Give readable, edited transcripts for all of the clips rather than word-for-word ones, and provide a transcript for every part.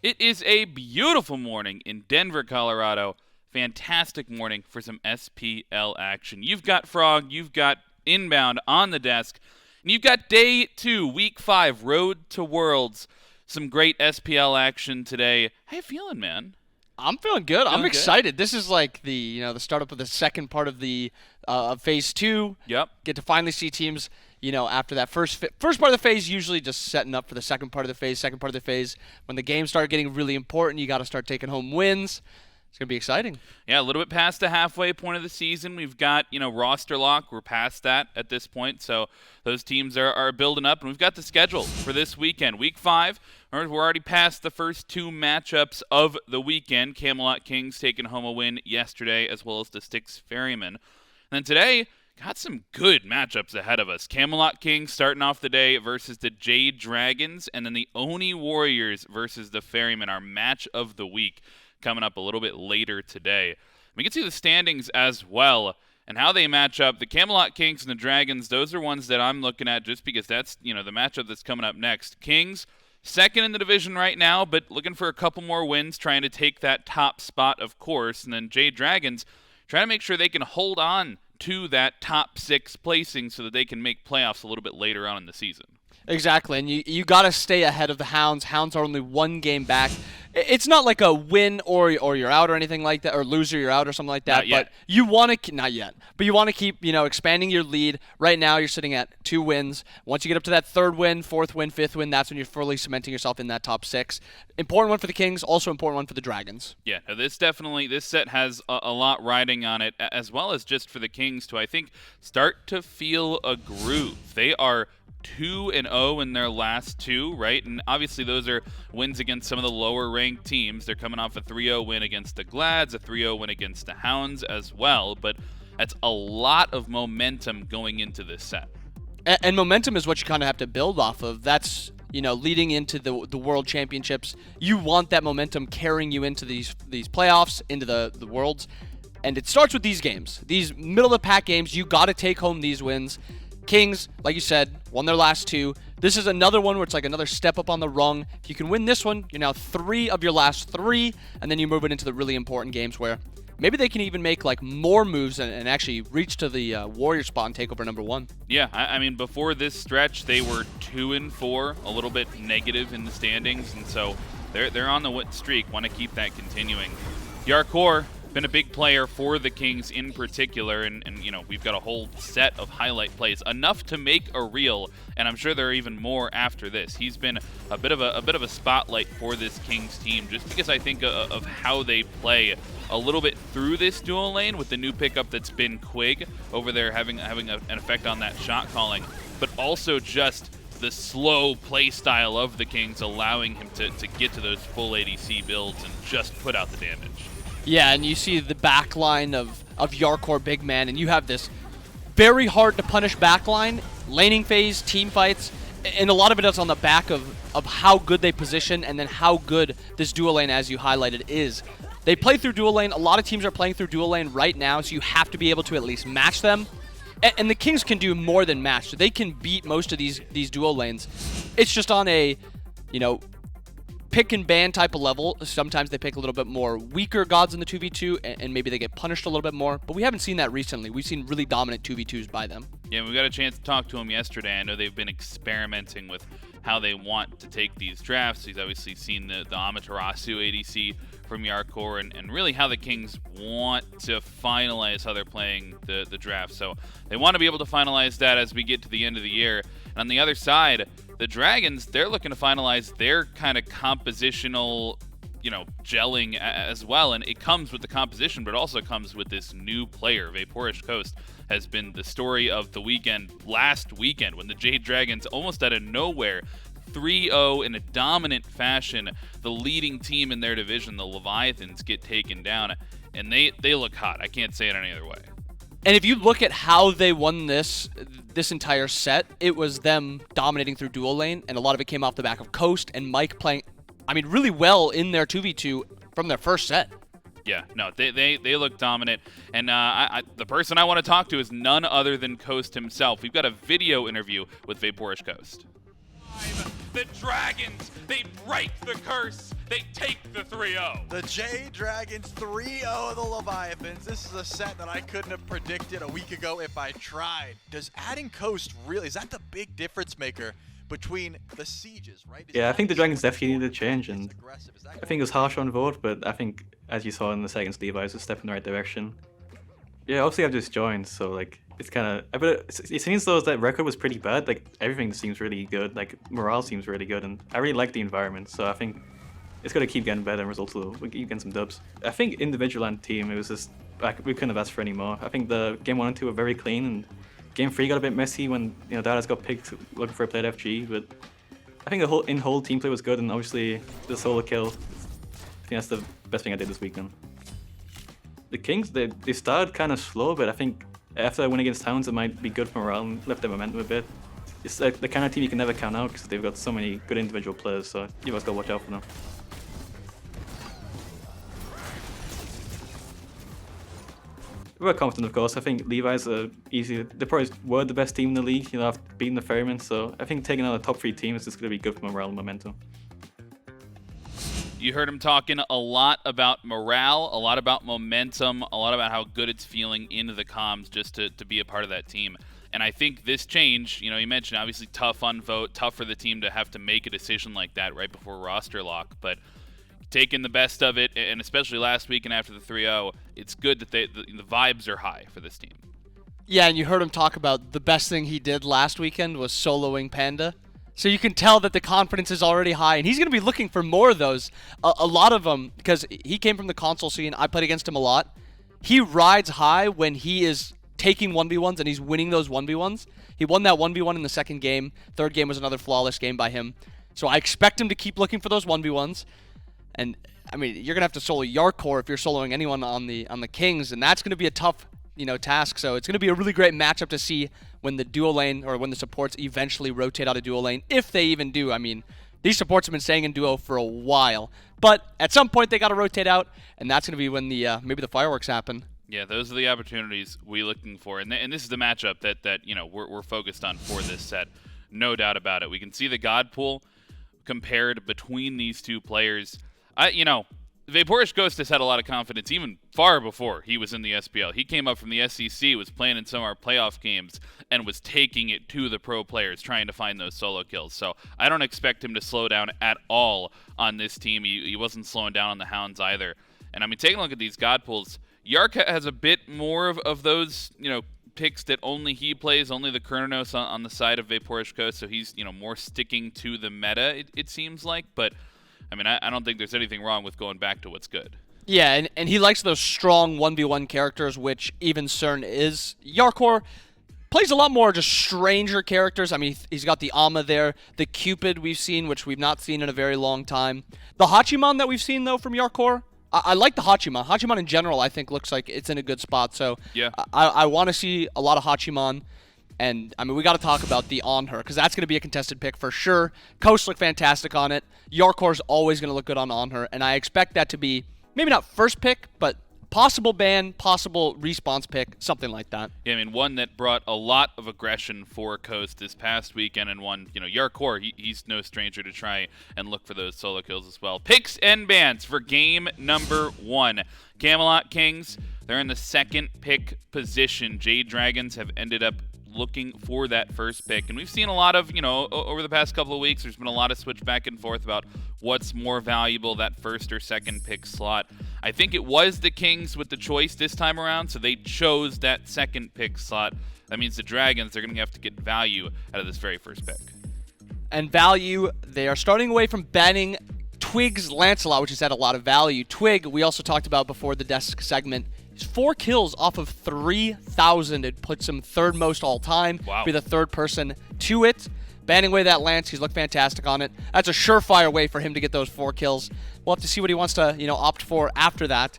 It is a beautiful morning in Denver, Colorado. Fantastic morning for some SPL action. You've got Frog, you've got Inbound on the desk, and you've got Day 2, Week 5, Road to Worlds. Some great SPL action today. How you feeling, man? I'm feeling good. I'm excited. Good? This is like the startup of the second part of the phase 2. Yep. Get to finally see teams. After that first part of the phase, usually just setting up for the second part of the phase. Second part of the phase, when the games start getting really important, you got to start taking home wins. It's gonna be exciting. Yeah, a little bit past the halfway point of the season. We've got roster lock. We're past that at this point, so those teams are building up, and we've got the schedule for this weekend, Week 5. We're already past the first two matchups of the weekend. Camelot Kings taking home a win yesterday, as well as the Styx Ferrymen. And then today, got some good matchups ahead of us. Camelot Kings starting off the day versus the Jade Dragons, and then the Oni Warriors versus the Ferrymen, our match of the week, coming up a little bit later today. We can see the standings as well and how they match up. The Camelot Kings and the Dragons, those are ones that I'm looking at just because that's, the matchup that's coming up next. Kings, second in the division right now, but looking for a couple more wins, trying to take that top spot, of course. And then Jade Dragons, trying to make sure they can hold on to that top 6 placing so that they can make playoffs a little bit later on in the season. Exactly, and you got to stay ahead of the Hounds. Hounds are only one game back. It's not like a win or you're out or anything like that, or lose or you're out or something like that. Not yet. But you want to not yet, but you want to keep expanding your lead. Right now, you're sitting at 2 wins. Once you get up to that 3rd win, 4th win, 5th win, that's when you're fully cementing yourself in that top 6. Important one for the Kings, also important one for the Dragons. Yeah, this set has a lot riding on it, as well as just for the Kings to, I think, start to feel a groove. They are 2-0 in their last 2, right? And obviously those are wins against some of the lower ranked teams. They're coming off a 3-0 win against the Glads, a 3-0 win against the Hounds as well, but that's a lot of momentum going into this set. And momentum is what you kind of have to build off of. That's leading into the World Championships. You want that momentum carrying you into these playoffs, into the Worlds. And it starts with these games. These middle-of-the-pack games, you got to take home these wins. Kings, like you said, won their last 2. This is another one where it's like another step up on the rung. If you can win this one, you're now 3 of your last 3, and then you move it into the really important games where maybe they can even make like more moves and actually reach to the Warrior spot and take over number 1. Yeah, I mean, before this stretch, they were 2-4, a little bit negative in the standings, and so they're on the win streak. Want to keep that continuing. Jarcorrr, been a big player for the Kings in particular, and we've got a whole set of highlight plays, enough to make a reel, and I'm sure there are even more after this. He's been a bit of a spotlight for this Kings team, just because I think of how they play a little bit through this dual lane with the new pickup that's been Quig over there having an effect on that shot calling, but also just the slow play style of the Kings, allowing him to get to those full ADC builds and just put out the damage. Yeah, and you see the backline of Jarcorrr big man, and you have this very hard to punish backline, laning phase, team fights, and a lot of it is on the back of how good they position and then how good this dual lane, as you highlighted, is. They play through dual lane. A lot of teams are playing through dual lane right now, so you have to be able to at least match them. And the Kings can do more than match. So they can beat most of these dual lanes. It's just on a, pick and ban type of level. Sometimes they pick a little bit more weaker gods in the 2v2, and maybe they get punished a little bit more. But we haven't seen that recently. We've seen really dominant 2v2s by them. Yeah, we got a chance to talk to him yesterday. I know they've been experimenting with how they want to take these drafts. He's obviously seen the Amaterasu ADC from Jarcorrr, and really how the Kings want to finalize how they're playing the draft. So they want to be able to finalize that as we get to the end of the year. And on the other side, the Dragons, they're looking to finalize their kind of compositional, gelling as well. And it comes with the composition, but also comes with this new player. VaporishCoast has been the story of the weekend last weekend when the Jade Dragons, almost out of nowhere, 3-0 in a dominant fashion. The leading team in their division, the Leviathans, get taken down, and they look hot. I can't say it any other way. And if you look at how they won this entire set, it was them dominating through dual lane, and a lot of it came off the back of Coast and Mike playing, really well in their 2v2 from their first set. Yeah, no, they look dominant, and the person I want to talk to is none other than Coast himself. We've got a video interview with VaporishCoast. The Dragons, they break the curse. They take the 3-0. The Jade Dragons 3-0 the Leviathans. This is a set that I couldn't have predicted a week ago if I tried. Does adding Coast really, is that the big difference maker between the sieges, right? Yeah, I think the Dragons definitely need a change, and I think it was harsh on vote, but I think, as you saw in the seconds, Levi's was a step in the right direction. Yeah, obviously I've just joined, so like, it's kind of, but it seems though that record was pretty bad. Like, everything seems really good, like, morale seems really good, and I really like the environment, so I think it's going to keep getting better, and results will keep getting some dubs. I think individual and team, it was just, like, we couldn't have asked for any more. I think the game 1 and 2 were very clean, and game 3 got a bit messy when, you know, Dardez got picked looking for a play at FG, but I think the whole team play was good, and obviously the solo kill, I think that's the best thing I did this weekend. The Kings, they started kind of slow, but I think after I win against Towns, it might be good for morale and lift their momentum a bit. It's like the kind of team you can never count out because they've got so many good individual players, so you always got to watch out for them. We're confident, of course. I think Levi's are easy. They probably were the best team in the league, you know, after beating the Ferrymen, so I think taking out a top 3 team is just going to be good for morale and momentum. You heard him talking a lot about morale, a lot about momentum, a lot about how good it's feeling into the comms just to be a part of that team. And I think this change, you know, you mentioned obviously tough on vote, tough for the team to have to make a decision like that right before roster lock, but taking the best of it, and especially last week and after the 3-0, it's good that the vibes are high for this team. Yeah, and you heard him talk about the best thing he did last weekend was soloing Panda. So you can tell that the confidence is already high, and he's going to be looking for more of those. A lot of them, because he came from the console scene. I played against him a lot. He rides high when he is taking 1v1s and he's winning those 1v1s. He won that 1v1 in the second game. Third game was another flawless game by him. So I expect him to keep looking for those 1v1s. And, I mean, you're going to have to solo Jarcorrr if you're soloing anyone on the Kings, and that's going to be a tough, you know, task. So it's going to be a really great matchup to see when the duo lane, or when the supports eventually rotate out of duo lane, if they even do. I mean, these supports have been staying in duo for a while, but at some point they got to rotate out, and that's going to be when the maybe the fireworks happen. Yeah, those are the opportunities we're looking for, and this is the matchup that you know we're focused on for this set, no doubt about it. We can see the God pool compared between these two players. You know, VaporishCoast has had a lot of confidence even far before he was in the SPL. He came up from the SEC, was playing in some of our playoff games, and was taking it to the pro players, trying to find those solo kills. So I don't expect him to slow down at all on this team. He wasn't slowing down on the Hounds either. And I mean, taking a look at these God pools, Jarcorrr has a bit more of those, you know, picks that only he plays, only the Chronos on the side of VaporishCoast, so he's, you know, more sticking to the meta, it seems like. But I mean, I don't think there's anything wrong with going back to what's good. Yeah, and he likes those strong 1v1 characters, which even Cern is. Jarcorrr plays a lot more just stranger characters. I mean, he's got the Ama there, the Cupid we've seen, which we've not seen in a very long time. The Hachiman that we've seen, though, from Jarcorrr, I like the Hachiman. Hachiman in general, I think, looks like it's in a good spot. So yeah, I want to see a lot of Hachiman. And, I mean, we got to talk about the Anhur, because that's going to be a contested pick for sure. Coast look fantastic on it. Jarcorr's always going to look good on Anhur, and I expect that to be maybe not first pick, but possible ban, possible response pick, something like that. Yeah, I mean, one that brought a lot of aggression for Coast this past weekend, and one, you know, Jarcorrr, he's no stranger to try and look for those solo kills as well. Picks and bans for game number 1. Camelot Kings, they're in the second pick position. Jade Dragons have ended up looking for that first pick, and we've seen a lot of, you know, over the past couple of weeks, there's been a lot of switch back and forth about what's more valuable, that first or second pick slot. I think it was the Kings with the choice this time around, so they chose that second pick slot. That means the Dragons, they're going to have to get value out of this very first pick. And value, they are starting away from banning Twig's Lancelot, which has had a lot of value. Twig, we also talked about before the desk segment, is 4 kills off of 3,000. It puts him third most all time. Wow. Be the third person to it. Banning away that Lance, he's looked fantastic on it. That's a surefire way for him to get those 4 kills. We'll have to see what he wants to, you know, opt for after that.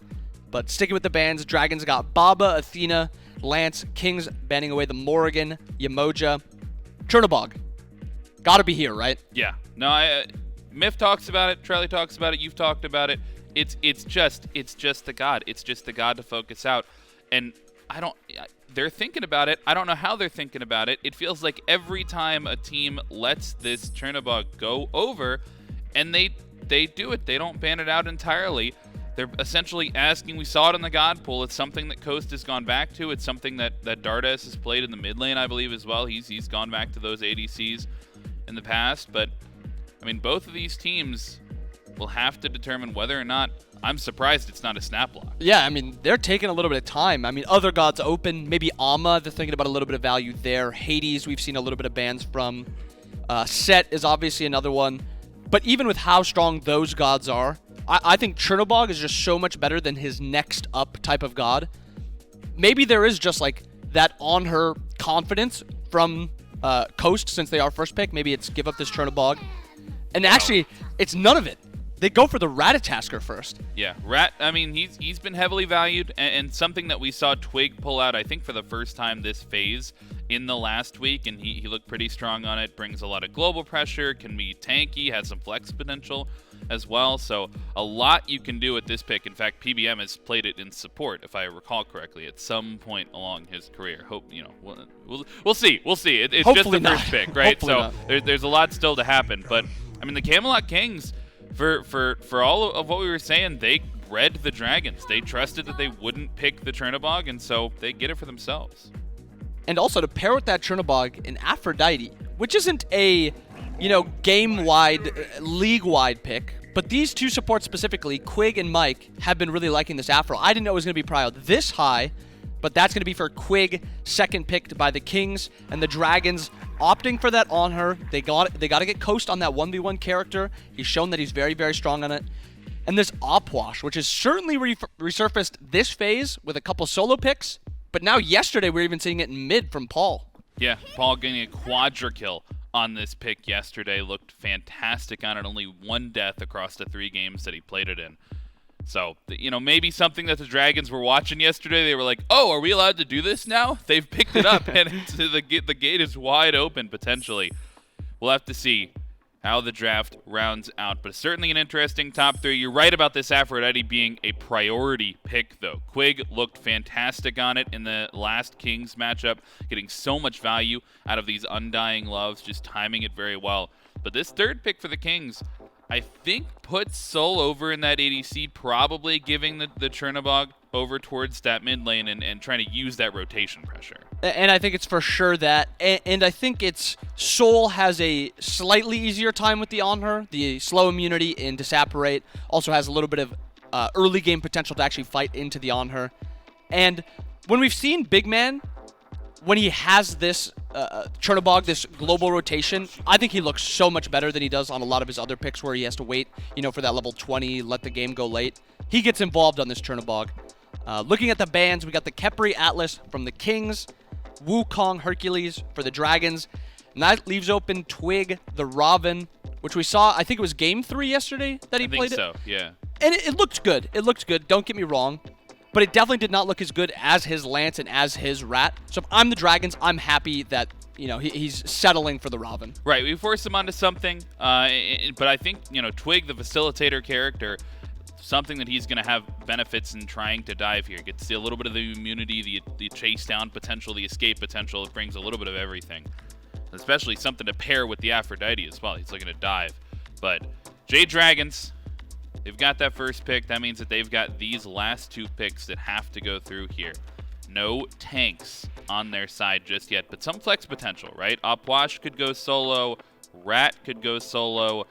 But sticking with the bans, Dragons got Baba, Athena, Lance, Kings banning away the Morrigan, Yamoja, Chernobog. Gotta be here, right? Yeah. No, Myth talks about it, Trelly talks about it, you've talked about it. It's just the God. It's just the God to focus out. And they're thinking about it. I don't know how they're thinking about it. It feels like every time a team lets this Chernobog go over, And they do it. They don't ban it out entirely. They're essentially asking, we saw it in the God pool, it's something that Coast has gone back to, it's something that Dardez has played in the mid lane, I believe, as well. He's gone back to those ADCs in the past, but, I mean, both of these teams will have to determine whether or not, I'm surprised it's not a snap block. Yeah, I mean, they're taking a little bit of time. I mean, other gods open, maybe Amma, they're thinking about a little bit of value there. Hades, we've seen a little bit of bans from. Set is obviously another one. But even with how strong those gods are, I think Chernobog is just so much better than his next up type of god. Maybe there is just like that on her confidence from Coast since they are first pick. Maybe it's give up this Chernobog. And actually, it's none of it. They go for the Ratatoskr first. Yeah, I mean, he's been heavily valued, and something that we saw Twig pull out, I think, for the first time this phase in the last week, and he looked pretty strong on it. Brings a lot of global pressure, can be tanky, has some flex potential as well. So a lot you can do with this pick. In fact, PBM has played it in support, if I recall correctly, at some point along his career. Hope we'll see. We'll see. It's Hopefully just the not. first pick, right? Hopefully So there's a lot still to happen, but I mean, the Camelot Kings. For all of what we were saying, they read the Dragons. They trusted that they wouldn't pick the Chernobog, and so they get it for themselves. And also to pair with that Chernobog, an Aphrodite, which isn't a, game-wide, league-wide pick, but these two supports specifically, Quig and Mike, have been really liking this Aphro. I didn't know it was going to be prioritized this high, but that's going to be for Quig, second picked by the Kings, and the Dragons opting for that Anhur. They got to get Coast on that 1v1 character. He's shown that he's very, very strong on it. And this Opwash, which has certainly resurfaced this phase with a couple solo picks, but now yesterday we were even seeing it in mid from Paul. Yeah, Paul getting a quadra kill on this pick yesterday. Looked fantastic on it. Only one death across the 3 games that he played it in. So, maybe something that the Dragons were watching yesterday, they were like, oh, are we allowed to do this now? They've picked it up, and the gate is wide open, potentially. We'll have to see how the draft rounds out, but certainly an interesting top 3. You're right about this Aphrodite being a priority pick, though. Quig looked fantastic on it in the last Kings matchup, getting so much value out of these Undying Loves, just timing it very well. But this third pick for the Kings, I think, puts Sol over in that ADC, probably giving the Chernobog over towards that mid lane and trying to use that rotation pressure. And I think it's for sure that. And I think it's Sol has a slightly easier time with the Anhur, the slow immunity in Disapparate. Also has a little bit of early game potential to actually fight into the Anhur. And when we've seen Big Man, when he has this Chernobog, this global rotation, I think he looks so much better than he does on a lot of his other picks where he has to wait, for that level 20, let the game go late. He gets involved on this Chernobog. Looking at the bans, we got the Khepri Atlas from the Kings, Wukong Hercules for the Dragons, and that leaves open Twig the Ravana, which we saw, I think it was game 3 yesterday that he played it. I think so, yeah. And it looked good. It looked good, don't get me wrong. But it definitely did not look as good as his Lance and as his Rat. So if I'm the Dragons, I'm happy that, he's settling for the Ravana. Right, we forced him onto something, but I think, Twig, the facilitator character, something that he's going to have benefits in trying to dive here. Gets a little bit of the immunity, the chase down potential, the escape potential. It brings a little bit of everything, especially something to pair with the Aphrodite as well. He's looking to dive. But Jade Dragons, they've got that first pick. That means that they've got these last 2 picks that have to go through here. No tanks on their side just yet, but some flex potential, right? Opwash could go solo, Rat could go solo,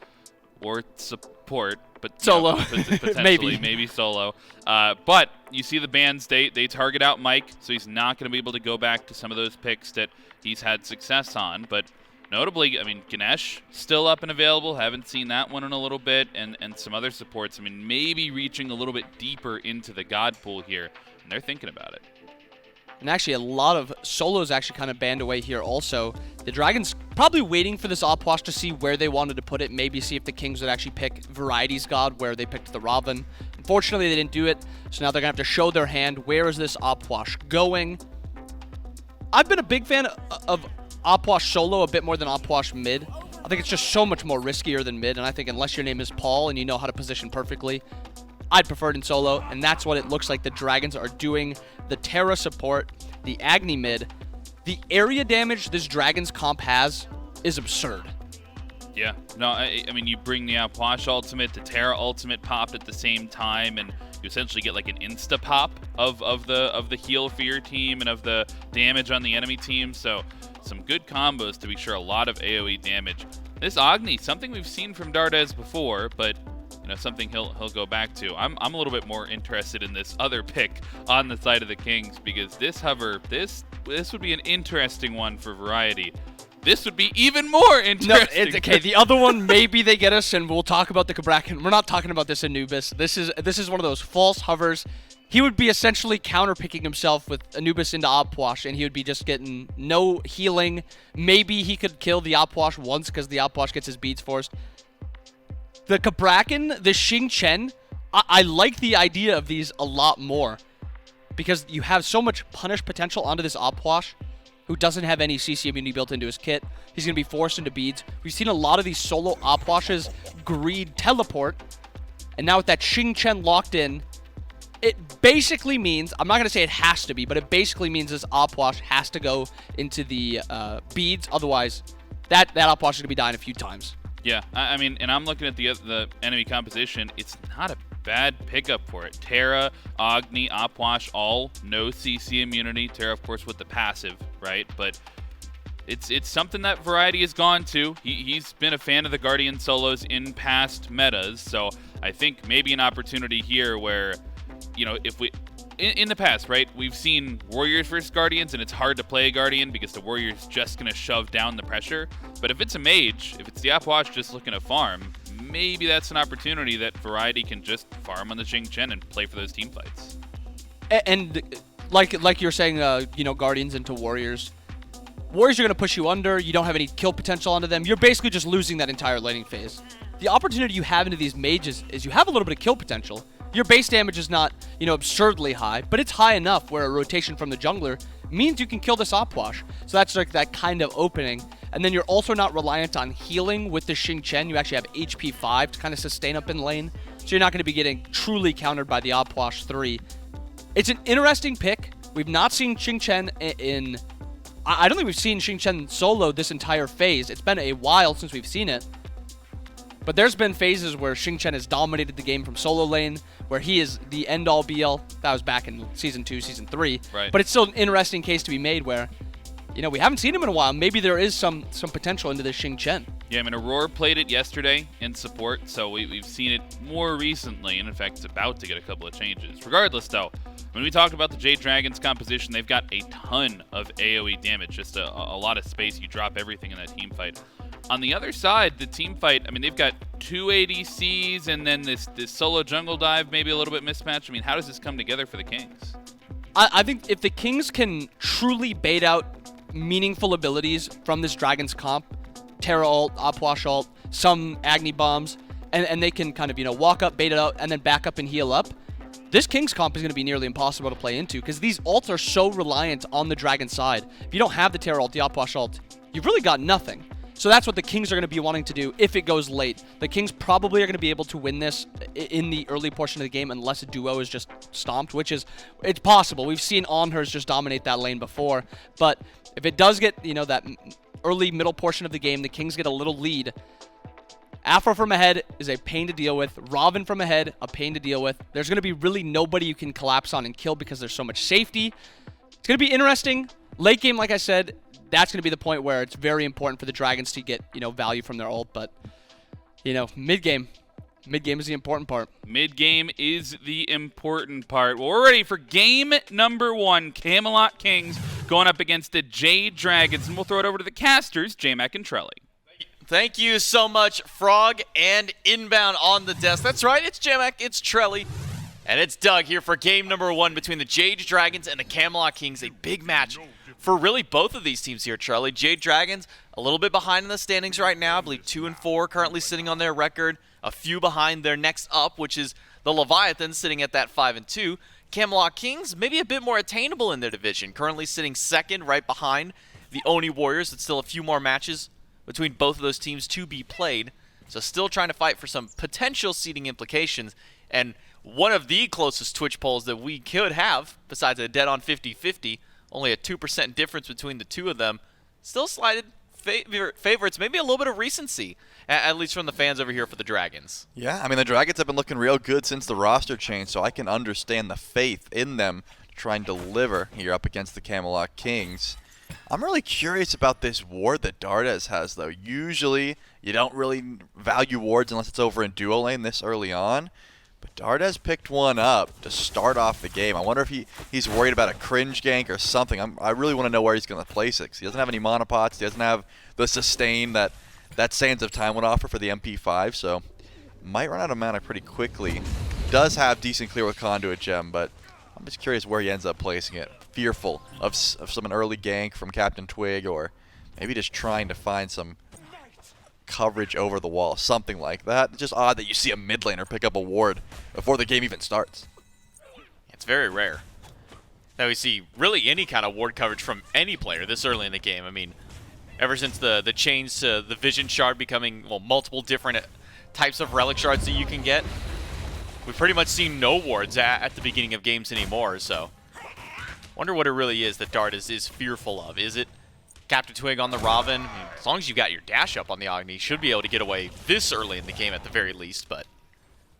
or support, but solo. Potentially, maybe solo. But you see the bans, they target out Mike, so he's not going to be able to go back to some of those picks that he's had success on, but notably, I mean, Ganesh still up and available. Haven't seen that one in a little bit, and some other supports. I mean, maybe reaching a little bit deeper into the God pool here, and they're thinking about it. And actually, a lot of solos actually kind of banned away here also. The Dragons probably waiting for this Opwash to see where they wanted to put it. Maybe see if the Kings would actually pick Variety's God, where they picked the Ravana. Unfortunately, they didn't do it, so now they're going to have to show their hand. Where is this Opwash going? I've been a big fan of Opwash solo a bit more than Opwash mid. I think it's just so much more riskier than mid, and I think unless your name is Paul and you know how to position perfectly, I'd prefer it in solo, and that's what it looks like the Dragons are doing. The Terra support, the Agni mid. The area damage this Dragons comp has is absurd. Yeah, no, I mean, you bring the Puch ultimate, the Terra ultimate popped at the same time, and you essentially get like an insta pop of the heal for your team and of the damage on the enemy team. So some good combos to be sure. A lot of AOE damage. This Agni, something we've seen from Dardez before, but something he'll go back to. I'm a little bit more interested in this other pick on the side of the Kings, because this hover, this would be an interesting one for variety. This would be even more interesting. No, it's okay. The other one, maybe they get us, and we'll talk about the Cabrakan. We're not talking about this Anubis. This is one of those false hovers. He would be essentially counter-picking himself with Anubis into Puch, and he would be just getting no healing. Maybe he could kill the Puch once because the Puch gets his beads forced. The Cabrakan, the Xing Chen, I like the idea of these a lot more, because you have so much punish potential onto this Puch, who doesn't have any CC immunity built into his kit. He's going to be forced into beads. We've seen a lot of these solo Puches greed teleport, and now with that Xing Chen locked in, it basically means, I'm not going to say it has to be, but it basically means this Puch has to go into the beads, otherwise that Puch is going to be dying a few times. Yeah, I mean, and I'm looking at the enemy composition. It's not a bad pickup for it. Terra, Agni, Puch, all no CC immunity. Terra, of course, with the passive, right? But it's something that variety has gone to. He's been a fan of the Guardian solos in past metas, so I think maybe an opportunity here where, if we... In the past, right, we've seen Warriors versus Guardians, and it's hard to play a Guardian because the Warrior's just going to shove down the pressure. But if it's a Mage, if it's the Puch just looking to farm, maybe that's an opportunity that variety can just farm on the Xing Chen and play for those team fights. And like you're saying, Guardians into Warriors. Warriors are going to push you under. You don't have any kill potential onto them. You're basically just losing that entire laning phase. The opportunity you have into these mages is you have a little bit of kill potential. Your base damage is not, absurdly high, but it's high enough where a rotation from the jungler means you can kill this Puch. So that's like that kind of opening. And then you're also not reliant on healing with the Xing Chen. You actually have HP 5 to kind of sustain up in lane. So you're not going to be getting truly countered by the Puch 3. It's an interesting pick. We've not seen Xing Chen in... I don't think we've seen Xing Chen solo this entire phase. It's been a while since we've seen it. But there's been phases where Xing Chen has dominated the game from solo lane, where he is the end-all be-all. That was back in Season 2, Season 3. Right. But it's still an interesting case to be made where, we haven't seen him in a while. Maybe there is some potential into this Xing Chen. Yeah, I mean, Aurora played it yesterday in support, so we've seen it more recently, and in fact, it's about to get a couple of changes. Regardless, though, when we talk about the Jade Dragons composition, they've got a ton of AoE damage, just a lot of space. You drop everything in that team fight. On the other side, the team fight, I mean, they've got 2 ADCs and then this solo jungle dive, maybe a little bit mismatched. I mean, how does this come together for the Kings? I think if the Kings can truly bait out meaningful abilities from this Dragons comp, Terra ult, Puch ult, some Agni bombs, and they can kind of, walk up, bait it out, and then back up and heal up, this Kings comp is going to be nearly impossible to play into because these ults are so reliant on the Dragon side. If you don't have the Terra ult, the Puch ult, you've really got nothing. So that's what the Kings are going to be wanting to do if it goes late. The Kings probably are going to be able to win this in the early portion of the game unless a duo is just stomped, which is, it's possible. We've seen Anhur just dominate that lane before. But if it does get, that early middle portion of the game, the Kings get a little lead. Afro from ahead is a pain to deal with. Ravana from ahead, a pain to deal with. There's going to be really nobody you can collapse on and kill because there's so much safety. It's going to be interesting. Late game, like I said, that's going to be the point where it's very important for the Dragons to get, value from their ult. But, mid-game is the important part. Mid-game is the important part. Well, we're ready for game number 1. Camelot Kings going up against the Jade Dragons. And we'll throw it over to the casters, J-Mac and Trelly. Thank you so much, Frog, and inbound on the desk. That's right, it's J-Mac, it's Trelly, and it's Doug here for game number 1 between the Jade Dragons and the Camelot Kings. A big match for really both of these teams here, Trelly. Jade Dragons a little bit behind in the standings right now. I believe 2-4 currently sitting on their record. A few behind their next up, which is the Leviathan sitting at that 5-2. Camelot Kings maybe a bit more attainable in their division. Currently sitting second right behind the Oni Warriors. It's still a few more matches between both of those teams to be played. So still trying to fight for some potential seeding implications. And one of the closest Twitch polls that we could have, besides a dead-on 50-50, only a 2% difference between the two of them, still slided favorites, maybe a little bit of recency, at least from the fans over here for the Dragons. Yeah, I mean, the Dragons have been looking real good since the roster change, so I can understand the faith in them to try and deliver here up against the Camelot Kings. I'm really curious about this ward that Dardez has, though. Usually, you don't really value wards unless it's over in duo lane this early on. But Dardez picked one up to start off the game. I wonder if he's worried about a cringe gank or something. I really want to know where he's going to place it. 'Cause he doesn't have any monopots. He doesn't have the sustain that Sands of Time would offer for the MP5. So might run out of mana pretty quickly. Does have decent clear with Conduit Gem, but I'm just curious where he ends up placing it. Fearful of some early gank from CaptainTwig, or maybe just trying to find some coverage over the wall, something like that. It's just odd that you see a mid laner pick up a ward before the game even starts. It's very rare that we see really any kind of ward coverage from any player this early in the game. I mean, ever since the change to the Vision Shard becoming, well, multiple different types of Relic Shards that you can get, we've pretty much seen no wards at the beginning of games anymore, so wonder what it really is that Dardez is fearful of. Is it CaptainTwig on the Ravana? I mean, as long as you got your dash up on the Agni, you should be able to get away this early in the game at the very least, but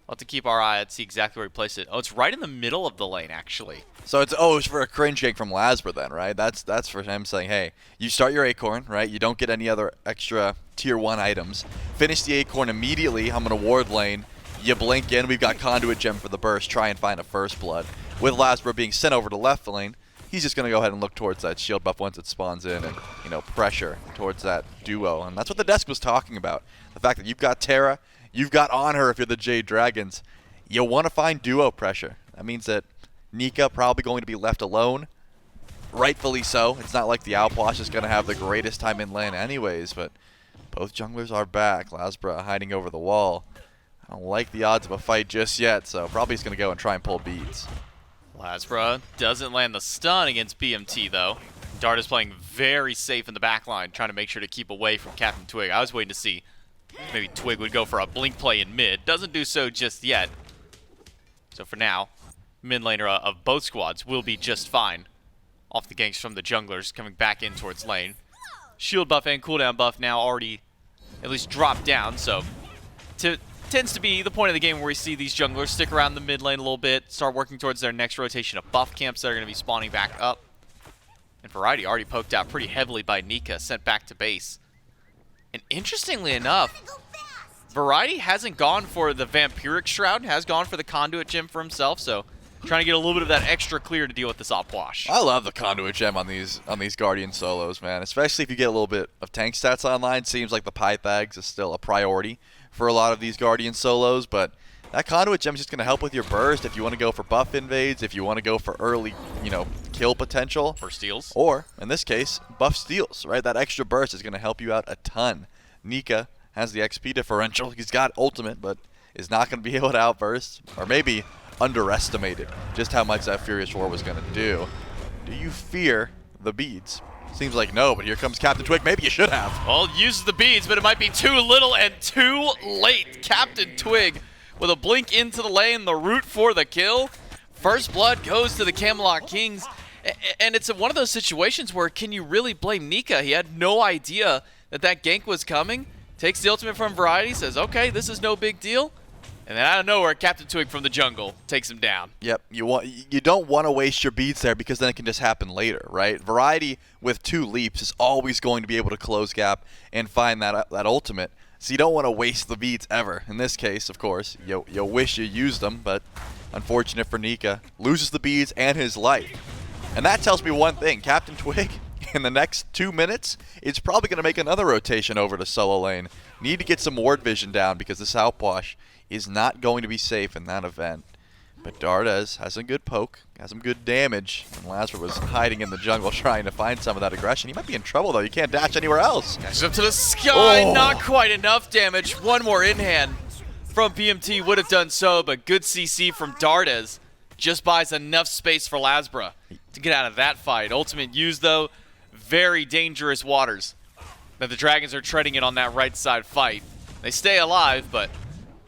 we'll have to keep our eye out, see exactly where he placed it. Oh, it's right in the middle of the lane, actually. So it's for a cringe gank from LASBRA then, right? That's for him saying, hey, you start your Acorn, right? You don't get any other extra tier 1 items. Finish the Acorn immediately. I'm going to ward lane. You blink in. We've got Conduit Gem for the burst. Try and find a first blood. With LASBRA being sent over to left lane, he's just going to go ahead and look towards that shield buff once it spawns in and, you know, pressure towards that duo. And that's what the desk was talking about. The fact that you've got Terra, you've got Anhur if you're the Jade Dragons. You want to find duo pressure. That means that Nika probably going to be left alone. Rightfully so. It's not like the Outwash is going to have the greatest time in lane anyways, but both junglers are back. LASBRA hiding over the wall. I don't like the odds of a fight just yet, so probably he's going to go and try and pull beads. LASBRA doesn't land the stun against BMT, though. Dardez playing very safe in the back line, trying to make sure to keep away from CaptainTwig. I was waiting to see maybe Twig would go for a blink play in mid. Doesn't do so just yet. So for now, mid laner of both squads will be just fine. Off the ganks from the junglers coming back in towards lane. Shield buff and cooldown buff now already at least dropped down, so tends to be the point of the game where we see these junglers stick around the mid lane a little bit, start working towards their next rotation of buff camps that are going to be spawning back up. And Variety already poked out pretty heavily by Nika, sent back to base. And interestingly enough, Variety hasn't gone for the Vampiric Shroud, has gone for the Conduit Gem for himself, so trying to get a little bit of that extra clear to deal with this Outwash. I love the Conduit Gem on these Guardian solos, man. Especially if you get a little bit of tank stats online. Seems like the Pythags is still a priority for a lot of these Guardian solos, but that Conduit Gem is just going to help with your burst if you want to go for buff invades, if you want to go for early, you know, kill potential. For steals. Or, in this case, buff steals, right? That extra burst is going to help you out a ton. Nika has the XP differential. He's got ultimate, but is not going to be able to outburst, or maybe underestimated just how much that Furious Roar was going to do. Do you fear the beads? Seems like no, but here comes CaptainTwig. Maybe you should have. Well, uses the beads, but it might be too little and too late. CaptainTwig with a blink into the lane, the root for the kill. First blood goes to the Camelot Kings, and it's one of those situations where can you really blame Nika? He had no idea that gank was coming. Takes the ultimate from Variety, says, okay, this is no big deal. And then out of nowhere, CaptainTwig from the jungle takes him down. Yep, you don't want to waste your beads there because then it can just happen later, right? Variety with 2 leaps is always going to be able to close gap and find that ultimate. So you don't want to waste the beads ever. In this case, of course, you wish you used them, but unfortunate for Nika, loses the beads and his life. And that tells me one thing, CaptainTwig in the next 2 minutes is probably going to make another rotation over to solo lane. Need to get some ward vision down because this Outwash is not going to be safe in that event. But Dardez has some good poke, has some good damage, and LASBRA was hiding in the jungle trying to find some of that aggression. He might be in trouble though, you can't dash anywhere else. Dashes up to the sky, not quite enough damage. One more in hand from BMT would have done so, but good CC from Dardez just buys enough space for LASBRA to get out of that fight. Ultimate used though, very dangerous waters that the Dragons are treading in on that right side fight. They stay alive, but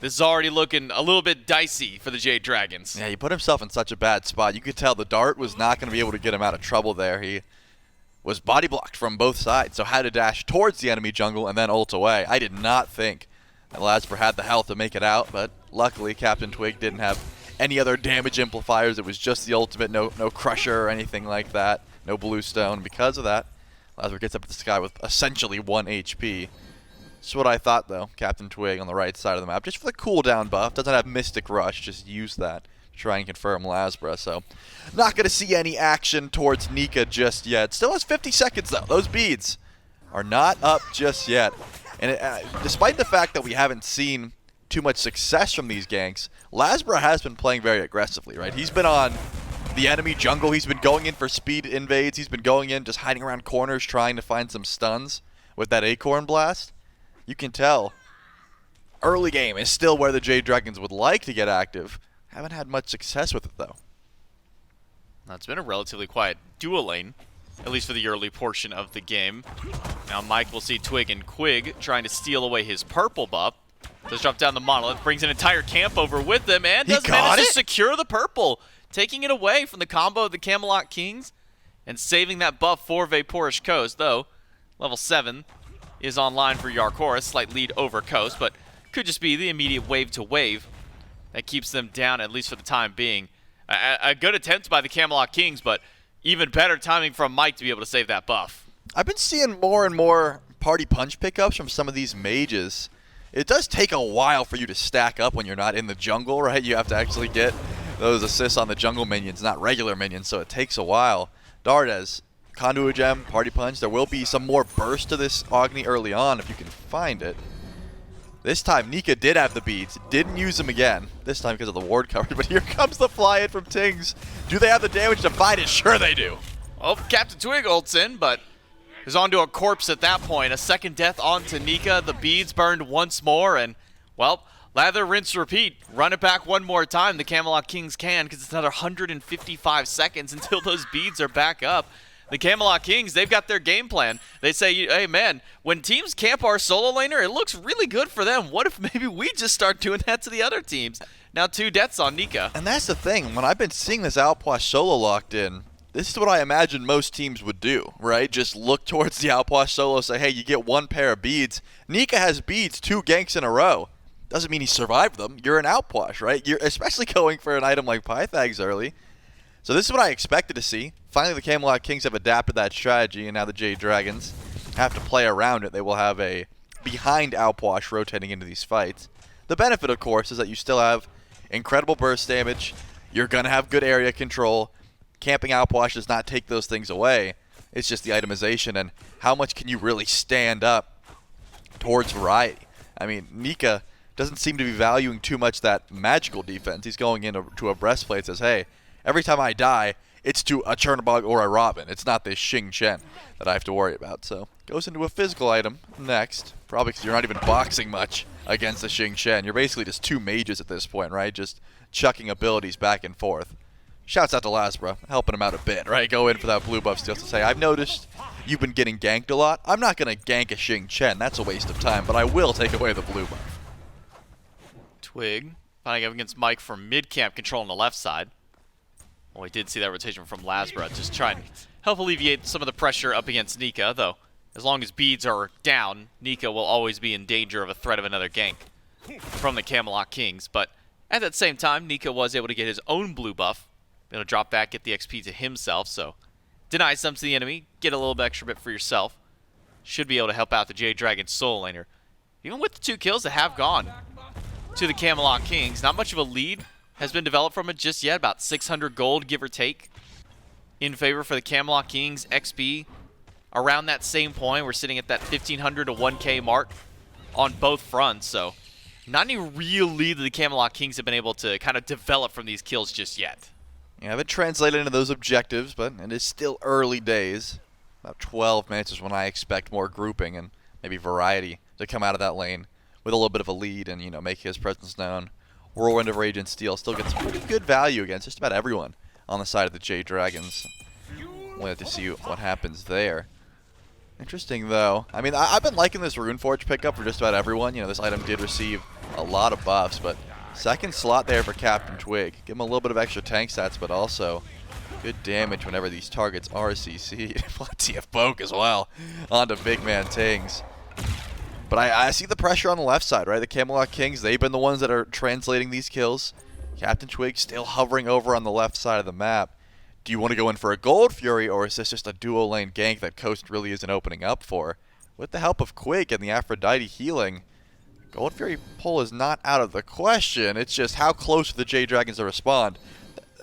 this is already looking a little bit dicey for the Jade Dragons. Yeah, he put himself in such a bad spot. You could tell the dart was not going to be able to get him out of trouble there. He was body blocked from both sides, so had to dash towards the enemy jungle and then ult away. I did not think that LASBRA had the health to make it out, but luckily CaptainTwig didn't have any other damage amplifiers. It was just the ultimate, no crusher or anything like that, no bluestone. Because of that, LASBRA gets up to the sky with essentially 1 HP. That's what I thought, though. CaptainTwig on the right side of the map, just for the cooldown buff. Doesn't have Mystic Rush, just use that to try and confirm LASBRA. So, not going to see any action towards Nika just yet. Still has 50 seconds, though. Those beads are not up just yet. And despite the fact that we haven't seen too much success from these ganks, LASBRA has been playing very aggressively, right? He's been on the enemy jungle. He's been going in for speed invades. He's been going in, just hiding around corners, trying to find some stuns with that Acorn Blast. You can tell early game is still where the Jade Dragons would like to get active. Haven't had much success with it, though. It's been a relatively quiet dual lane, at least for the early portion of the game. Now Mike will see Twig and Quig trying to steal away his purple buff. Does drop down the monolith, brings an entire camp over with them, and does manage to secure the purple, taking it away from the combo of the Camelot Kings and saving that buff for VaporishCoast, though level 7 is online for Jarcorrr, a slight lead over Coast, but could just be the immediate wave to wave that keeps them down, at least for the time being. A good attempt by the Camelot Kings, but even better timing from Mike to be able to save that buff. I've been seeing more and more party punch pickups from some of these mages. It does take a while for you to stack up when you're not in the jungle, right? You have to actually get those assists on the jungle minions, not regular minions, so it takes a while. Dardez, Conduit Gem, Party Punch. There will be some more burst to this Agni early on if you can find it. This time, Nika did have the beads. Didn't use them again. This time because of the ward coverage. But here comes the fly-in from Tingz. Do they have the damage to fight it? Sure they do. Well, CaptainTwig ults in, but is onto a corpse at that point. A second death onto Nika. The beads burned once more. And, well, lather, rinse, repeat. Run it back one more time. The Camelot Kings can, because it's another 155 seconds until those beads are back up. The Camelot Kings, they've got their game plan. They say, hey, man, when teams camp our solo laner, it looks really good for them. What if maybe we just start doing that to the other teams? Now 2 deaths on Nika. And that's the thing. When I've been seeing this Outpost solo locked in, this is what I imagine most teams would do, right? Just look towards the Outpost solo, say, hey, you get 1 pair of beads. Nika has beads 2 ganks in a row. Doesn't mean he survived them. You're an Outpost, right? You're especially going for an item like Pythags early. So this is what I expected to see. Finally, the Camelot Kings have adapted that strategy, and now the Jade Dragons have to play around it. They will have a behind Outwash rotating into these fights. The benefit, of course, is that you still have incredible burst damage. You're going to have good area control. Camping Outwash does not take those things away. It's just the itemization and how much can you really stand up towards variety. I mean, Nika doesn't seem to be valuing too much that magical defense. He's going into a breastplate and says, hey, every time I die, it's to a Chernobog or a Robin. It's not this Xing Chen that I have to worry about. So, goes into a physical item next. Probably because you're not even boxing much against the Xing Chen. You're basically just 2 mages at this point, right? Just chucking abilities back and forth. Shouts out to LASBRA, helping him out a bit, right? Go in for that blue buff steal to say, I've noticed you've been getting ganked a lot. I'm not going to gank a Xing Chen. That's a waste of time, but I will take away the blue buff. Twig finding up against Mike from mid-camp, controlling the left side. Well, we did see that rotation from LASBRA, just trying to help alleviate some of the pressure up against Nika, though as long as beads are down, Nika will always be in danger of a threat of another gank from the Camelot Kings. But at that same time, Nika was able to get his own blue buff, be able to drop back, get the XP to himself, so deny some to the enemy, get a little bit extra bit for yourself. Should be able to help out the Jade Dragons solo laner. Even with the 2 kills that have gone to the Camelot Kings, not much of a lead has been developed from it just yet. About 600 gold, give or take, in favor for the Camelot Kings. XP around that same point. We're sitting at that 1,500 to 1K mark on both fronts. So not any real lead that the Camelot Kings have been able to kind of develop from these kills just yet. You haven't translated into those objectives, but it is still early days. About 12 minutes is when I expect more grouping and maybe variety to come out of that lane with a little bit of a lead and, you know, make his presence known. Whirlwind of Rage and Steel still gets pretty good value against just about everyone on the side of the Jade Dragons. We'll have to see what happens there. Interesting, though. I mean, I've been liking this Runeforge pickup for just about everyone. You know, this item did receive a lot of buffs, but second slot there for CaptainTwig. Give him a little bit of extra tank stats, but also Good damage whenever these targets are CC'd. Plenty of poke as well onto BigManTingz. But I see the pressure on the left side, right? The Camelot Kings, they've been the ones that are translating these kills. CaptainTwig still hovering over on the left side of the map. Do you want to go in for a Gold Fury, or is this just a dual lane gank that Coast really isn't opening up for? With the help of Quig and the Aphrodite healing, Gold Fury pull is not out of the question. It's just how close are the Jade Dragons to respond.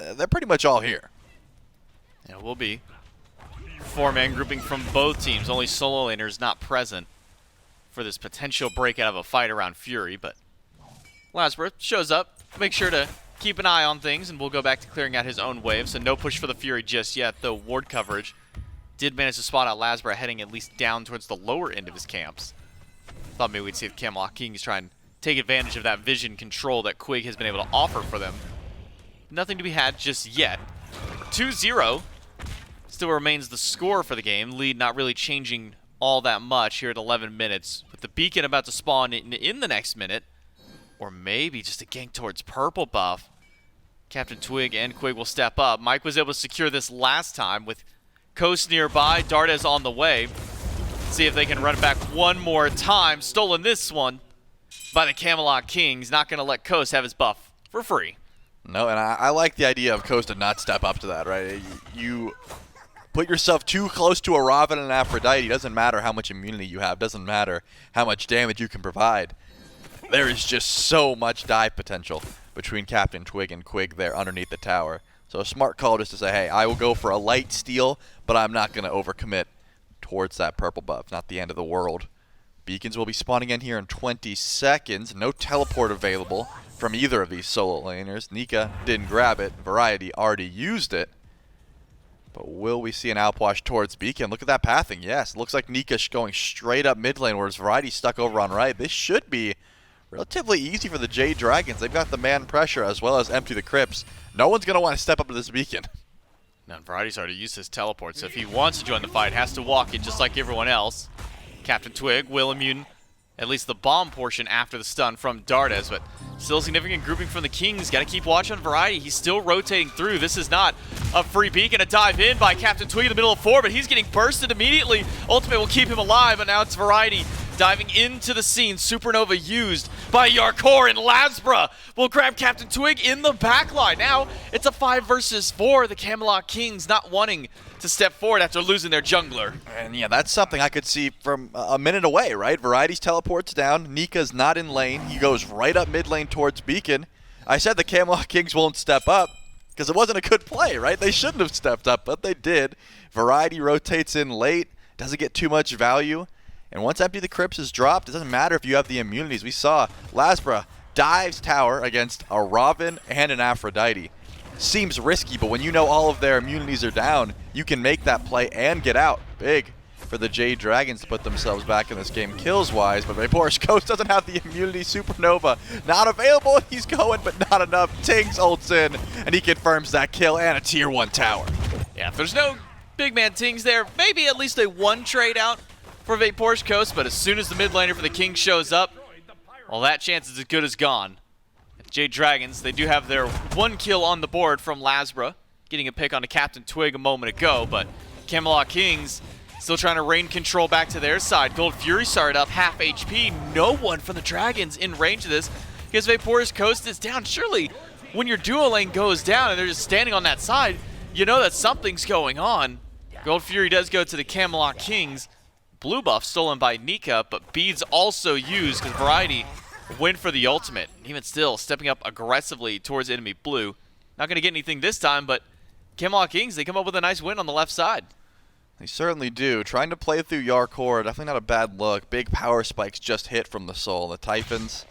They're pretty much all here. Yeah, we'll be 4-man grouping from both teams. Only solo laners not present for this potential breakout of a fight around Fury, but LASBRA shows up. Make sure to keep an eye on things, and we'll go back to clearing out his own wave. So no push for the Fury just yet, though ward coverage did manage to spot out LASBRA heading at least down towards the lower end of his camps. Thought maybe we'd see if Camelot Kings try and take advantage of that vision control that Quig has been able to offer for them. Nothing to be had just yet. 2-0 still remains the score for the game. Lead not really changing all that much here at 11 minutes. With the beacon about to spawn in the next minute. Or maybe just a gank towards purple buff. CaptainTwig and Quig will step up. Mike was able to secure this last time with Coast nearby. Dardez on the way. See if they can run it back one more time. Stolen this one by the Camelot Kings. Not going to let Coast have his buff for free. No, and I like the idea of Coast to not step up to that, right? You put yourself too close to a Ravana and Aphrodite. Doesn't matter how much immunity you have. Doesn't matter how much damage you can provide. There is just so much dive potential between CaptainTwig and Quig there underneath the tower. So a smart call just to say, hey, I will go for a light steal, but I'm not going to overcommit towards that purple buff. Not the end of the world. Beacons will be spawning in here in 20 seconds. No teleport available from either of these solo laners. Nika didn't grab it. Variety already used it. But will we see an outwash towards Beacon? Look at that pathing. Yes, looks like Nika's going straight up mid lane, whereas Variety's stuck over on right. This should be relatively easy for the Jade Dragons. They've got the man pressure as well as empty the crypts. No one's going to want to step up to this Beacon. Now, Variety's already used his teleport, so if he wants to join the fight, has to walk it just like everyone else. CaptainTwig will immune at least the bomb portion after the stun from Dardez, but still significant grouping from the Kings. Got to keep watch on Variety. He's still rotating through. This is not a free beacon. A dive in by CaptainTwig in the middle of 4, but he's getting bursted immediately. Ultimate will keep him alive, but now it's Variety diving into the scene. Supernova used by Jarcorrr, and LASBRA will grab CaptainTwig in the backline. Now it's a 5 versus 4. The Camelot Kings not wanting to step forward after losing their jungler. And yeah, that's something I could see from a minute away, right? Variety's teleports down. Nika's not in lane. He goes right up mid lane towards Beacon. I said the Camelot Kings won't step up because it wasn't a good play, right? They shouldn't have stepped up, but they did. Variety rotates in late. Doesn't get too much value. And once Empty the Crypts is dropped, it doesn't matter if you have the immunities. We saw LASBRA dives tower against a Ravana and an Aphrodite. Seems risky, but when you know all of their immunities are down, you can make that play and get out. Big for the Jade Dragons to put themselves back in this game kills-wise, but VaporishCoast doesn't have the immunity. Supernova not available, he's going, but not enough. Tingz ults in, and he confirms that kill and a tier 1 tower. Yeah, if there's no BigManTingz there, maybe at least a 1 trade out for VaporishCoast, but as soon as the mid laner for the King shows up, well, that chance is as good as gone. Jade Dragons, they do have their 1 kill on the board from LASBRA, getting a pick onto CaptainTwig a moment ago, but Camelot Kings still trying to rein control back to their side. Gold Fury started up half HP. No one from the Dragons in range of this because VaporishCoast is down. Surely when your duo lane goes down and they're just standing on that side, you know that something's going on. Gold Fury does go to the Camelot Kings. Blue buff stolen by Nika, but beads also used because Variety went for the ultimate. Even still, stepping up aggressively towards enemy blue. Not going to get anything this time, but Camelot Kings, they come up with a nice win on the left side. They certainly do. Trying to play through Jarcorrr, definitely not a bad look. Big power spikes just hit from the soul. The Typhons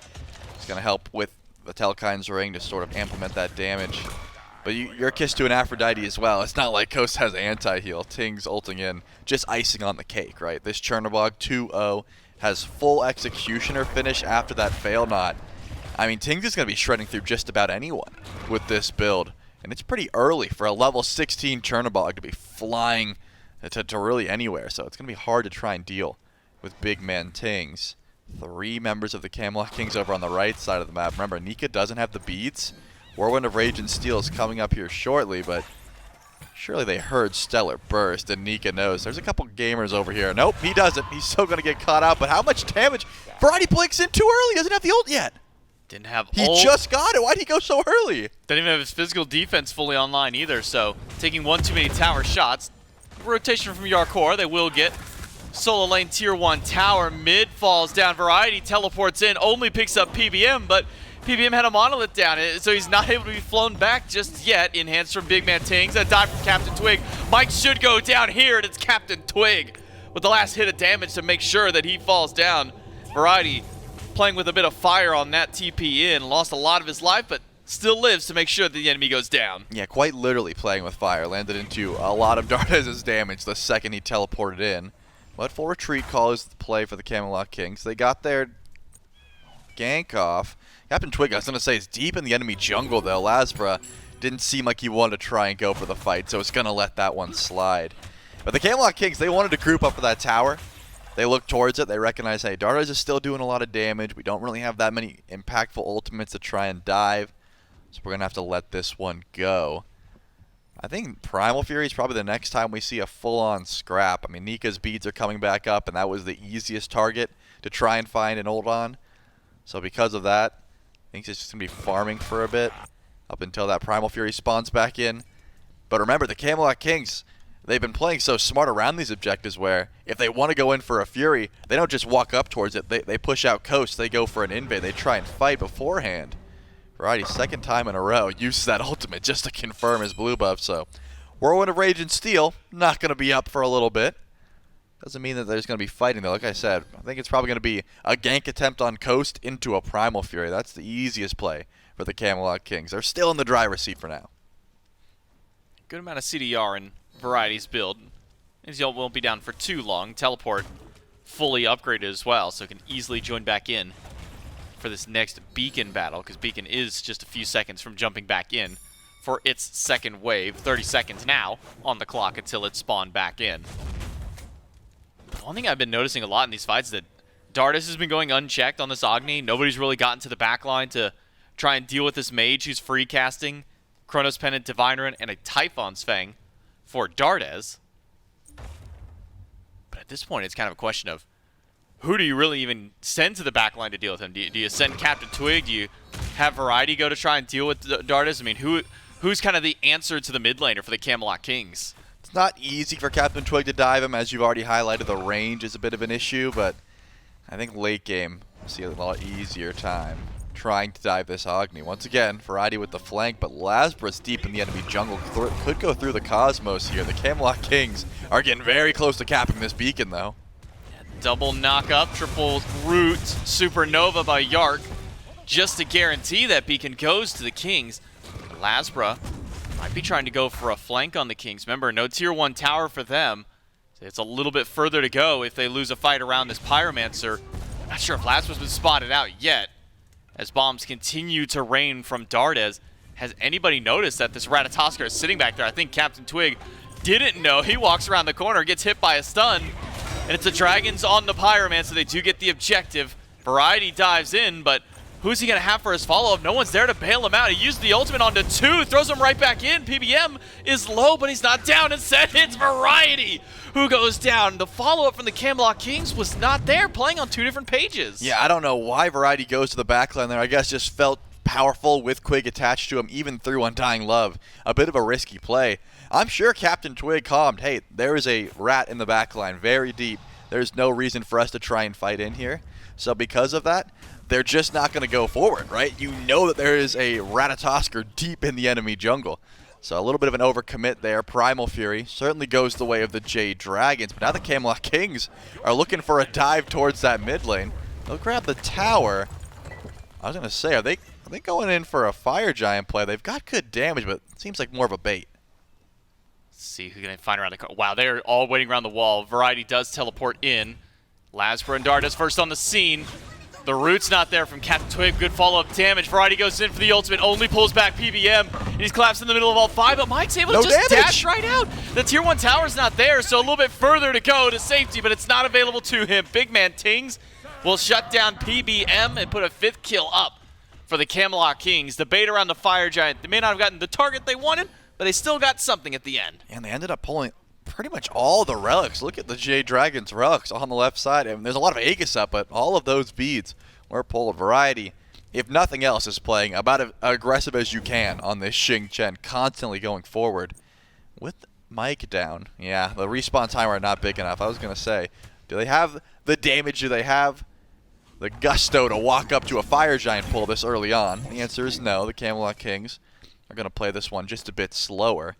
is going to help with the Telkine's ring to sort of implement that damage. But you're kissed to an Aphrodite as well. It's not like Coast has anti-heal. Tingz ulting in, just icing on the cake, right? This Chernobog 2-0 has full Executioner finish after that fail knot. I mean, Tingz is going to be shredding through just about anyone with this build. And it's pretty early for a level 16 Chernobog to be flying to really anywhere. So it's going to be hard to try and deal with BigManTingz. 3 members of the Camelot Kings over on the right side of the map. Remember, Nika doesn't have the beads. Whirlwind of Rage and Steel is coming up here shortly, but Surely they heard Stellar Burst, and Nika knows. There's a couple gamers over here. Nope, he doesn't. He's still going to get caught out, but how much damage? Variety blinks in too early. He doesn't have the ult yet. Didn't have He ult. just got it. Why'd he go so early? Didn't even have his physical defense fully online either, so taking one too many tower shots. Rotation from Jarcorrr, they will get. Solo lane tier 1 tower, mid falls down. Variety teleports in, only picks up PBM, but PBM had a monolith down, so he's not able to be flown back just yet. Enhanced from BigManTingz, a dive from CaptainTwig. Mike should go down here, and it's CaptainTwig with the last hit of damage to make sure that he falls down. Variety playing with a bit of fire on that TP in, lost a lot of his life, but still lives to make sure that the enemy goes down. Yeah, quite literally playing with fire. Landed into a lot of Dardez's damage the second he teleported in. But full retreat call is the play for the Camelot Kings. They got their gank off. CaptainTwig, I was going to say, is deep in the enemy jungle, though. LASBRA didn't seem like he wanted to try and go for the fight, so it's going to let that one slide. But the Camelot Kings, they wanted to group up for that tower. They look towards it. They recognize, hey, Dardez is still doing a lot of damage. We don't really have that many impactful ultimates to try and dive. So we're going to have to let this one go. I think Primal Fury is probably the next time we see a full-on scrap. I mean, Nika's beads are coming back up, and that was the easiest target to try and find an ult on. So because of that, I think it's just going to be farming for a bit up until that Primal Fury spawns back in. But remember, the Camelot Kings, they've been playing so smart around these objectives where if they want to go in for a Fury, they don't just walk up towards it. They push out coast. They go for an invade. They try and fight beforehand. Variety, second time in a row, uses that ultimate just to confirm his blue buff. So Whirlwind of Rage and Steel, not going to be up for a little bit. Doesn't mean that there's going to be fighting, though. Like I said, I think it's probably going to be a gank attempt on coast into a Primal Fury. That's the easiest play for the Camelot Kings. They're still in the driver's seat for now. Good amount of CDR in Variety's build. Izzy won't be down for too long. Teleport fully upgraded as well, so can easily join back in for this next Beacon battle, because Beacon is just a few seconds from jumping back in for its second wave. 30 seconds now on the clock until it's spawned back in. One thing I've been noticing a lot in these fights is that Dardez has been going unchecked on this Agni. Nobody's really gotten to the backline to try and deal with this mage who's free casting Chronos Pendant, Divine Rune, and a Typhon's Fang for Dardez. But at this point, it's kind of a question of who do you really even send to the backline to deal with him? Do you send CaptainTwig? Do you have Variety go to try and deal with Dardez? I mean, who's kind of the answer to the mid laner for the Camelot Kings? It's not easy for CaptainTwig to dive him, as you've already highlighted. The range is a bit of an issue, but I think late game, we'll see a lot easier time trying to dive this Agni. Once again, Variety with the flank, but LASBRA's deep in the enemy jungle. Could go through the Cosmos here. The Camelot Kings are getting very close to capping this Beacon, though. Double knock up, triple root, supernova by Yark, just to guarantee that Beacon goes to the Kings. LASBRA might be trying to go for a flank on the Kings. Remember, no tier 1 tower for them. It's a little bit further to go if they lose a fight around this Pyromancer. Not sure if LASBRA's been spotted out yet, as bombs continue to rain from Dardez. Has anybody noticed that this Ratatoskr is sitting back there? I think CaptainTwig didn't know. He walks around the corner, gets hit by a stun. And it's the Dragons on the Pyroman, so they do get the objective. Variety dives in, but who's he going to have for his follow-up? No one's there to bail him out. He used the ultimate onto 2, throws him right back in. PBM is low, but he's not down. Instead, it's Variety who goes down. The follow-up from the Camelot Kings was not there, playing on 2 different pages. Yeah, I don't know why Variety goes to the backline there. I guess just felt powerful with Quig attached to him, even through Undying Love. A bit of a risky play. I'm sure CaptainTwig calmed, hey, there is a rat in the backline, very deep. There's no reason for us to try and fight in here. So because of that, they're just not going to go forward, right? You know that there is a Ratatoskr deep in the enemy jungle. So a little bit of an overcommit there. Primal Fury certainly goes the way of the Jade Dragons, but now the Camelot Kings are looking for a dive towards that mid lane. They'll grab the tower. I was going to say, are they going in for a Fire Giant play? They've got good damage, but it seems like more of a bait. See who's going to find around the corner. Wow, they're all waiting around the wall. Variety does teleport in. LASBRA and Dardez first on the scene. The root's not there from CaptainTwig. Good follow-up damage. Variety goes in for the ultimate, only pulls back PBM. And he's collapsed in the middle of all 5, but Mike's able to just dash right out. The tier 1 tower's not there, so a little bit further to go to safety, but it's not available to him. BigManTingz will shut down PBM and put a 5th kill up for the Camelot Kings. The bait around the Fire Giant. They may not have gotten the target they wanted, but they still got something at the end. And they ended up pulling pretty much all the relics. Look at the Jade Dragons relics on the left side. I mean, there's a lot of Aegis up, but all of those beads were pulled. Variety, if nothing else, is playing about as aggressive as you can on this Xing Chen, constantly going forward. With Mike down, yeah, the respawn timer not big enough. I was going to say, do they have the damage? Do they have the gusto to walk up to a Fire Giant pull this early on? The answer is no. The Camelot Kings are going to play this one just a bit slower.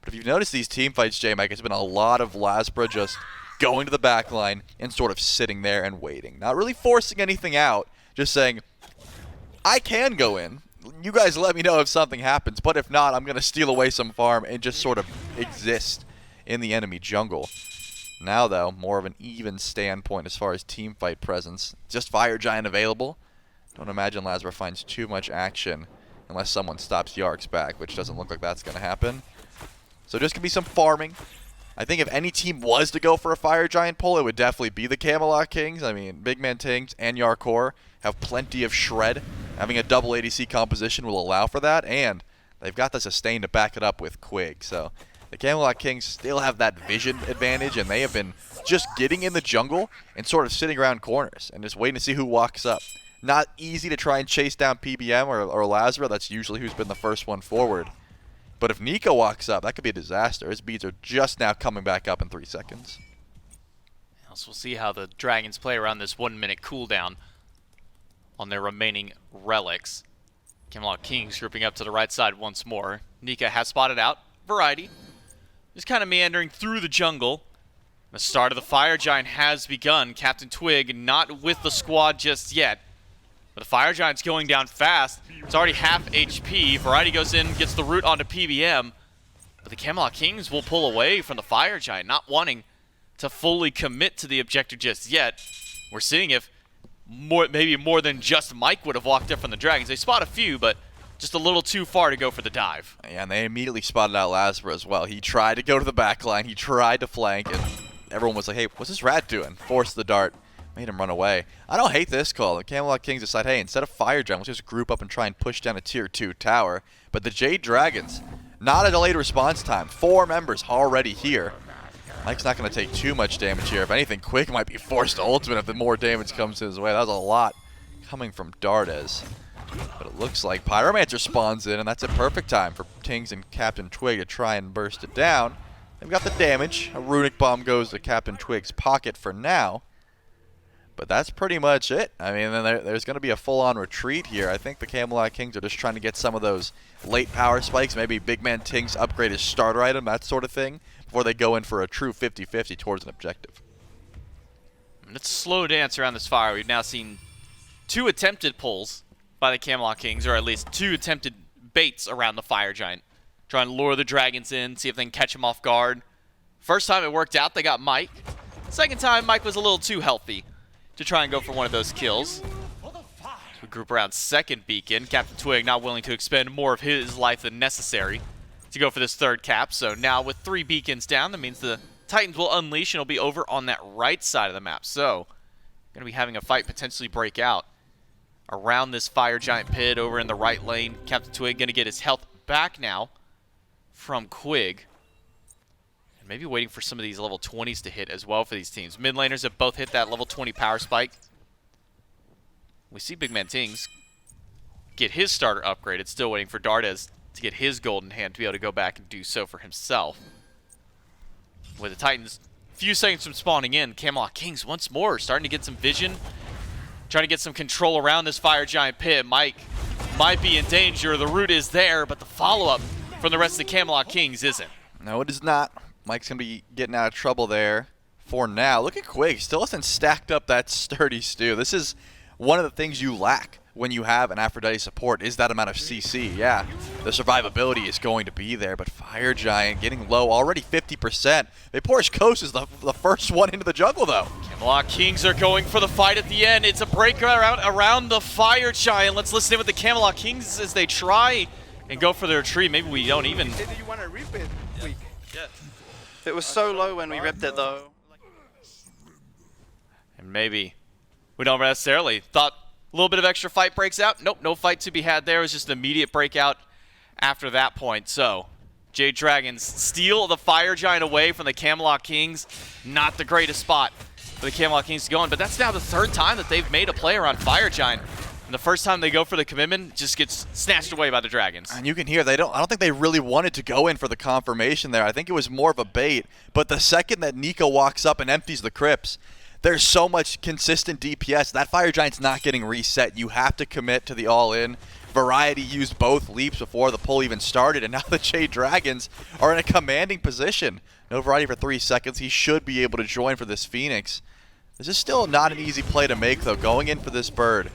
But if you've noticed these team fights, J-Mike, it's been a lot of LASBRA just going to the back line and sort of sitting there and waiting. Not really forcing anything out, just saying, I can go in. You guys let me know if something happens, but if not, I'm going to steal away some farm and just sort of exist in the enemy jungle. Now, though, more of an even standpoint as far as team fight presence. Just Fire Giant available. Don't imagine LASBRA finds too much action unless someone stops Yark's back, which doesn't look like that's going to happen. So just going to be some farming. I think if any team was to go for a Fire Giant pull, it would definitely be the Camelot Kings. I mean, BigManTingz and Jarcorrr have plenty of shred. Having a double ADC composition will allow for that, and they've got the sustain to back it up with Quig. So the Camelot Kings still have that vision advantage, and they have been just getting in the jungle and sort of sitting around corners and just waiting to see who walks up. Not easy to try and chase down PBM or LASBRA. That's usually who's been the first one forward. But if Nika walks up, that could be a disaster. His beads are just now coming back up in 3 seconds. So we'll see how the Dragons play around this 1 minute cooldown on their remaining relics. Camelot Kings grouping up to the right side once more. Nika has spotted out Variety. Just kind of meandering through the jungle. The start of the Fire Giant has begun. CaptainTwig not with the squad just yet. But the Fire Giant's going down fast. It's already half HP. Variety goes in, gets the root onto PBM. But the Camelot Kings will pull away from the Fire Giant, not wanting to fully commit to the objective just yet. We're seeing if maybe more than just Mike would have walked up from the Dragons. They spot a few, but just a little too far to go for the dive. Yeah, and they immediately spotted out LASBRA as well. He tried to go to the back line. He tried to flank, and everyone was like, hey, what's this rat doing? Forced the dart. Made him run away. I don't hate this call. The Camelot Kings decide, hey, instead of Fire Giant, let's just group up and try and push down a tier 2 tower. But the Jade Dragons, not a delayed response time. 4 members already here. Mike's not going to take too much damage here. If anything, Quig might be forced to ultimate if the more damage comes his way. That was a lot coming from Dardez. But it looks like Pyromancer spawns in, and that's a perfect time for Tings and CaptainTwig to try and burst it down. They've got the damage. A Runic Bomb goes to CaptainTwig's pocket for now. But that's pretty much it. I mean, there's going to be a full-on retreat here. I think the Camelot Kings are just trying to get some of those late power spikes. Maybe BigManTingz upgrade his starter item, that sort of thing, before they go in for a true 50-50 towards an objective. It's a slow dance around this fire. We've now seen 2 attempted pulls by the Camelot Kings, or at least 2 attempted baits around the Fire Giant. Trying to lure the Dragons in, see if they can catch him off guard. First time it worked out, they got Mike. Second time, Mike was a little too healthy to try and go for one of those kills. So we group around second beacon. CaptainTwig not willing to expend more of his life than necessary to go for this third cap. So now with 3 beacons down, that means the Titans will unleash and it'll be over on that right side of the map. So going to be having a fight potentially break out around this Fire Giant pit over in the right lane. CaptainTwig going to get his health back now from Quig. Maybe waiting for some of these level 20s to hit as well for these teams. Mid laners have both hit that level 20 power spike. We see BigManTingz get his starter upgraded. Still waiting for Dardez to get his golden hand to be able to go back and do so for himself. With the Titans a few seconds from spawning in, Camelot Kings once more starting to get some vision. Trying to get some control around this Fire Giant pit. Mike might be in danger. The root is there, but the follow-up from the rest of the Camelot Kings isn't. No, it is not. Mike's going to be getting out of trouble there for now. Look at Quig. Still hasn't stacked up that sturdy stew. This is one of the things you lack when you have an Aphrodite support is that amount of CC. Yeah, the survivability is going to be there, but Fire Giant getting low, already 50%. VaporishCoast is the first one into the jungle, though. Camelot Kings are going for the fight at the end. It's a breakout around the Fire Giant. Let's listen in with the Camelot Kings as they try and go for their retreat. Maybe we don't even... Did you want to rip it? Yeah. It was so low when we ripped it though. And maybe we don't necessarily thought a little bit of extra fight breaks out. Nope, no fight to be had there. It was just an immediate breakout after that point. So Jade Dragons steal the Fire Giant away from the Camelot Kings. Not the greatest spot for the Camelot Kings to go in, but that's now the third time that they've made a play around Fire Giant. And the first time they go for the commitment, just gets snatched away by the Dragons. And you can hear I don't think they really wanted to go in for the confirmation there. I think it was more of a bait. But the second that Nika walks up and empties the crypts, there's so much consistent DPS. That Fire Giant's not getting reset. You have to commit to the all-in. Variety used both leaps before the pull even started, and now the Jade Dragons are in a commanding position. No Variety for 3 seconds. He should be able to join for this Phoenix. This is still not an easy play to make, though, going in for this bird.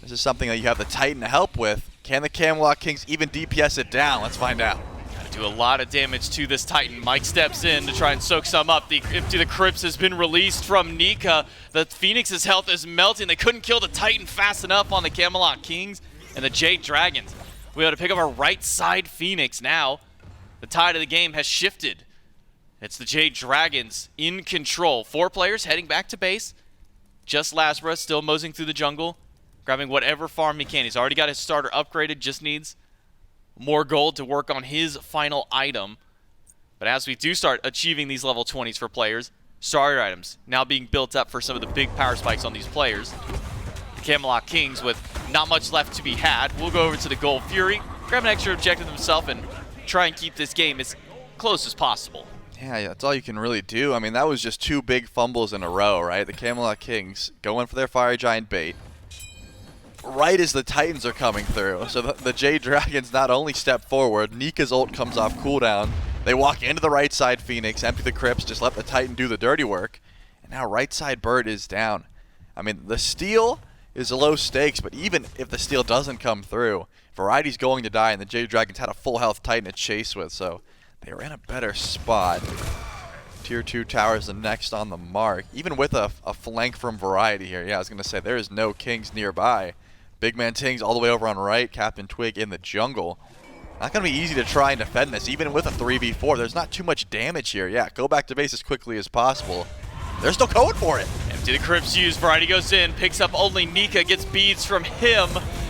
This is something that you have the Titan to help with. Can the Camelot Kings even DPS it down? Let's find out. Gotta do a lot of damage to this Titan. Mike steps in to try and soak some up. The Empty the Crypts has been released from Nika. The Phoenix's health is melting. They couldn't kill the Titan fast enough on the Camelot Kings and the Jade Dragons. We able to pick up our right side Phoenix now. The tide of the game has shifted. It's the Jade Dragons in control. 4 players heading back to base. Just LASBRA still moseying through the jungle, grabbing whatever farm he can. He's already got his starter upgraded, just needs more gold to work on his final item. But as we do start achieving these level 20s for players, starter items now being built up for some of the big power spikes on these players. The Camelot Kings with not much left to be had. We'll go over to the Gold Fury, grab an extra objective himself, and try and keep this game as close as possible. Yeah, that's all you can really do. I mean, that was just 2 big fumbles in a row, right? The Camelot Kings going for their Fire Giant bait right as the Titans are coming through. So the Jade Dragons not only step forward, Nika's ult comes off cooldown. They walk into the right side Phoenix, empty the crypts, just let the Titan do the dirty work. And now right side bird is down. I mean, the steal is a low stakes, but even if the steal doesn't come through, Variety's going to die, and the Jade Dragons had a full health Titan to chase with, so they were in a better spot. Tier 2 towers the next on the mark, even with a flank from Variety here. Yeah, I was going to say, there is no Kings nearby. BigManTingz all the way over on right, CaptainTwig in the jungle. Not going to be easy to try and defend this, even with a 3v4. There's not too much damage here. Yeah, go back to base as quickly as possible. They're still going for it. Empty the crypts used, Variety goes in, picks up only Nika, gets beads from him,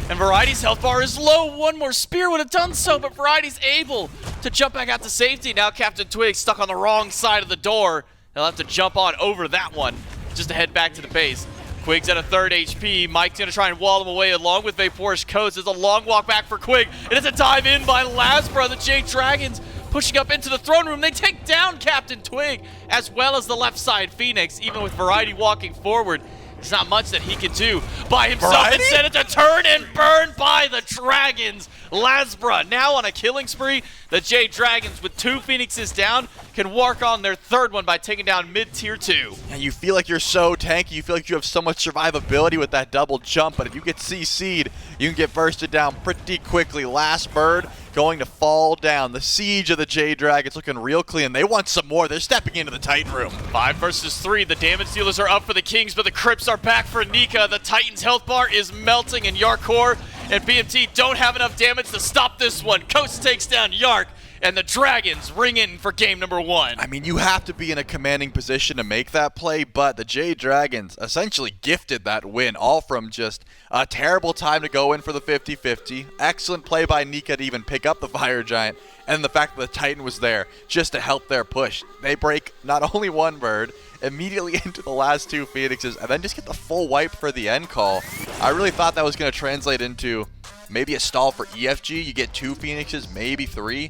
and Variety's health bar is low. One more spear would have done so, but Variety's able to jump back out to safety. Now CaptainTwig stuck on the wrong side of the door. He'll have to jump on over that one just to head back to the base. Quig's at a 3rd HP. Mike's going to try and wall him away along with VaporishCoast. There's a long walk back for Quig. It is a dive in by LASBRA. The Jade Dragons pushing up into the throne room. They take down CaptainTwig as well as the left side Phoenix. Even with Variety walking forward, there's not much that he can do by himself. Variety? Instead, it's a turn and burn by the Dragons. LASBRA now on a killing spree. The Jade Dragons with 2 Phoenixes down can work on their 3rd one by taking down mid-tier 2. And you feel like you're so tanky, you feel like you have so much survivability with that double jump, but if you get CC'd, you can get bursted down pretty quickly. Last bird going to fall down. The siege of the Jade Dragons looking real clean. They want some more. They're stepping into the Titan room. 5 versus 3. The damage dealers are up for the Kings, but the Crypts are back for Nika. The Titan's health bar is melting, and Jarcorrr and BMT don't have enough damage to stop this one. Coast takes down Yark, and the Dragons ring in for game number 1. I mean, you have to be in a commanding position to make that play, but the Jade Dragons essentially gifted that win, all from just a terrible time to go in for the 50-50. Excellent play by Nika to even pick up the Fire Giant, and the fact that the Titan was there just to help their push. They break not only one bird, immediately into the last 2 Phoenixes, and then just get the full wipe for the end call. I really thought that was going to translate into maybe a stall for EFG. You get 2 Phoenixes, maybe 3.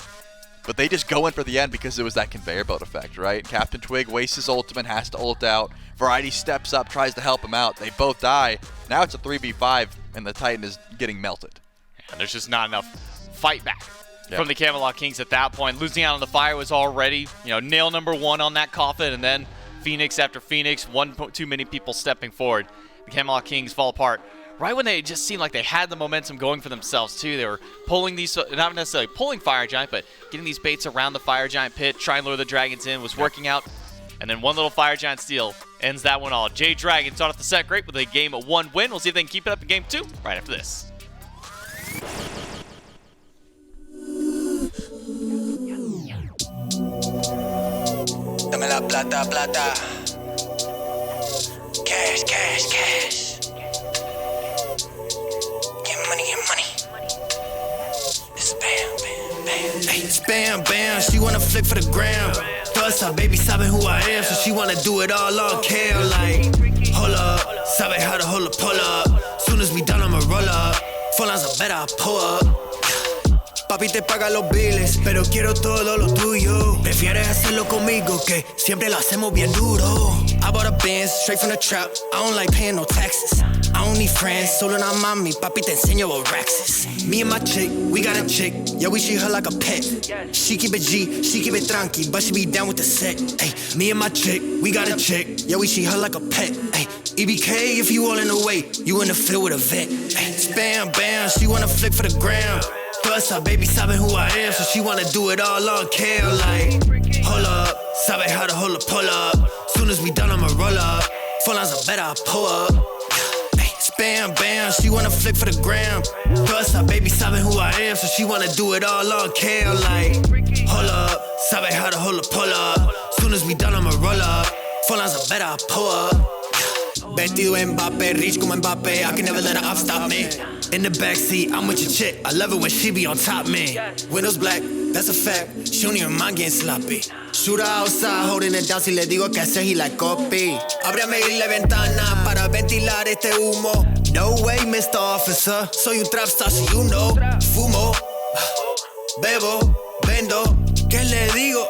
But they just go in for the end because it was that conveyor belt effect, right? CaptainTwig wastes his ultimate, has to ult out. Variety steps up, tries to help him out. They both die. Now it's a 3v5, and the Titan is getting melted. And there's just not enough fight back from the Camelot Kings at that point. Losing out on the fire was already, nail number 1 on that coffin, and then Phoenix after Phoenix, too many people stepping forward. The Camelot Kings fall apart. Right when they just seemed like they had the momentum going for themselves, too. They were pulling these, not necessarily pulling Fire Giant, but getting these baits around the Fire Giant pit, trying to lure the Dragons in, was working out. And then one little Fire Giant steal ends that one all. Jade Dragons start off the set great with a game of 1 win. We'll see if they can keep it up in game 2 right after this. Dame la plata, plata. Cash, cash, cash. Get money, get money. It's bam, bam, bam. Hey, it's Bam, bam, she wanna flick for the gram. Thoughts up, baby, sabe who I am, so she wanna do it all on cam. Like, hold up, sabe how to hold a pull up. Soon as we done, I'ma roll up. Full lines are better, I pull up. Papi te paga los biles, pero quiero todo lo tuyo. Prefieres hacerlo conmigo que siempre lo hacemos bien duro. I bought a Benz straight from the trap. I don't like paying no taxes. I don't need friends, solo una mami. Papi te enseño what racks is. Me and my chick, we got a chick. Yeah, we treat her like a pet. She keep it G, she keep it tranqui, but she be down with the set. Ay, me and my chick, we got a chick. Yeah, we treat her like a pet. Ay, EBK if you all in the way, you in the field with a vet. Ay, bam, bam, she wanna flick for the gram. Thoughts up, baby, sabe who I am, so she wanna do it all on cam. Like, hold up, sabe how to hold a pull up. Soon as we done, I'ma roll up. Full lines are better, I pull up. Ay, bam, bam, she wanna flick for the gram. Thoughts up, baby, sabe who I am, so she wanna do it all on cam. Like, hold up, sabe how to hold a pull up. Soon as we done, I'ma roll up. Full lines are better, I pull up. Vestido Mbappe, reach como Mbappe. I can never let her off stop me. In the backseat, I'm with your chick. I love it when she be on top me. Windows black, that's a fact. She don't even mind getting sloppy. Shoot her outside, holding it down. Si le digo que hacer, he like copy. Ábrame la ventana para ventilar este humo. No way, Mr. Officer. Soy un trap star, so you know. Fumo, bebo, vendo. ¿Qué le digo?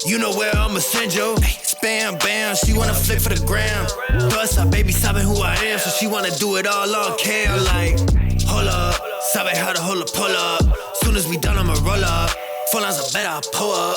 You know where I'ma send you. Bam, bam, she wanna flick for the gram. Thoughts up, baby, sabe who I am, so she wanna do it all on cam. Like, hold up, sabe how to hold a pull up. Soon as we done, I'ma roll up. Full lines are better, I pull up.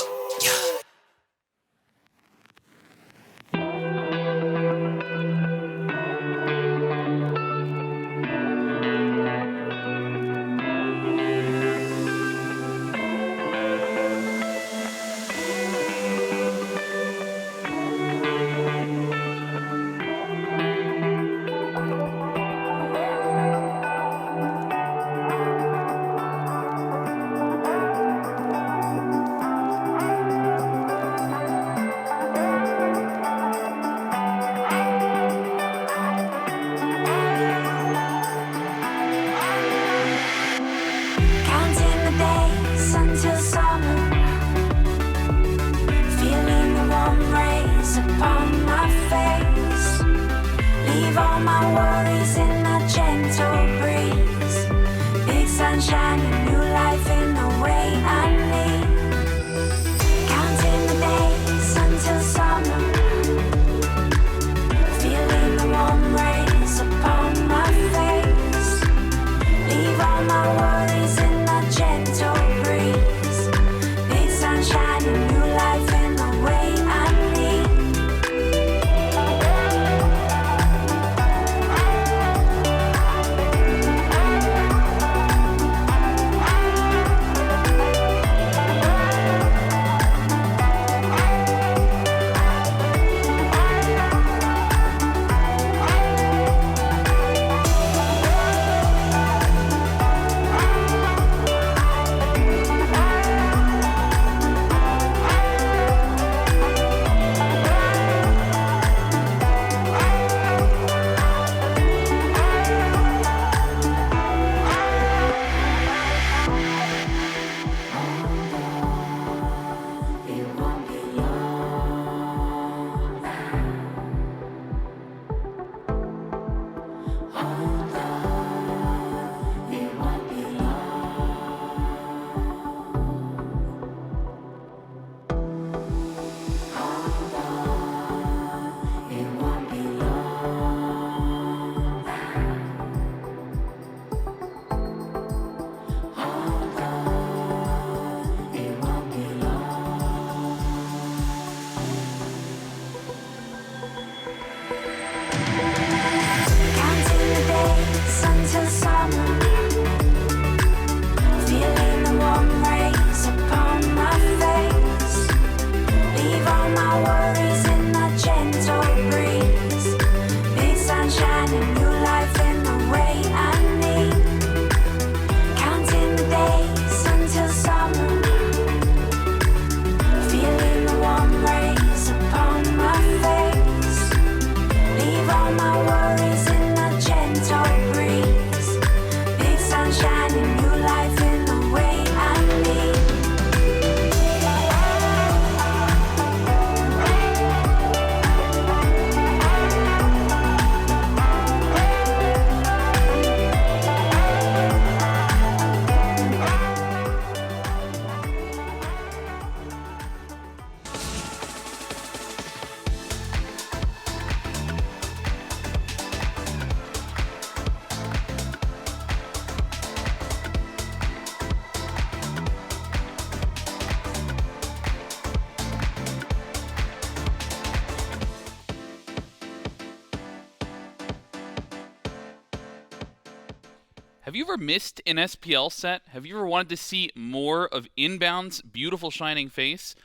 Have you ever missed an SPL set? Have you ever wanted to see more of Inbound's beautiful shining face?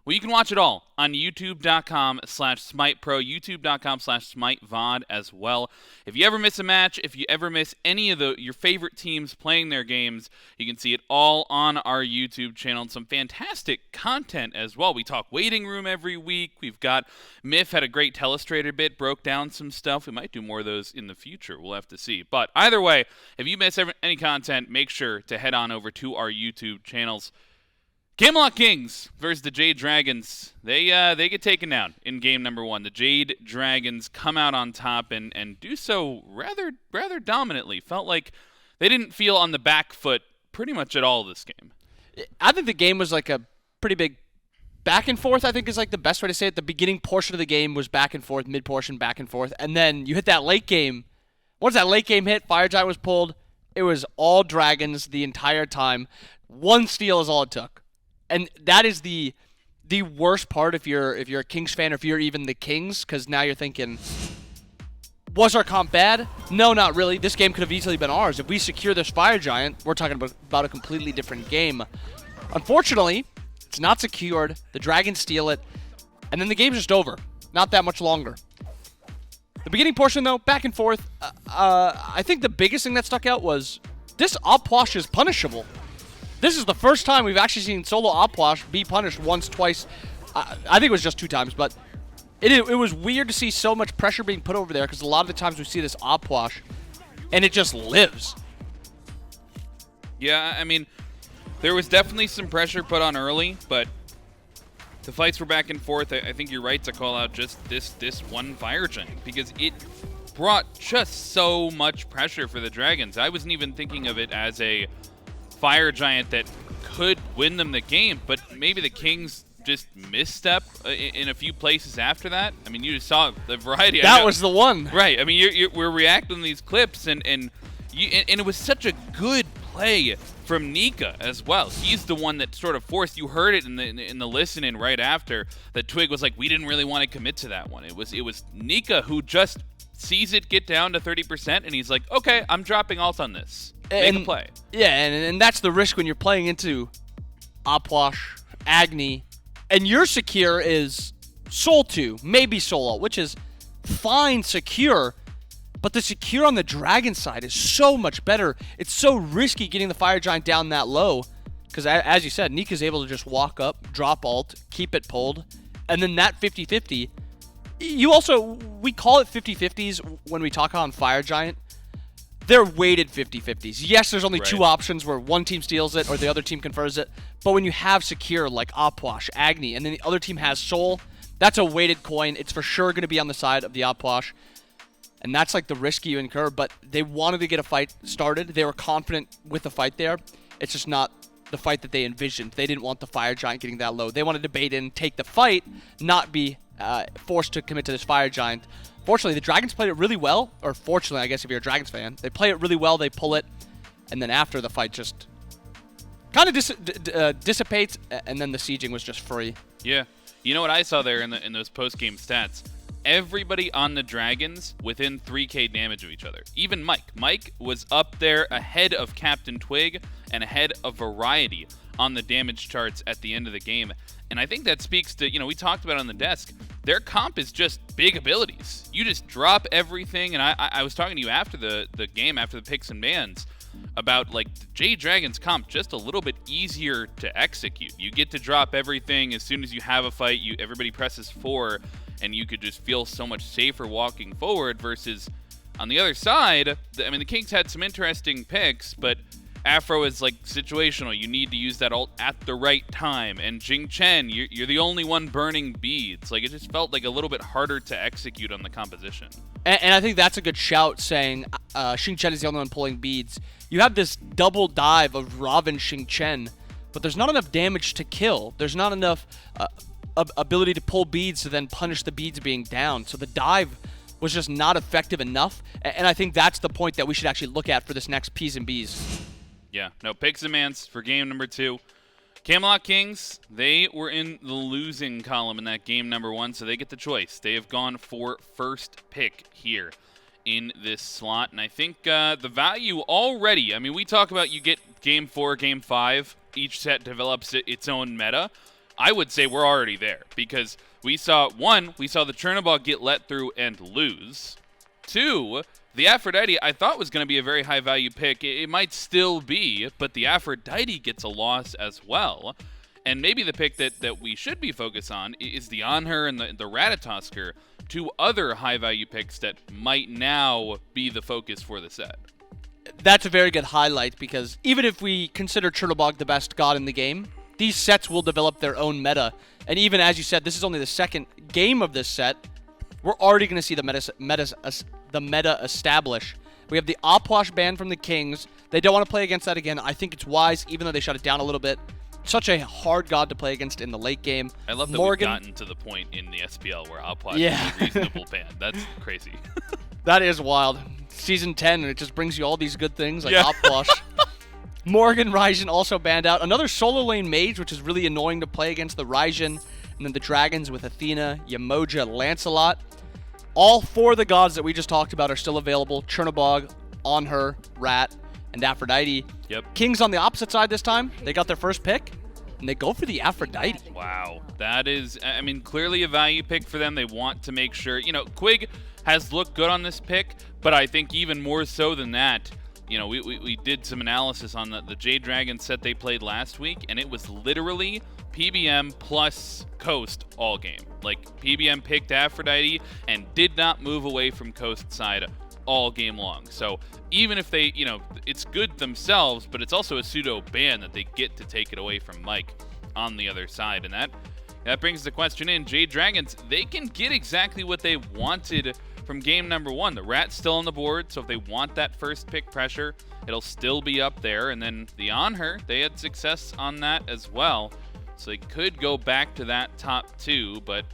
Well, you can watch it all on youtube.com/SmitePro, youtube.com/SmiteVod as well. If you ever miss a match, if you ever miss any of your favorite teams playing their games, you can see it all on our YouTube channel and some fantastic content as well. We talk waiting room every week. We've got Miff had a great Telestrator bit, broke down some stuff. We might do more of those in the future. We'll have to see. But either way, if you miss any content, make sure to head on over to our YouTube channels. Camelot Kings versus the Jade Dragons. They get taken down in game number 1. The Jade Dragons come out on top and do so rather dominantly. Felt like they didn't feel on the back foot pretty much at all this game. I think the game was like a pretty big back and forth, I think is like the best way to say it. The beginning portion of the game was back and forth, mid portion back and forth, and then you hit that late game. Once that late game hit, Fire Giant was pulled. It was all Dragons the entire time. 1 steal is all it took. And that is the worst part if you're a Kings fan or if you're even the Kings, because now you're thinking, was our comp bad? No, not really. This game could have easily been ours. If we secure this Fire Giant, we're talking about a completely different game. Unfortunately, it's not secured. The Dragons steal it, and then the game's just over. Not that much longer. The beginning portion, though, back and forth. I think the biggest thing that stuck out was this Opwash is punishable. This is the first time we've actually seen solo Opwash be punished once, twice. I think it was just 2 times, but it was weird to see so much pressure being put over there because a lot of the times we see this Opwash and it just lives. Yeah, I mean, there was definitely some pressure put on early, but the fights were back and forth. I think you're right to call out just this one Fire Giant because it brought just so much pressure for the Dragons. I wasn't even thinking of it as a Fire Giant that could win them the game, but maybe the Kings just misstep in a few places after that. I mean, you just saw the variety. That was the one. Right. I mean, we're reacting to these clips, and it was such a good play from Nika as well. He's the one that sort of forced. You heard it in the listen-in right after that. Twig was like, we didn't really want to commit to that one. It was Nika who just sees it get down to 30%, and he's like, okay, I'm dropping ult on this. Make a play. Yeah, and that's the risk when you're playing into Opwash, Agni, and your secure is Soul 2, maybe Soul Ult, which is fine secure, but the secure on the Dragon side is so much better. It's so risky getting the Fire Giant down that low, because as you said, Nika's able to just walk up, drop ult, keep it pulled, and then that 50-50. We call it 50-50s when we talk on Fire Giant. They're weighted 50-50s. Yes, there's only 2 options where one team steals it or the other team confers it. But when you have secure like Opwash, Agni, and then the other team has Soul, that's a weighted coin. It's for sure going to be on the side of the Opwash. And that's like the risk you incur. But they wanted to get a fight started. They were confident with the fight there. It's just not the fight that they envisioned. They didn't want the Fire Giant getting that low. They wanted to bait in, take the fight, not be forced to commit to this Fire Giant. Fortunately, the Dragons played it really well. Or fortunately, I guess if you're a Dragons fan. They play it really well, they pull it, and then after the fight just kind of dissipates, and then the sieging was just free. Yeah. You know what I saw there in those post-game stats? Everybody on the Dragons within 3k damage of each other. Even Mike. Mike was up there ahead of CaptainTwig and ahead of Variety on the damage charts at the end of the game. And I think that speaks to, we talked about it on the desk, their comp is just big abilities. You just drop everything, and I was talking to you after the game, after the picks and bans, about like the Jade Dragons comp just a little bit easier to execute. You get to drop everything as soon as you have a fight. Everybody presses 4, and you could just feel so much safer walking forward versus on the other side. The Kings had some interesting picks, but Afro is like situational. You need to use that ult at the right time. And Xing Chen, you're the only one burning beads. Like, it just felt like a little bit harder to execute on the composition. And I think that's a good shout, saying Xing Chen is the only one pulling beads. You have this double dive of Ravana Xing Chen, but there's not enough damage to kill. There's not enough ability to pull beads to then punish the beads being down. So the dive was just not effective enough. And I think that's the point that we should actually look at for this next P's and B's. Yeah, no, picks and bans for game number 2. Camelot Kings, they were in the losing column in that game number 1, so they get the choice. They have gone for first pick here. in this slot. And I think the value already, I mean, we talk about you get Game 4, Game 5, each set develops its own meta. I would say we're already there because we saw, one, we saw the Chernobog get let through and lose. Two, the Aphrodite I thought was going to be a very high value pick. It might still be, but the Aphrodite gets a loss as well. And maybe the pick that we should be focused on is the Anhur and the Ratatoskr, two other high value picks that might now be the focus for the set. That's a very good highlight because even if we consider Chernobog the best god in the game, these sets will develop their own meta. And even as you said, this is only the second game of this set. We're already going to see the meta establish. We have the Opwash ban from the Kings. They don't want to play against that again. I think it's wise, even though they shut it down a little bit. Such a hard god to play against in the late game. I love that Morgan, we've gotten to the point in the SPL where Opwash Yeah. is a reasonable ban. That's crazy. That is wild. Season 10, and it just brings you all these good things like Yeah. Opwash. Morgan Ryzen also banned out. Another solo lane mage, which is really annoying to play against the Ryzen. And then the Dragons with Athena, Yamoja, Lancelot. All four of the gods that we just talked about are still available. Chernobog, Anhur, Rat, and Aphrodite. Yep. Kings on the opposite side this time. They got their first pick, and they go for the Aphrodite. Wow. That is, I mean, clearly a value pick for them. They want to make sure, you know, Quig has looked good on this pick, but I think even more so than that, you know, we did some analysis on the Jade Dragons set they played last week, and it was literally PBM plus Coast all game. Like, PBM picked Aphrodite and did not move away from Coast side all game long. So even if they, you know, it's good themselves, but it's also a pseudo ban that they get to take it away from Mike on the other side. And that brings the question in. Jade Dragons, they can get exactly what they wanted from game number 1. The Rat's still on the board, so if they want that first pick pressure, it'll still be up there. And then the Anhur, they had success on that as well. So they could go back to that top 2, but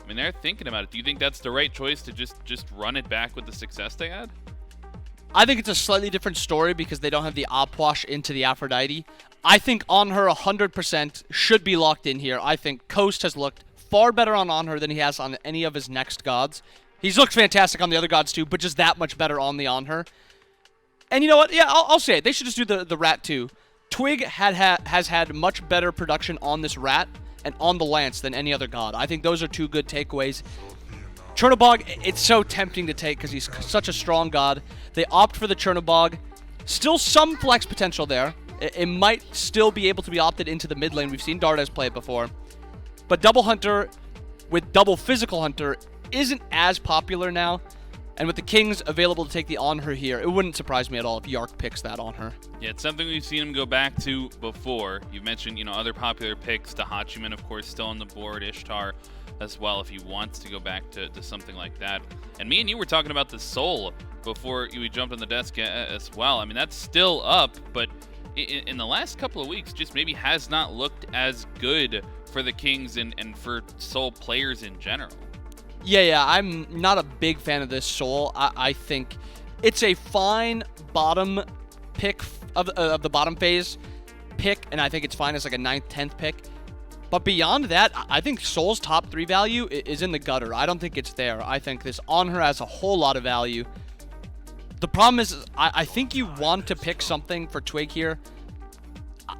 I mean, they're thinking about it. Do you think that's the right choice to just run it back with the success they had? I think it's a slightly different story because they don't have the Opwash into the Aphrodite. I think Anhur 100% should be locked in here. I think Coast has looked far better on Anhur than he has on any of his next gods. He's looked fantastic on the other gods too, but just that much better on the Anhur. And you know what? Yeah, I'll say it. They should just do the Rat too. Twig has had much better production on this Rat and on the Lance than any other god. I think those are two good takeaways. Chernobog, it's so tempting to take because he's such a strong god. They opt for the Chernobog. Still some flex potential there. It might still be able to be opted into the mid lane. We've seen Dardez play it before. But Double Hunter with Double Physical Hunter isn't as popular now. And with the Kings available to take the Anhur here, it wouldn't surprise me at all if Yark picks that Anhur. Yeah, it's something we've seen him go back to before. You mentioned, you know, other popular picks. The Hachiman, of course, still on the board. Ishtar as well, if he wants to go back to something like that. And me and you were talking about the Soul before we jumped on the desk as well. I mean, that's still up, but in the last couple of weeks, just maybe has not looked as good for the Kings and for Soul players in general. Yeah, I'm not a big fan of this Soul. I think it's a fine bottom pick of the bottom phase pick, and I think it's fine as like a 9th, 10th pick. But beyond that, I think Soul's top 3 value is in the gutter. I don't think it's there. I think this Anhur has a whole lot of value. The problem is, I think you want to pick something for Twig here.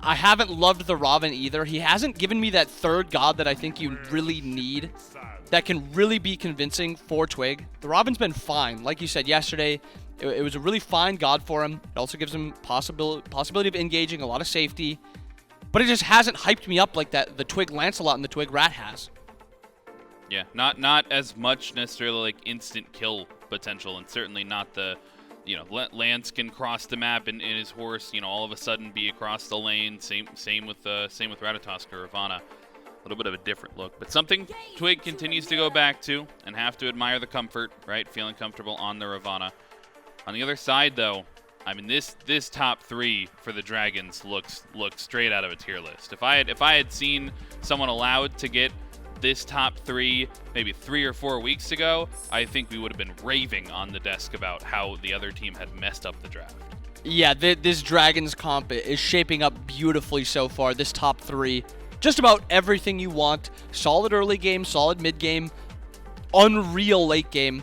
I haven't loved the Ravana either. He hasn't given me that third god that I think you really need, that can really be convincing for Twig. The Ravana's been fine. Like you said yesterday, it was a really fine god for him. It also gives him possibility of engaging, a lot of safety. But it just hasn't hyped me up like that the Twig Lancelot and the Twig Rat has. Yeah, not as much necessarily like instant kill potential, and certainly not the, you know, Lance can cross the map and his horse, you know, all of a sudden be across the lane. Same with Ratatoskr or Ravana. A little bit of a different look, but something Twig continues to go back to and have to admire the comfort, right? Feeling comfortable on the Ravana. On the other side, though, I mean, this top 3 for the Dragons looks straight out of a tier list. If I had seen someone allowed to get this top 3 maybe 3 or 4 weeks ago, I think we would have been raving on the desk about how the other team had messed up the draft. Yeah, this Dragons comp is shaping up beautifully so far. This top 3, just about everything you want. Solid early game, solid mid game, unreal late game.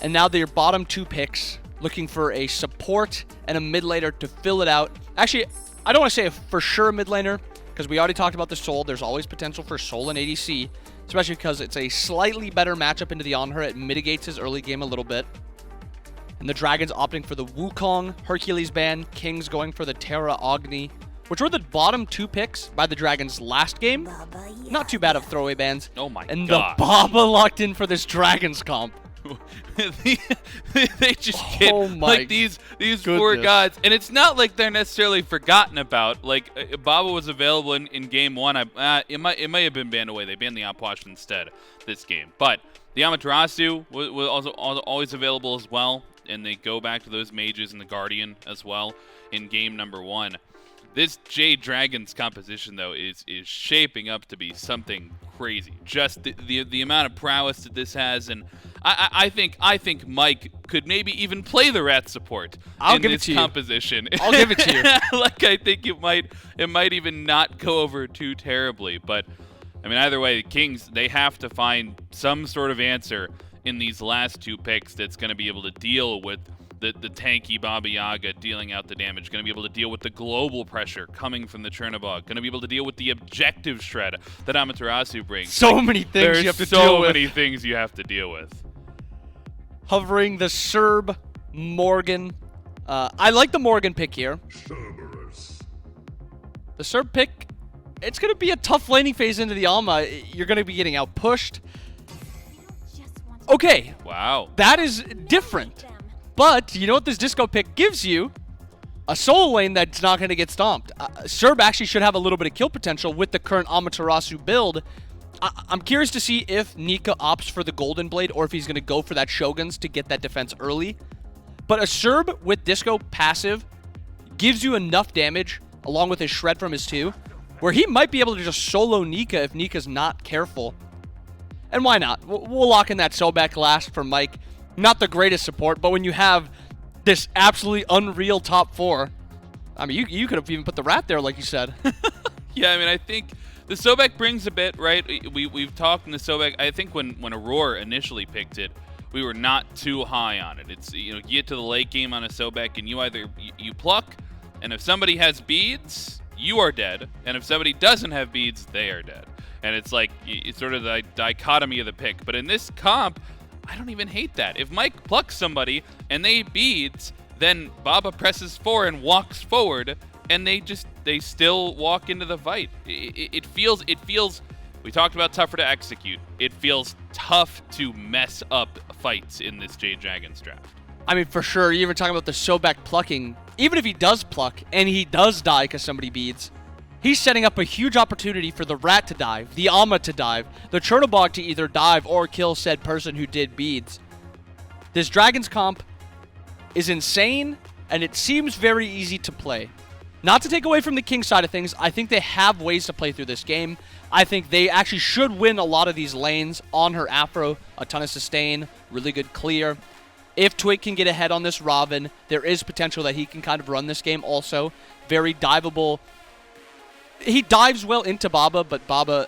And now their bottom 2 picks, looking for a support and a mid laner to fill it out. Actually, I don't want to say a for sure mid laner, because we already talked about the Soul. There's always potential for Soul and ADC, especially because it's a slightly better matchup into the Anhur. It mitigates his early game a little bit. And the Dragons opting for the Wukong Hercules ban, Kings going for the Terra Agni, which were the bottom 2 picks by the Dragons last game. Not too bad of throwaway bans. Oh my and god. The Baba locked in for this Dragons comp. They just get like these poor Goodness. gods, and it's not like they're necessarily forgotten about. Like Baba was available in game 1. It might have been banned away. They banned the Puch instead this game, but the Amaterasu was also always available as well, and they go back to those mages and the Guardian as well in game number 1. This Jade Dragons composition, though, is shaping up to be something crazy. Just the amount of prowess that this has, and I think Mike could maybe even play the rat support in this composition. I'll give it to you. Like, I think it might even not go over too terribly. But I mean, either way, the Kings, they have to find some sort of answer in these last 2 picks that's going to be able to deal with the tanky Baba Yaga dealing out the damage, going to be able to deal with the global pressure coming from the Chernobog, going to be able to deal with the objective shred that Amaterasu brings. So many things you have to deal with. So many things you have to deal with. Hovering the Serb Morgan. I like the Morgan pick here. Cerberus. The Serb pick, it's going to be a tough laning phase into the Alma. You're going to be getting out pushed. Okay, Wow. that is different. But you know what this disco pick gives you? A solo lane that's not going to get stomped. Serb actually should have a little bit of kill potential with the current Amaterasu build. I'm curious to see if Nika opts for the Golden Blade or if he's going to go for that Shoguns to get that defense early. But a Serb with disco passive gives you enough damage, along with his shred from his 2, where he might be able to just solo Nika if Nika's not careful. And why not? We'll lock in that Sobek last for Mike. Not the greatest support, but when you have this absolutely unreal top 4, I mean, you could have even put the rat there, like you said. Yeah, I mean, I think the Sobek brings a bit, right? We've talked in the Sobek. I think when Aurora initially picked it, we were not too high on it. It's, you get to the late game on a Sobek, and you either you pluck, and if somebody has beads, you are dead, and if somebody doesn't have beads, they are dead. And it's like, it's sort of the dichotomy of the pick. But in this comp, I don't even hate that. If Mike plucks somebody and they beads, then Baba presses 4 and walks forward, and they still walk into the fight. It feels, we talked about tougher to execute. It feels tough to mess up fights in this Jade Dragons draft. I mean, for sure, you're even talking about the Sobek plucking. Even if he does pluck and he does die because somebody beads, he's setting up a huge opportunity for the rat to dive, the Alma to dive, the Chernobog to either dive or kill said person who did beads. This Dragons comp is insane, and it seems very easy to play. Not to take away from the King side of things, I think they have ways to play through this game. I think they actually should win a lot of these lanes on her Afro, a ton of sustain, really good clear. If Twig can get ahead on this Ravana, there is potential that he can kind of run this game also. Very diveable. He dives well into Baba, but Baba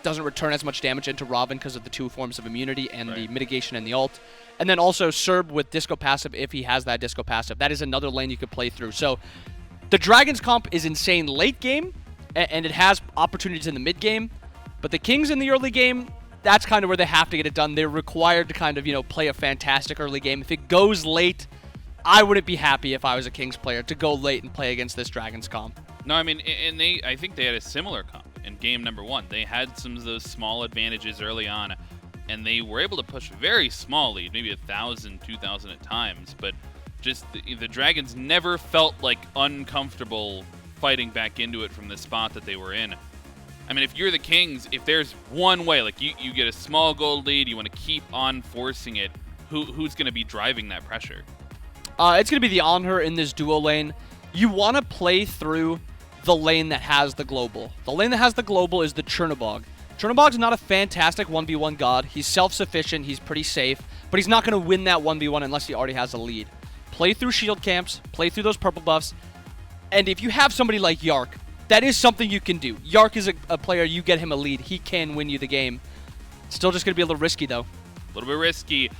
doesn't return as much damage into Ravana because of the 2 forms of immunity and the mitigation and the ult. And then also Serb with disco passive if he has that disco passive. That is another lane you could play through. So the Dragons comp is insane late game, and it has opportunities in the mid game. But the Kings in the early game, that's kind of where they have to get it done. They're required to kind of, play a fantastic early game. If it goes late, I wouldn't be happy if I was a Kings player to go late and play against this Dragons comp. No, I mean, and I think they had a similar comp in game number 1. They had some of those small advantages early on, and they were able to push a very small lead, maybe 1,000, 2,000 at times, but just the Dragons never felt like uncomfortable fighting back into it from the spot that they were in. I mean, if you're the Kings, if there's one way, like you get a small gold lead, you want to keep on forcing it, who's going to be driving that pressure? It's going to be the Anhur in this duo lane. You want to play through the lane that has the global. The lane that has the global is the Chernobog. Chernobog's not a fantastic 1v1 god. He's self-sufficient, he's pretty safe, but he's not going to win that 1v1 unless he already has a lead. Play through shield camps, play through those purple buffs, and if you have somebody like Jarcorrr, that is something you can do. Jarcorrr is a player, you get him a lead, he can win you the game. Still just going to be a little risky, though. A little bit risky.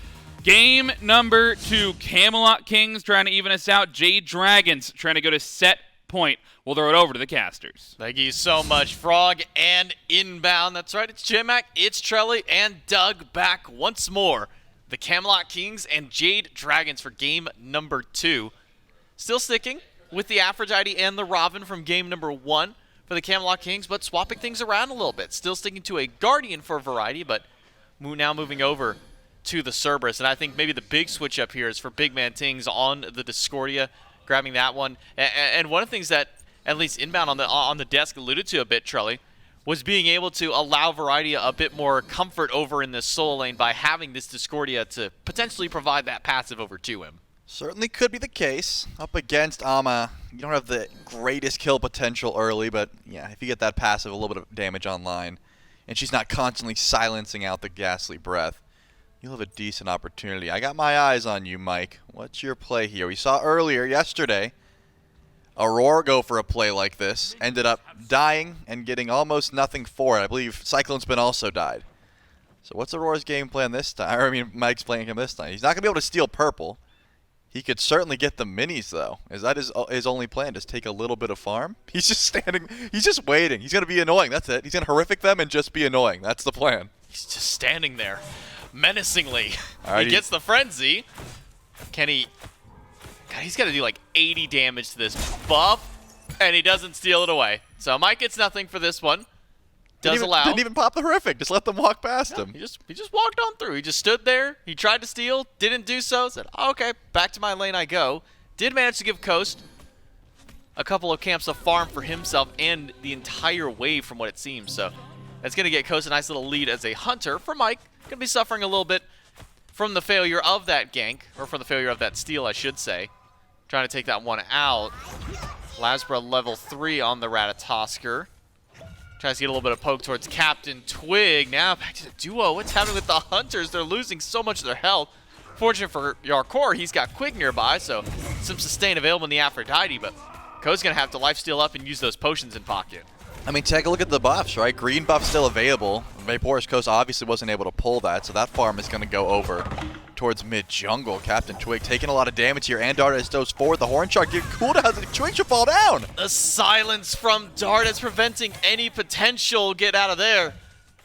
Game number 2, Camelot Kings trying to even us out. Jade Dragons trying to go to set point. We'll throw it over to the casters. Thank you so much, Frog and Inbound. That's right, it's J-Mac, it's Trelly, and Doug back once more. The Camelot Kings and Jade Dragons for game number 2. Still sticking with the Aphrodite and the Ravana from game number 1 for the Camelot Kings, but swapping things around a little bit. Still sticking to a Guardian for variety, but now moving over to the Cerberus. And I think maybe the big switch up here is for BigManTingz on the Discordia, grabbing that one. And one of the things that at least Inbound on the desk alluded to a bit, Trelly, was being able to allow variety a bit more comfort over in this solo lane by having this Discordia to potentially provide that passive over to him. Certainly could be the case. Up against Ama, you don't have the greatest kill potential early, but yeah, if you get that passive, a little bit of damage online, and she's not constantly silencing out the ghastly breath, you'll have a decent opportunity. I got my eyes on you, Mike. What's your play here? We saw earlier, yesterday, Aurora go for a play like this. Ended up dying and getting almost nothing for it. I believe Cyclone Spin also died. So what's Aurora's game plan this time? I mean, Mike's playing him this time. He's not going to be able to steal purple. He could certainly get the minis, though. Is that his only plan? Just take a little bit of farm? He's just standing. He's just waiting. He's going to be annoying. That's it. He's going to horrific them and just be annoying. That's the plan. He's just standing there menacingly. Alrighty. He gets the frenzy. Can he? God, he's got to do like 80 damage to this buff, and he doesn't steal it away. So Mike gets nothing for this one. Didn't even pop the horrific. Just let them walk past him. He just walked on through. He just stood there. He tried to steal, didn't do so. Said, oh, okay, back to my lane I go. Did manage to give Coast a couple of camps of farm for himself and the entire wave from what it seems. So that's going to get Coast a nice little lead as a hunter. For Mike, going to be suffering a little bit from the failure of that gank, or from the failure of that steal, I should say. Trying to take that one out. LASBRA level 3 on the Ratatoskr. Tries to get a little bit of poke towards CaptainTwig. Now back to the duo. What's happening with the Hunters? They're losing so much of their health. Fortunate for Jarcorrr, he's got Quig nearby, so some sustain available in the Aphrodite, but Code's going to have to lifesteal up and use those potions in pocket. I mean, take a look at the buffs, right? Green buff still available. VaporishCoast obviously wasn't able to pull that, so that farm is going to go over towards mid-jungle. CaptainTwig taking a lot of damage here, and Dardez goes forward. The Horn Shark get cooldowns, and Twig should fall down. The silence from Dardez preventing any potential get out of there.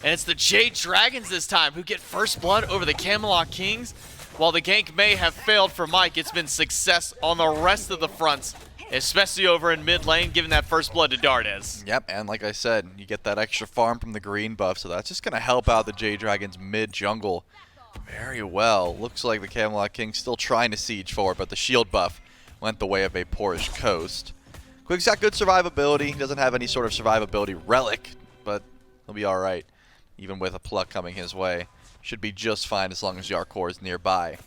And it's the Jade Dragons this time who get first blood over the Camelot Kings. While the gank may have failed for Mike, it's been success on the rest of the fronts, especially over in mid lane, giving that first blood to Dardez. Yep, and like I said, you get that extra farm from the green buff, so that's just going to help out the Jade Dragons mid-jungle very well. Looks like the Camelot Kings still trying to siege forward, but the shield buff went the way of VaporishCoast. Quig's got good survivability. He doesn't have any sort of survivability relic, but he'll be all right, even with a pluck coming his way. Should be just fine as long as Jarcorrr is nearby.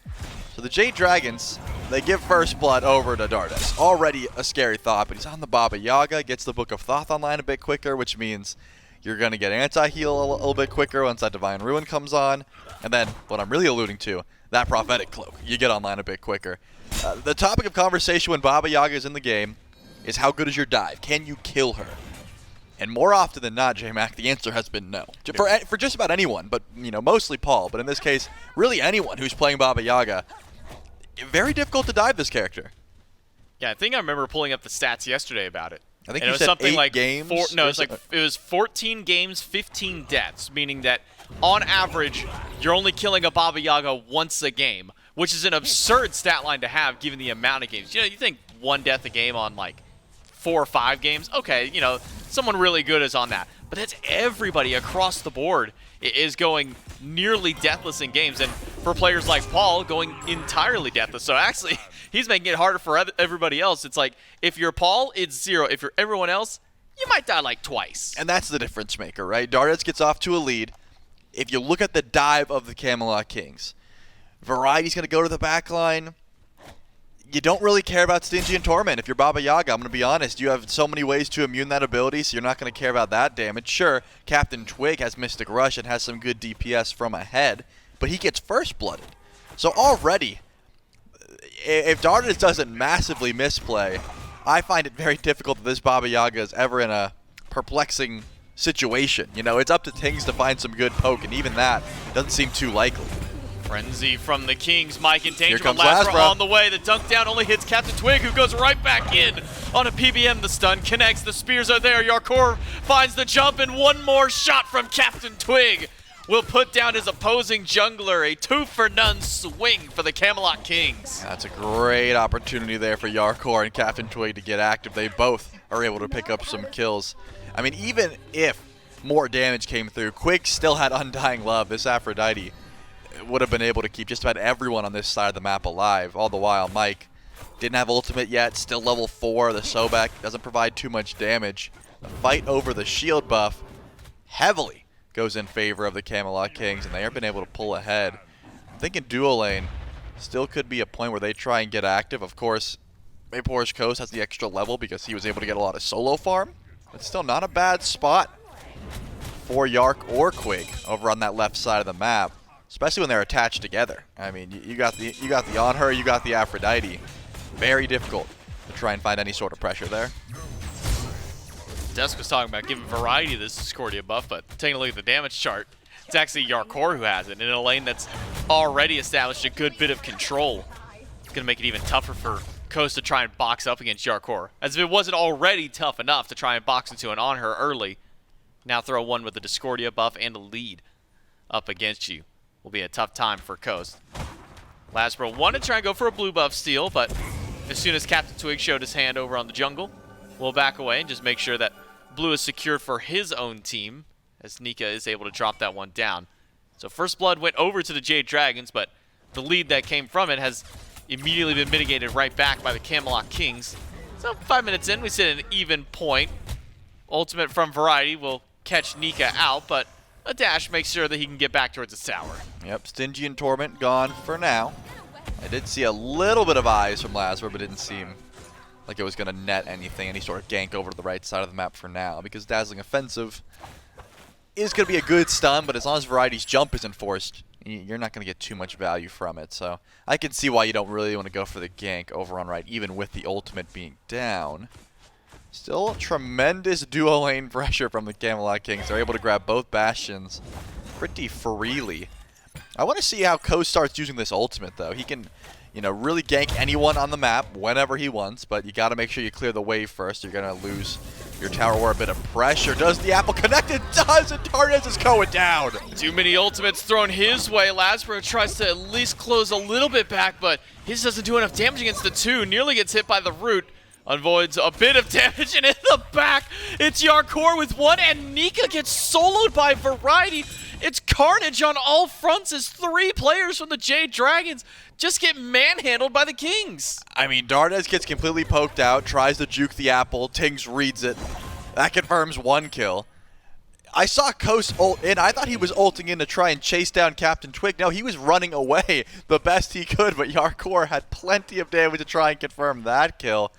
So the Jade Dragons, they give first blood over to Dardez. Already a scary thought, but he's on the Baba Yaga, gets the Book of Thoth online a bit quicker, which means you're going to get anti-heal a little bit quicker once that Divine Ruin comes on. And then, what I'm really alluding to, that Prophetic Cloak, you get online a bit quicker. The topic of conversation when Baba Yaga is in the game is how good is your dive? Can you kill her? And more often than not, J-Mac, the answer has been no. For just about anyone, but mostly Paul. But in this case, really anyone who's playing Baba Yaga, very difficult to dive this character. Yeah, I think I remember pulling up the stats yesterday about it. I think and you it was said something 8 like games. It was 14 games, 15 deaths, meaning that on average, you're only killing a Baba Yaga once a game, which is an absurd stat line to have given the amount of games. You think 1 death a game on like 4 or 5 games? Okay, someone really good is on that. But that's everybody across the board is going nearly deathless in games. And for players like Paul, going entirely deathless. So actually, he's making it harder for everybody else. It's like, if you're Paul, it's 0. If you're everyone else, you might die like twice. And that's the difference maker, right? Dardez gets off to a lead. If you look at the dive of the Camelot Kings, Variety's going to go to the back line. You don't really care about Stingy and Torment. If you're Baba Yaga, I'm going to be honest, you have so many ways to immune that ability, so you're not going to care about that damage. Sure, CaptainTwig has Mystic Rush and has some good DPS from ahead, but he gets first blooded. So already, if Dardez doesn't massively misplay, I find it very difficult that this Baba Yaga is ever in a perplexing situation. It's up to Tingz to find some good poke, and even that doesn't seem too likely. Frenzy from the Kings. Mike in danger. Here comes LASBRA on LASBRA. the way. The dunk down only hits CaptainTwig, who goes right back in on a PBM. The stun connects. The spears are there. Jarcorrr finds the jump, and one more shot from CaptainTwig will put down his opposing jungler. A 2-for-none swing for the Camelot Kings. That's a great opportunity there for Jarcorrr and CaptainTwig to get active. They both are able to pick up some kills. I mean, even if more damage came through, Quig still had Undying Love. This Aphrodite would have been able to keep just about everyone on this side of the map alive. All the while, Mike didn't have ultimate yet, still level 4. The Sobek doesn't provide too much damage. The fight over the shield buff heavily goes in favor of the Camelot Kings, and they have been able to pull ahead. I'm thinking duo lane still could be a point where they try and get active. Of course, VaporishCoast has the extra level because he was able to get a lot of solo farm. But still not a bad spot for Yark or Quig over on that left side of the map, especially when they're attached together. I mean, you got the Anhur, you got the Aphrodite. Very difficult to try and find any sort of pressure there. Desk was talking about giving variety this Discordia buff, but taking a look at the damage chart, it's actually Jarcorrr who has it in a lane that's already established a good bit of control. It's going to make it even tougher for Coast to try and box up against Jarcorrr, as if it wasn't already tough enough to try and box into an Anhur early. Now throw one with the Discordia buff and a lead up against you. Will be a tough time for Coast. LASBRA wanted to try and go for a blue buff steal, but as soon as CaptainTwig showed his hand over on the jungle, we'll back away and just make sure that blue is secured for his own team, as Nika is able to drop that one down. So first blood went over to the Jade Dragons, but the lead that came from it has immediately been mitigated right back by the Camelot Kings. So 5 minutes in, we sit at an even point. Ultimate from Variety will catch Nika out, but a dash makes sure that he can get back towards the tower. Yep, Stingy and Torment gone for now. I did see a little bit of eyes from LASBRA, but didn't seem like it was going to net anything, any sort of gank over to the right side of the map for now, because Dazzling Offensive is going to be a good stun, but as long as Variety's jump isn't forced, you're not going to get too much value from it. So I can see why you don't really want to go for the gank over on right, even with the ultimate being down. Still tremendous duo lane pressure from the Camelot Kings. They're able to grab both bastions pretty freely. I want to see how Ko starts using this ultimate, though. He can, you know, really gank anyone on the map whenever he wants, but you got to make sure you clear the wave first. You're going to lose your tower or a bit of pressure. Does the apple connect? It does, and Dardez is going down. Too many ultimates thrown his way. LASBRA tries to at least close a little bit back, but his doesn't do enough damage against the two. Nearly gets hit by the root. Avoids a bit of damage, and in the back, it's Jarcorrr with one, and Nika gets soloed by Variety. It's carnage on all fronts as 3 players from the Jade Dragons just get manhandled by the Kings. I mean, Dardez gets completely poked out, tries to juke the apple. Tingz reads it. That confirms 1 kill. I saw Coast ult in. I thought he was ulting in to try and chase down CaptainTwig. No, he was running away the best he could, but Jarcorrr had plenty of damage to try and confirm that kill.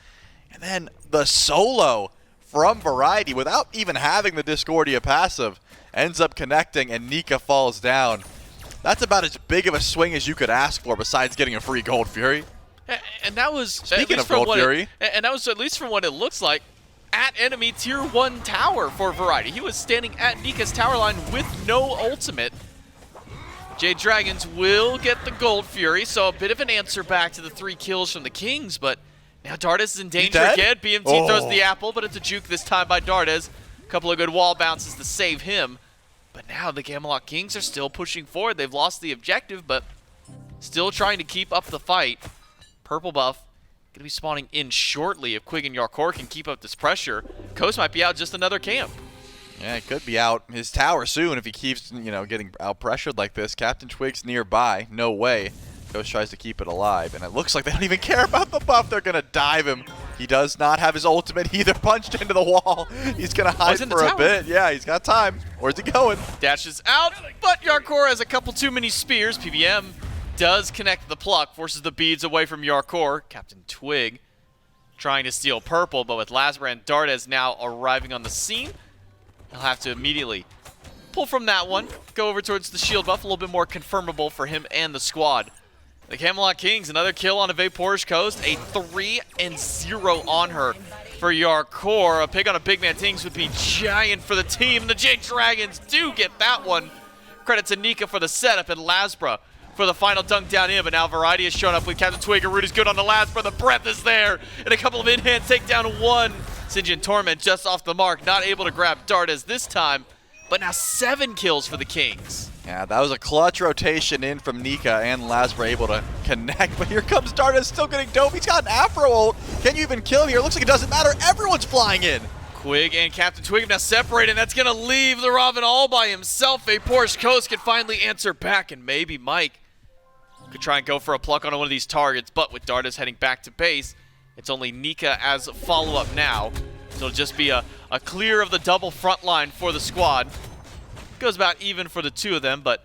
And then the solo from Variety, without even having the Discordia passive, ends up connecting and Nika falls down. That's about as big of a swing as you could ask for besides getting a free Gold Fury. And that was, Speaking of Gold Fury, and that was at least from what it looks like, at enemy tier 1 tower for Variety. He was standing at Nika's tower line with no ultimate. Jade Dragons will get the Gold Fury, so a bit of an answer back to the 3 kills from the Kings, but now Dardez is in danger again. BMT throws the apple, but it's a juke this time by Dardez. A couple of good wall bounces to save him. But now the Camelot Kings are still pushing forward. They've lost the objective, but still trying to keep up the fight. Purple buff going to be spawning in shortly if Quig and Jarcorrr can keep up this pressure. Coast might be out just another camp. Yeah, it could be out his tower soon if he keeps, you know, getting out pressured like this. CaptainTwig's nearby. No way. Ghost tries to keep it alive, and it looks like they don't even care about the buff. They're going to dive him. He does not have his ultimate either. Punched into the wall. He's going to hide for a bit. Yeah, he's got time. Where's he going? Dashes out, but Jarcorrr has a couple too many spears. PBM does connect the pluck, forces the beads away from Jarcorrr. CaptainTwig trying to steal purple, but with LASBRA and Dardez now arriving on the scene, he'll have to immediately pull from that one, go over towards the shield buff, a little bit more confirmable for him and the squad. The Camelot Kings, another kill on a VaporishCoast, a 3-0 on her for Jarcorrr. A pick on a BigManTingz would be giant for the team. The Jade Dragons do get that one. Credit to Nika for the setup, and LASBRA for the final dunk down in, but now Variety has shown up with CaptainTwig. Root is good on the LASBRA. The breath is there, and a couple of in-hands take down one. Sinjin Torment just off the mark, not able to grab Dardez this time, but now 7 kills for the Kings. Yeah, that was a clutch rotation in from Nika and LASBRA able to connect, but here comes Dardez still getting dope. He's got an Afro ult. Can you even kill him here? Looks like it doesn't matter. Everyone's flying in. Quig and CaptainTwig now separated, and that's going to leave the Ravana all by himself. VaporishCoast can finally answer back, and maybe Mike could try and go for a pluck on one of these targets, but with Dardez heading back to base, it's only Nika as follow-up now. So it'll just be a clear of the double front line for the squad. Goes about even for the two of them, but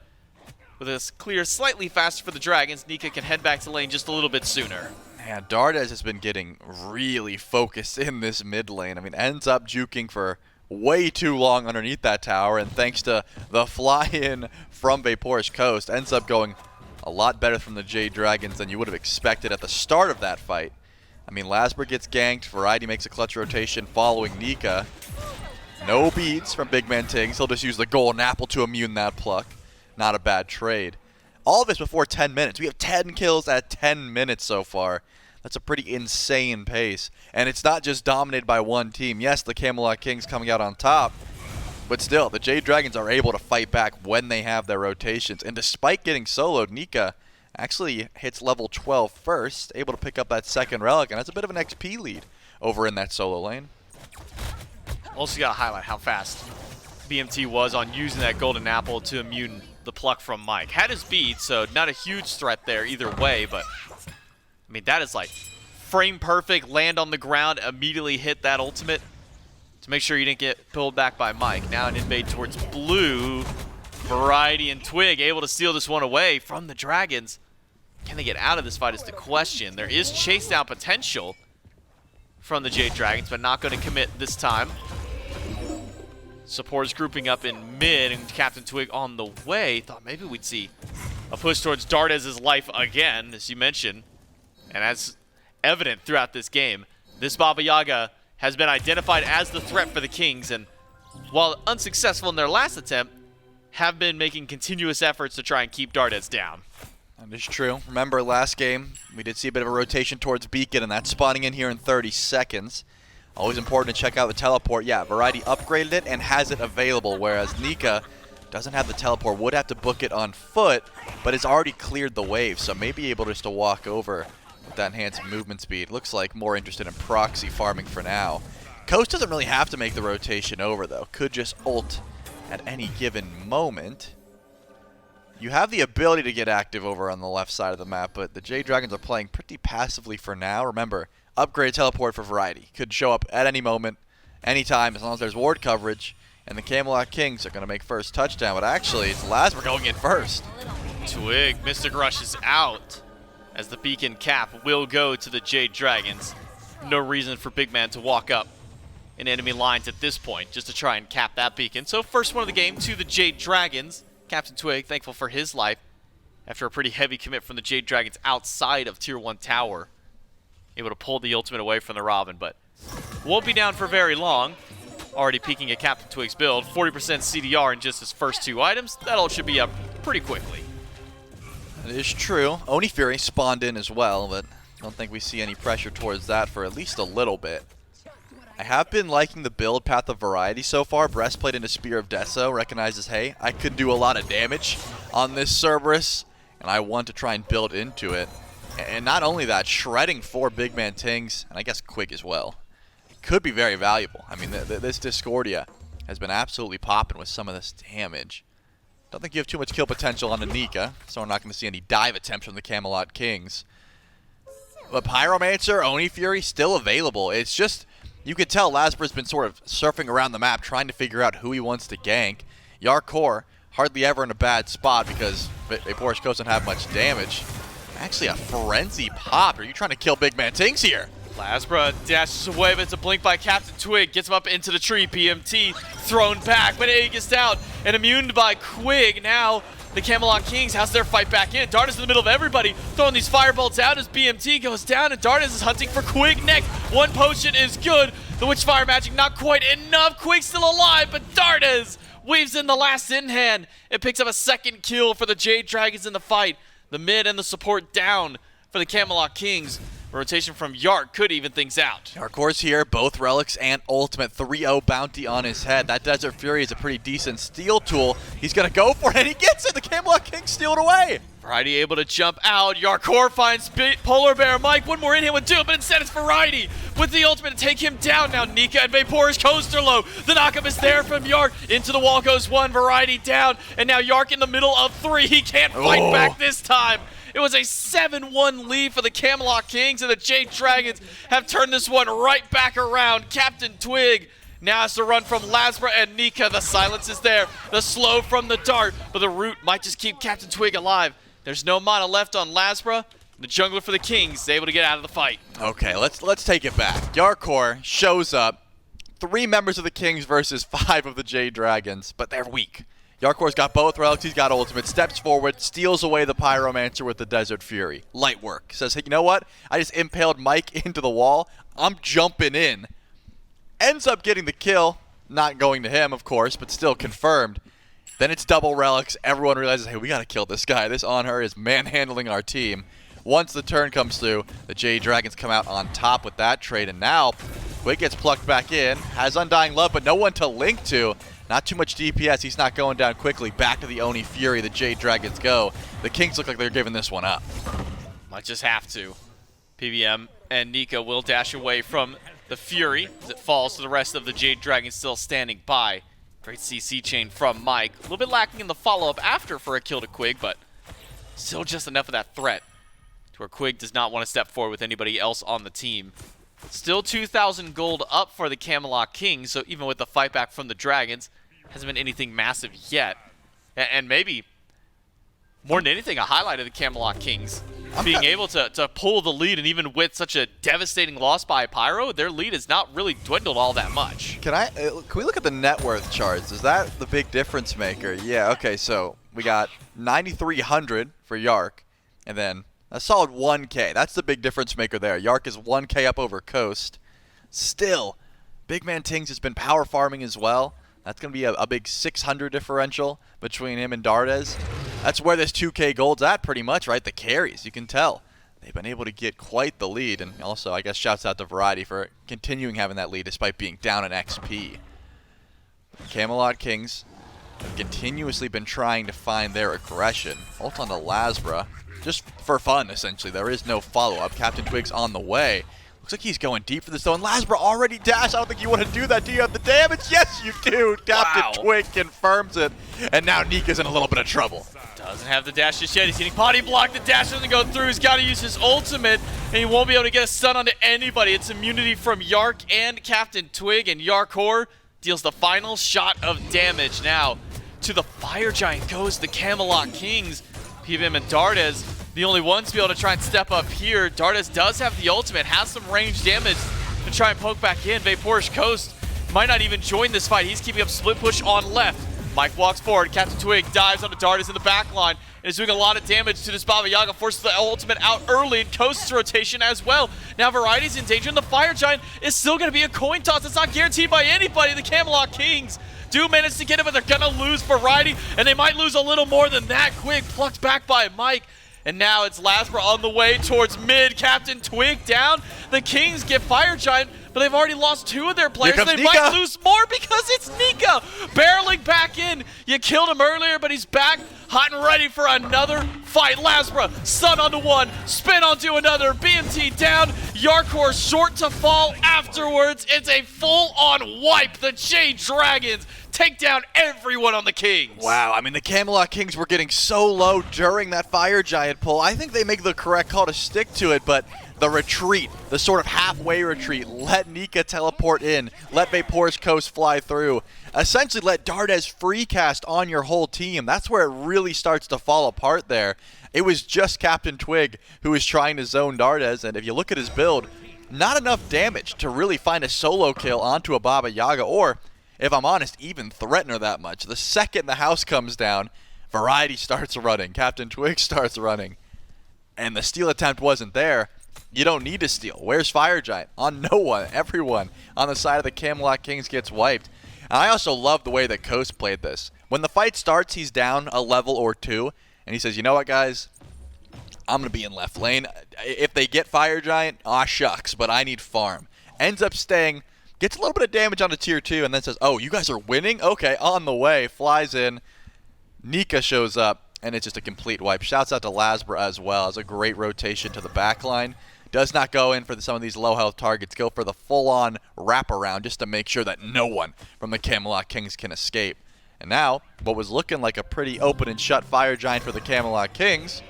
with this clear slightly faster for the Dragons, Nika can head back to lane just a little bit sooner. Man, Dardez has been getting really focused in this mid lane. I mean, ends up juking for way too long underneath that tower, and thanks to the fly-in from VaporishCoast, ends up going a lot better from the Jade Dragons than you would have expected at the start of that fight. I mean, LASBRA gets ganked, Variety makes a clutch rotation following Nika. No beats from BigManTingz. He'll just use the golden apple to immune that pluck. Not a bad trade. All of this before 10 minutes. We have 10 kills at 10 minutes so far. That's a pretty insane pace. And it's not just dominated by one team. Yes, the Camelot Kings coming out on top. But still, the Jade Dragons are able to fight back when they have their rotations. And despite getting soloed, Nika actually hits level 12 first, able to pick up that second relic, and that's a bit of an XP lead over in that solo lane. Also got to highlight how fast BMT was on using that golden apple to immune the pluck from Mike. Had his bead, so not a huge threat there either way, but I mean, that is like frame perfect, land on the ground, immediately hit that ultimate to make sure you didn't get pulled back by Mike. Now an invade towards blue. Variety and Twig able to steal this one away from the Dragons. Can they get out of this fight is the question. There is chase down potential from the Jade Dragons, but not going to commit this time. Support is grouping up in mid, and CaptainTwig on the way. Thought maybe we'd see a push towards Dardez's life again, as you mentioned. And as evident throughout this game, this Baba Yaga has been identified as the threat for the Kings, and while unsuccessful in their last attempt, have been making continuous efforts to try and keep Dardez down. That is true. Remember last game, we did see a bit of a rotation towards Beacon, and that's spawning in here in 30 seconds. Always important to check out the teleport. Yeah, Variety upgraded it and has it available, whereas Nika doesn't have the teleport, would have to book it on foot, but it's already cleared the wave, so may be able just to walk over with that enhanced movement speed. Looks like more interested in proxy farming for now. Coast doesn't really have to make the rotation over, though. Could just ult at any given moment. You have the ability to get active over on the left side of the map, but the Jade Dragons are playing pretty passively for now. Remember, upgrade teleport for Variety. Could show up at any moment, anytime, as long as there's ward coverage. And the Camelot Kings are going to make first touchdown, but actually it's LASBRA going in first. Twig, Mystic Rush is out as the beacon cap will go to the Jade Dragons. No reason for Big Man to walk up in enemy lines at this point, just to try and cap that beacon. So first one of the game to the Jade Dragons. CaptainTwig, thankful for his life after a pretty heavy commit from the Jade Dragons outside of Tier 1 tower. Able to pull the ultimate away from the Robin, but won't be down for very long. Already peeking at CaptainTwig's build, 40% CDR in just his first 2 items. That all should be up pretty quickly. That is true. Oni Fury spawned in as well, but I don't think we see any pressure towards that for at least a little bit. I have been liking the build path of Variety so far. Breastplate into Spear of Deso recognizes, hey, I could do a lot of damage on this Cerberus, and I want to try and build into it. And not only that, shredding for BigManTingz, and I guess Quig as well, could be very valuable. I mean, this Discordia has been absolutely popping with some of this damage. Don't think you have too much kill potential on the Nika, so we're not going to see any dive attempts from the Camelot Kings. But Pyromancer, Oni Fury, still available. It's just, you could tell LASBRA's been sort of surfing around the map trying to figure out who he wants to gank. Jarcorrr, hardly ever in a bad spot because VaporishCoast doesn't have much damage. Actually, a Frenzy pop. Are you trying to kill BigManTingz here? LASBRA dashes away, but it's a blink by CaptainTwig. Gets him up into the tree. BMT thrown back, but he gets down and immuned by Quig. Now the Camelot Kings has their fight back in. Dardez in the middle of everybody, throwing these firebolts out as BMT goes down, and Dardez is hunting for Quig next. One potion is good. The Witchfire magic not quite enough. Quig's still alive, but Dardez weaves in the last in hand. It picks up a second kill for the Jade Dragons in the fight. The mid and the support down for the Camelot Kings. Rotation from Yark could even things out. Jarcorr's here, both relics and ultimate. 3-0 bounty on his head. That Desert Fury is a pretty decent steal tool. He's going to go for it, and he gets it. The Camelot Kings steal it away. Variety able to jump out. Jarcorrr finds PolarBearMike. One more in him would do it, but instead it's Variety with the ultimate to take him down. Now Nika and VaporishCoast are low. The knockup is there from Yark. Into the wall goes one. Variety down. And now Yark in the middle of 3. He can't fight back this time. It was a 7-1 lead for the Camelot Kings, and the Jade Dragons have turned this one right back around. CaptainTwig now has to run from LASBRA and Nika. The silence is there. The slow from the dart, but the root might just keep CaptainTwig alive. There's no mana left on LASBRA. The jungler for the Kings is able to get out of the fight. Okay, let's take it back. Jarcorrr shows up. 3 members of the Kings versus 5 of the Jade Dragons, but they're weak. Jarcorr's got both relics, he's got ultimate, steps forward, steals away the Pyromancer with the Desert Fury. Light work. Says, hey, you know what? I just impaled Mike into the wall. I'm jumping in. Ends up getting the kill. Not going to him, of course, but still confirmed. Then it's double relics. Everyone realizes, hey, we gotta kill this guy. This Anhur is manhandling our team. Once the turn comes through, the Jade Dragons come out on top with that trade, and now Quig gets plucked back in, has Undying Love, but no one to link to. Not too much DPS, he's not going down quickly. Back to the Oni Fury, the Jade Dragons go. The Kings look like they're giving this one up. Might just have to. PBM and Nika will dash away from the Fury as it falls to the rest of the Jade Dragons still standing by. Great CC chain from Mike. A little bit lacking in the follow-up after for a kill to Quig, but still just enough of that threat to where Quig does not want to step forward with anybody else on the team. Still 2,000 gold up for the Camelot Kings, so even with the fight back from the Dragons, hasn't been anything massive yet. And maybe, more than anything, a highlight of the Camelot Kings. Being able to pull the lead, and even with such a devastating loss by Pyro, their lead has not really dwindled all that much. Can we look at the net worth charts? Is that the big difference maker? Yeah, okay, so we got 9,300 for Yark, and then a solid 1K. That's the big difference maker there. Yark is 1K up over Coast. Still, BigManTingz has been power farming as well. That's going to be a big 600 differential between him and Dardez. That's where this 2K gold's at pretty much, right? The carries, you can tell. They've been able to get quite the lead. And also, I guess, shouts out to Variety for continuing having that lead despite being down in XP. Camelot Kings have continuously been trying to find their aggression. Ult on the LASBRA. Just for fun, essentially. There is no follow-up. CaptainTwig's on the way. Looks like he's going deep for this, though. And LASBRA already dashed. I don't think you want to do that. Do you have the damage? Yes, you do. CaptainTwig confirms it. And now Nika's in a little bit of trouble. Doesn't have the dash just yet. He's getting potty blocked. The dash doesn't go through. He's got to use his ultimate, and he won't be able to get a stun onto anybody. It's immunity from Yark and CaptainTwig, and Jarcorrr deals the final shot of damage. Now, to the Fire Giant goes the Camelot Kings. PBM and Dardez, the only ones to be able to try and step up here. Dardez does have the ultimate, has some range damage to try and poke back in. VaporishCoast might not even join this fight. He's keeping up split push on left. Mike walks forward. CaptainTwig dives onto Dardez in the back line and is doing a lot of damage to this Baba Yaga. Forces the ultimate out early in Coast's rotation as well. Now Variety's in danger, and the Fire Giant is still going to be a coin toss. It's not guaranteed by anybody. The Camelot Kings do manage to get it, but they're going to lose Variety, and they might lose a little more than that. Quig plucked back by Mike. And now it's LASBRA on the way towards mid. CaptainTwig down. The Kings get Fire Giant, but they've already lost 2 of their players. They Nika. might lose more because it's Nika barreling back in. You killed him earlier, but he's back hot and ready for another fight. LASBRA, stun onto one, spin onto another. BMT down. Jarcorrr short to fall afterwards. It's a full-on wipe. The Jade Dragons take down everyone on the Kings. Wow, I mean, the Camelot Kings were getting so low during that Fire Giant pull. I think they make the correct call to stick to it, but the retreat, the sort of halfway retreat, let Nika teleport in, let VaporishCoast fly through, essentially let Dardez free cast on your whole team. That's where it really starts to fall apart there. It was just CaptainTwig who was trying to zone Dardez, and if you look at his build, not enough damage to really find a solo kill onto a Baba Yaga, or, if I'm honest, even threaten her that much. The second the house comes down, Variety starts running, CaptainTwig starts running, and the steal attempt wasn't there. You don't need to steal. Where's Fire Giant? On no one. Everyone on the side of the Camelot Kings gets wiped. And I also love the way that Coast played this. When the fight starts, he's down a level or 2, and he says, you know what, guys? I'm going to be in left lane. If they get Fire Giant, aw shucks, but I need farm. Ends up staying, gets a little bit of damage onto tier 2, and then says, oh, you guys are winning? Okay, on the way. Flies in. Nika shows up, and it's just a complete wipe. Shouts out to LASBRA as well. It's a great rotation to the back line. Does not go in for some of these low health targets. Go for the full-on wraparound just to make sure that no one from the Camelot Kings can escape. And now, what was looking like a pretty open and shut Fire Giant for the Camelot Kings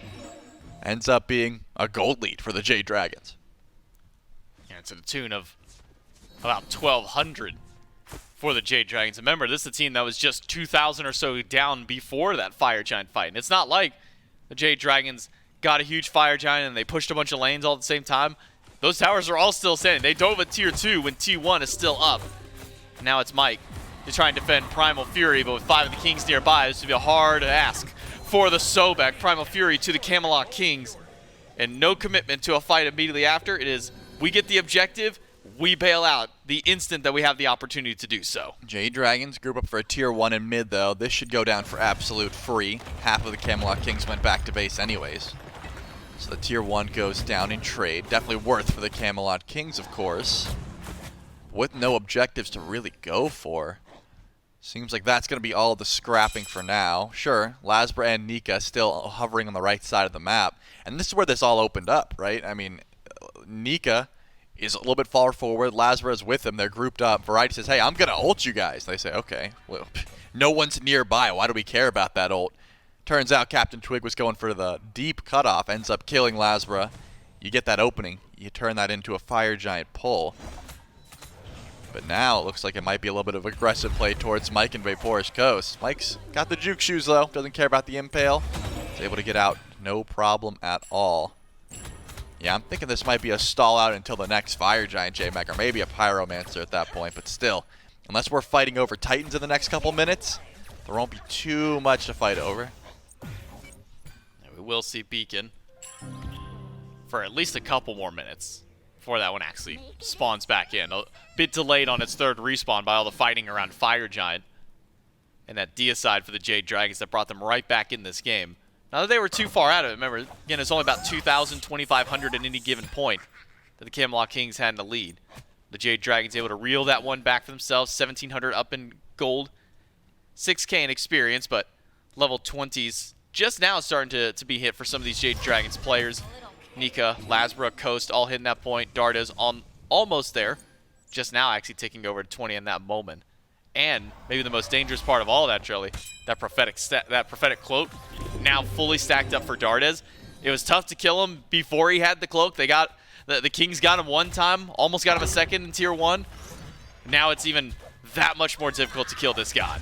ends up being a gold lead for the Jade Dragons. Yeah, to the tune of about 1,200 for the Jade Dragons. Remember, this is a team that was just 2,000 or so down before that Fire Giant fight. And it's not like the Jade Dragons got a huge Fire Giant and they pushed a bunch of lanes all at the same time. Those towers are all still standing. They dove at tier 2 when T1 is still up. Now it's Mike to try and defend Primal Fury, but with 5 of the Kings nearby, this would be a hard ask for the Sobek. Primal Fury to the Camelot Kings, and no commitment to a fight immediately after. It is, we get the objective, we bail out the instant that we have the opportunity to do so. Jade Dragons group up for a tier 1 in mid, though. This should go down for absolute free. Half of the Camelot Kings went back to base anyways. So the tier 1 goes down in trade. Definitely worth for the Camelot Kings, of course. With no objectives to really go for. Seems like that's going to be all the scrapping for now. Sure, LASBRA and Nika still hovering on the right side of the map. And this is where this all opened up, right? I mean, Nika is a little bit far forward. LASBRA is with him. They're grouped up. Variety says, hey, I'm going to ult you guys. They say, okay, well, no one's nearby. Why do we care about that ult? Turns out CaptainTwig was going for the deep cutoff. Ends up killing LASBRA. You get that opening. You turn that into a Fire Giant pull. But now it looks like it might be a little bit of aggressive play towards Mike and VaporishCoast. Mike's got the juke shoes, though. Doesn't care about the impale. He's able to get out no problem at all. Yeah, I'm thinking this might be a stall out until the next Fire Giant J-Mech, or maybe a Pyromancer at that point. But still, unless we're fighting over Titans in the next couple minutes, there won't be too much to fight over. And we will see Beacon for at least a couple more minutes before that one actually spawns back in. A bit delayed on its third respawn by all the fighting around Fire Giant. And that deicide for the Jade Dragons that brought them right back in this game. Not that they were too far out of it. Remember, again, it's only about 2,000, 2,500 at any given point that the Camelot Kings had in the lead. The Jade Dragons able to reel that one back for themselves. 1,700 up in gold. 6K in experience, but level 20s just now starting to be hit for some of these Jade Dragons players. Nika, LASBRA, Coast all hitting that point. Dardez almost there. Just now actually taking over to 20 in that moment. And maybe the most dangerous part of all of that, Trelly, that prophetic cloak now fully stacked up for Dardez. It was tough to kill him before he had the cloak. They got the Kings got him one time, almost got him a second in tier 1. Now it's even that much more difficult to kill this god.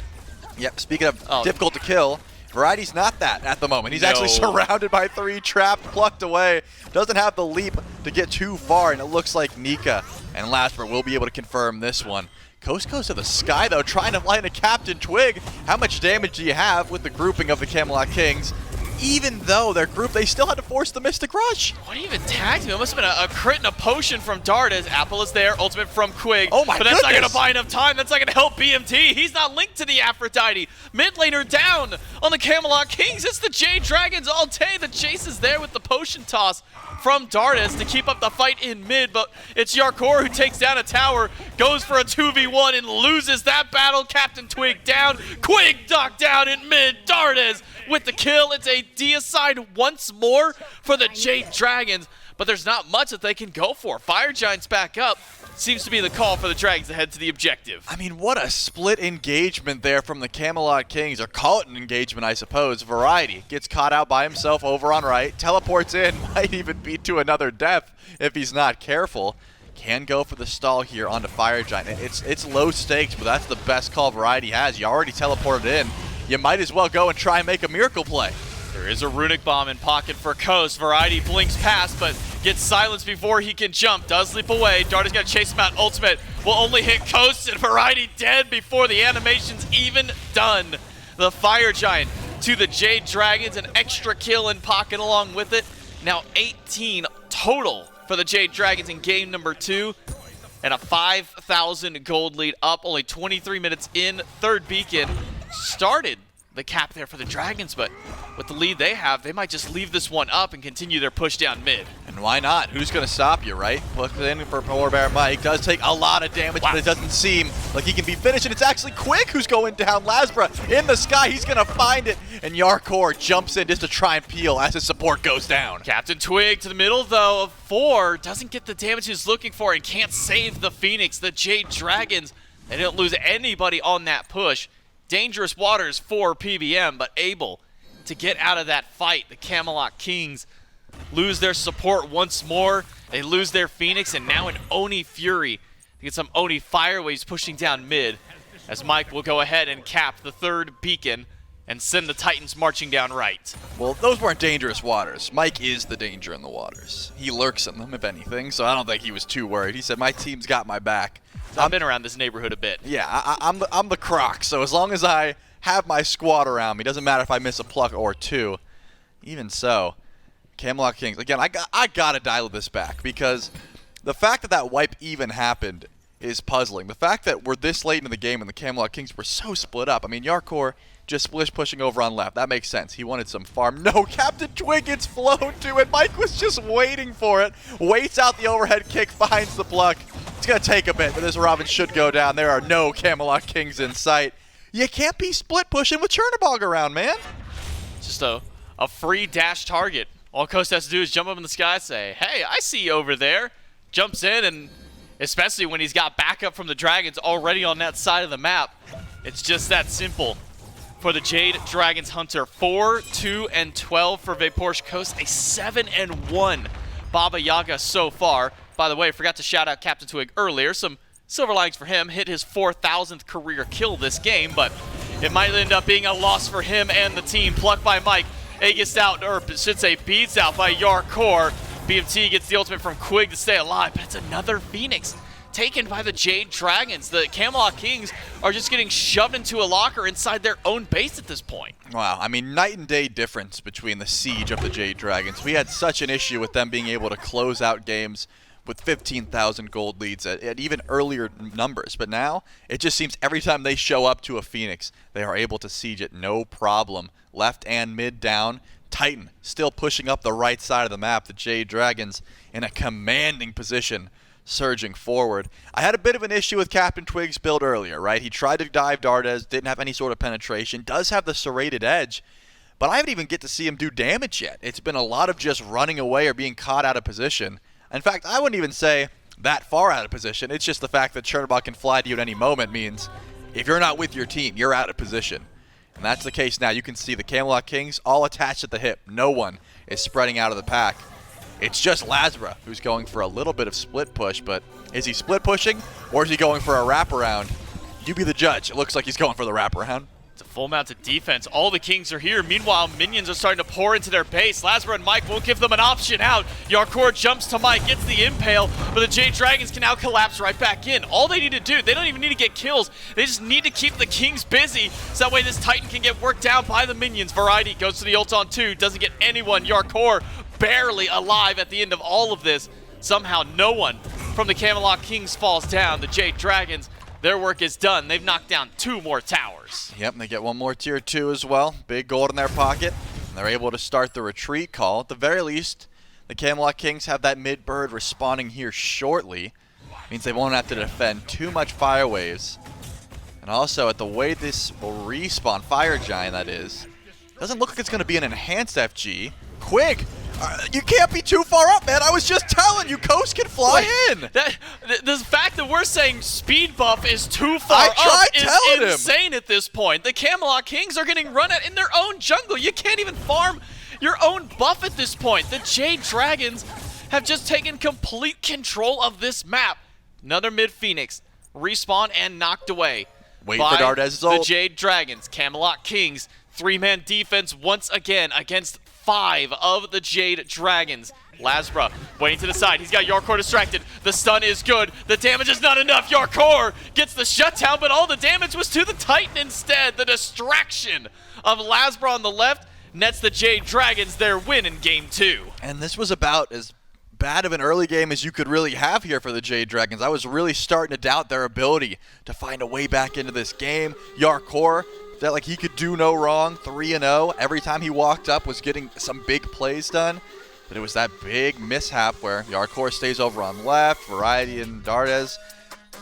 Yep, speaking of difficult to kill, Variety's not that at the moment. He's actually No. surrounded by 3, trapped, plucked away. Doesn't have the leap to get too far, and it looks like Nika and LASBRA will be able to confirm this one. Coast goes to the sky, though, trying to fly into CaptainTwig. How much damage do you have with the grouping of the Camelot Kings? Even though they're grouped, they still had to force the Mystic Rush. What even tagged him? It must have been a crit and a potion from Dardez. Apple is there, ultimate from Quig. Oh my But that's not goodness. going to buy enough time. That's not going to help BMT. He's not linked to the Aphrodite. Mid laner down on the Camelot Kings. It's the Jade Dragons all day. The chase is there with the potion toss from Dardez to keep up the fight in mid. But it's Jarcorrr who takes down a tower, goes for a 2v1 and loses that battle. CaptainTwig down. Quig knocked down in mid. Dardez with the kill. It's a deicide once more for the Jade Dragons, but there's not much that they can go for. Fire Giant's back up. Seems to be the call for the Dragons to head to the objective. I mean, what a split engagement there from the Camelot Kings, or call it an engagement, I suppose. Variety gets caught out by himself over on right, teleports in, might even beat to another death if he's not careful. Can go for the stall here onto Fire Giant. It's low stakes, but that's the best call Variety has. You already teleported in. You might as well go and try and make a miracle play. There is a runic bomb in pocket for Coast. Variety blinks past, but gets silenced before he can jump. Does leap away. Dardez got to chase him out. Ultimate will only hit Coast, and Variety dead before the animation's even done. The Fire Giant to the Jade Dragons. An extra kill in pocket along with it. Now 18 total for the Jade Dragons in game number 2. And a 5,000 gold lead up. Only 23 minutes in. Third beacon started the cap there for the Dragons, but with the lead they have, they might just leave this one up and continue their push down mid. And why not? Who's going to stop you, right? Look in for PolarBearMike. Does take a lot of damage, but it doesn't seem like he can be finished. And it's actually Quig who's going down. LASBRA in the sky. He's going to find it. And Jarcorrr jumps in just to try and peel as his support goes down. CaptainTwig to the middle, though, of 4. Doesn't get the damage he's looking for and can't save the Phoenix. The Jade Dragons, they didn't lose anybody on that push. Dangerous waters for PBM, but able to get out of that fight. The Camelot Kings lose their support once more. They lose their Phoenix, and now an Oni Fury. They get some Oni Fireways pushing down mid, as Mike will go ahead and cap the 3rd beacon and send the Titans marching down right. Well, those weren't dangerous waters. Mike is the danger in the waters. He lurks in them, if anything, so I don't think he was too worried. He said, my team's got my back. I've been around this neighborhood a bit. Yeah, I'm the Croc, so as long as I have my squad around me, doesn't matter if I miss a pluck or 2. Even so, Camelot Kings, again, I gotta dial this back, because the fact that that wipe even happened is puzzling. The fact that we're this late in the game and the Camelot Kings were so split up. I mean, Jarcorrr just splish pushing over on left. That makes sense. He wanted some farm. No, CaptainTwig gets flown to it. Mike was just waiting for it. Waits out the overhead kick, finds the pluck. It's going to take a bit, but this Robin should go down. There are no Camelot Kings in sight. You can't be split pushing with Chernobog around, man. Just a free dash target. All Coast has to do is jump up in the sky and say, hey, I see you over there. Jumps in, and especially when he's got backup from the Dragons already on that side of the map, it's just that simple. For the Jade Dragons Hunter, 4, 2, and 12 for VaporishCoast, a 7 and 1 Baba Yaga so far. By the way, I forgot to shout out CaptainTwig earlier. Some silver linings for him. Hit his 4,000th career kill this game, but it might end up being a loss for him and the team. Plucked by Mike. A gets out, or should say beats out by Jarcorrr. BMT gets the ultimate from Quig to stay alive, but it's another Phoenix taken by the Jade Dragons. The Camelot Kings are just getting shoved into a locker inside their own base at this point. Wow, I mean, night and day difference between the siege of the Jade Dragons. We had such an issue with them being able to close out games with 15,000 gold leads at even earlier numbers. But now, it just seems every time they show up to a Phoenix, they are able to siege it no problem. Left and mid down. Titan still pushing up the right side of the map. The Jade Dragons in a commanding position, surging forward. I had a bit of an issue with CaptainTwig's build earlier, right? He tried to dive Dardez, didn't have any sort of penetration, does have the serrated edge, but I haven't even get to see him do damage yet. It's been a lot of just running away or being caught out of position. In fact, I wouldn't even say that far out of position. It's just the fact that Chernobog can fly to you at any moment means if you're not with your team, you're out of position. And that's the case now. You can see the Camelot Kings all attached at the hip. No one is spreading out of the pack. It's just LASBRA who's going for a little bit of split push, but is he split pushing or is he going for a wraparound? You be the judge. It looks like he's going for the wraparound. It's a full mounted defense. All the Kings are here. Meanwhile, minions are starting to pour into their base. LASBRA and Mike won't give them an option out. Jarcorrr jumps to Mike, gets the impale, but the Jade Dragons can now collapse right back in. All they need to do, they don't even need to get kills. They just need to keep the Kings busy, so that way this Titan can get worked down by the minions. Variety goes to the ult on 2, doesn't get anyone. Jarcorrr barely alive at the end of all of this. Somehow no one from the Camelot Kings falls down. The Jade Dragons, their work is done. They've knocked down 2 more towers. Yep, and they get one more tier 2 as well. Big gold in their pocket. And they're able to start the retreat call. At the very least, the Camelot Kings have that mid bird respawning here shortly. Means they won't have to defend too much fire waves. And also, at the way this will respawn, Fire Giant that is, doesn't look like it's going to be an enhanced FG. Quig! You can't be too far up, man. I was just telling you, Coast can fly in. The fact that we're saying speed buff is too far up is insane at this point. The Camelot Kings are getting run at in their own jungle. You can't even farm your own buff at this point. The Jade Dragons have just taken complete control of this map. Another mid-Phoenix. Respawn and knocked away. Wait for Dardez's ult. The Jade Dragons. Camelot Kings. 3-man defense once again against 5 of the Jade Dragons. LASBRA waiting to the side. He's got Jarcorrr distracted. The stun is good. The damage is not enough. Jarcorrr gets the shutdown, but all the damage was to the Titan instead. The distraction of LASBRA on the left nets the Jade Dragons their win in game 2. And this was about as bad of an early game as you could really have here for the Jade Dragons. I was really starting to doubt their ability to find a way back into this game. Jarcorrr that like he could do no wrong, 3-0. Every time he walked up was getting some big plays done. But it was that big mishap where Jarcorrr stays over on left, Variety and Dardez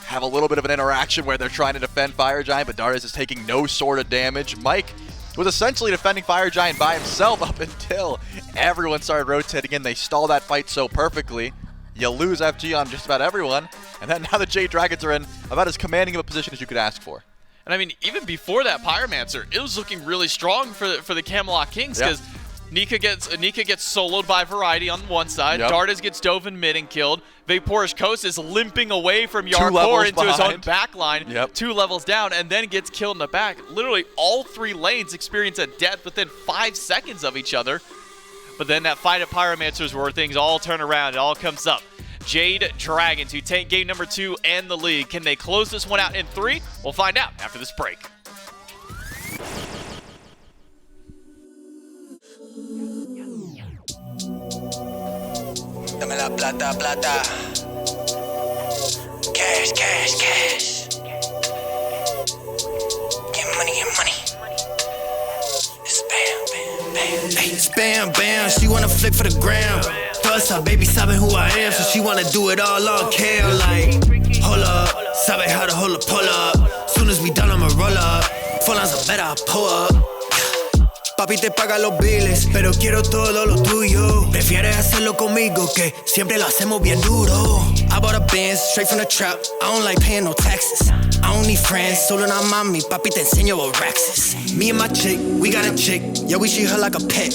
have a little bit of an interaction where they're trying to defend Fire Giant, but Dardez is taking no sort of damage. Mike was essentially defending Fire Giant by himself up until everyone started rotating in. They stalled that fight so perfectly. You lose FG on just about everyone, and then now the Jade Dragons are in about as commanding of a position as you could ask for. And I mean, even before that Pyromancer, it was looking really strong for the Camelot Kings, because Nika gets soloed by Variety on one side. Dardez gets dove in mid and killed. VaporishCoast is limping away from Jarcorrr into his own backline, 2 levels down, and then gets killed in the back. Literally all 3 lanes experience a death within 5 seconds of each other. But then that fight at Pyromancer is where things all turn around. It all comes up. Jade Dragons, who take game number 2 and the lead. Can they close this one out in 3? We'll find out after this break. Dame la plata, plata. Cash, cash, cash. Get money, get money. It's bam, bam, bam. Hey, it's bam, bam. She wanna flick for the gram. Plus, her baby sabe who I am, so she wanna do it all on cam. Like, hold up, sabe how to hold a pull up. Soon as we done, I'ma roll up. Full on some better, I pull up. Papi te paga los biles, pero quiero todo lo tuyo. Prefieres hacerlo conmigo que siempre lo hacemos bien duro. I bought a Benz straight from the trap. I don't like paying no taxes. I don't need friends, solo una mami. Papi te enseño what racks is. Me and my chick, we got a chick. Yeah, we treat her like a pet.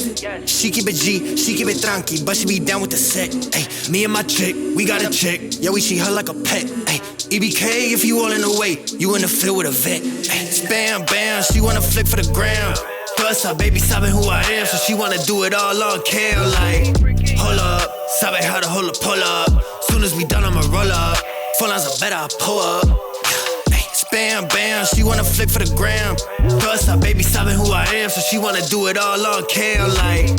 She keep it G, she keep it tranqui, but she be down with the set. Ay, me and my chick, we got a chick. Yeah, we treat her like a pet. Ay, EBK if you all in the way, you in the field with a vet. Ay, bam, bam, she wanna flick for the gram. Plus, her baby sabe who I am, so she wanna do it all on cam. Like, hold up, sabe how to hold a pull up. Soon as we done, I'ma roll up. Full lines are better, I pull up. Hey, bam, bam, she wanna flick for the gram. Plus, her baby sabe who I am, so she wanna do it all on cam. Like,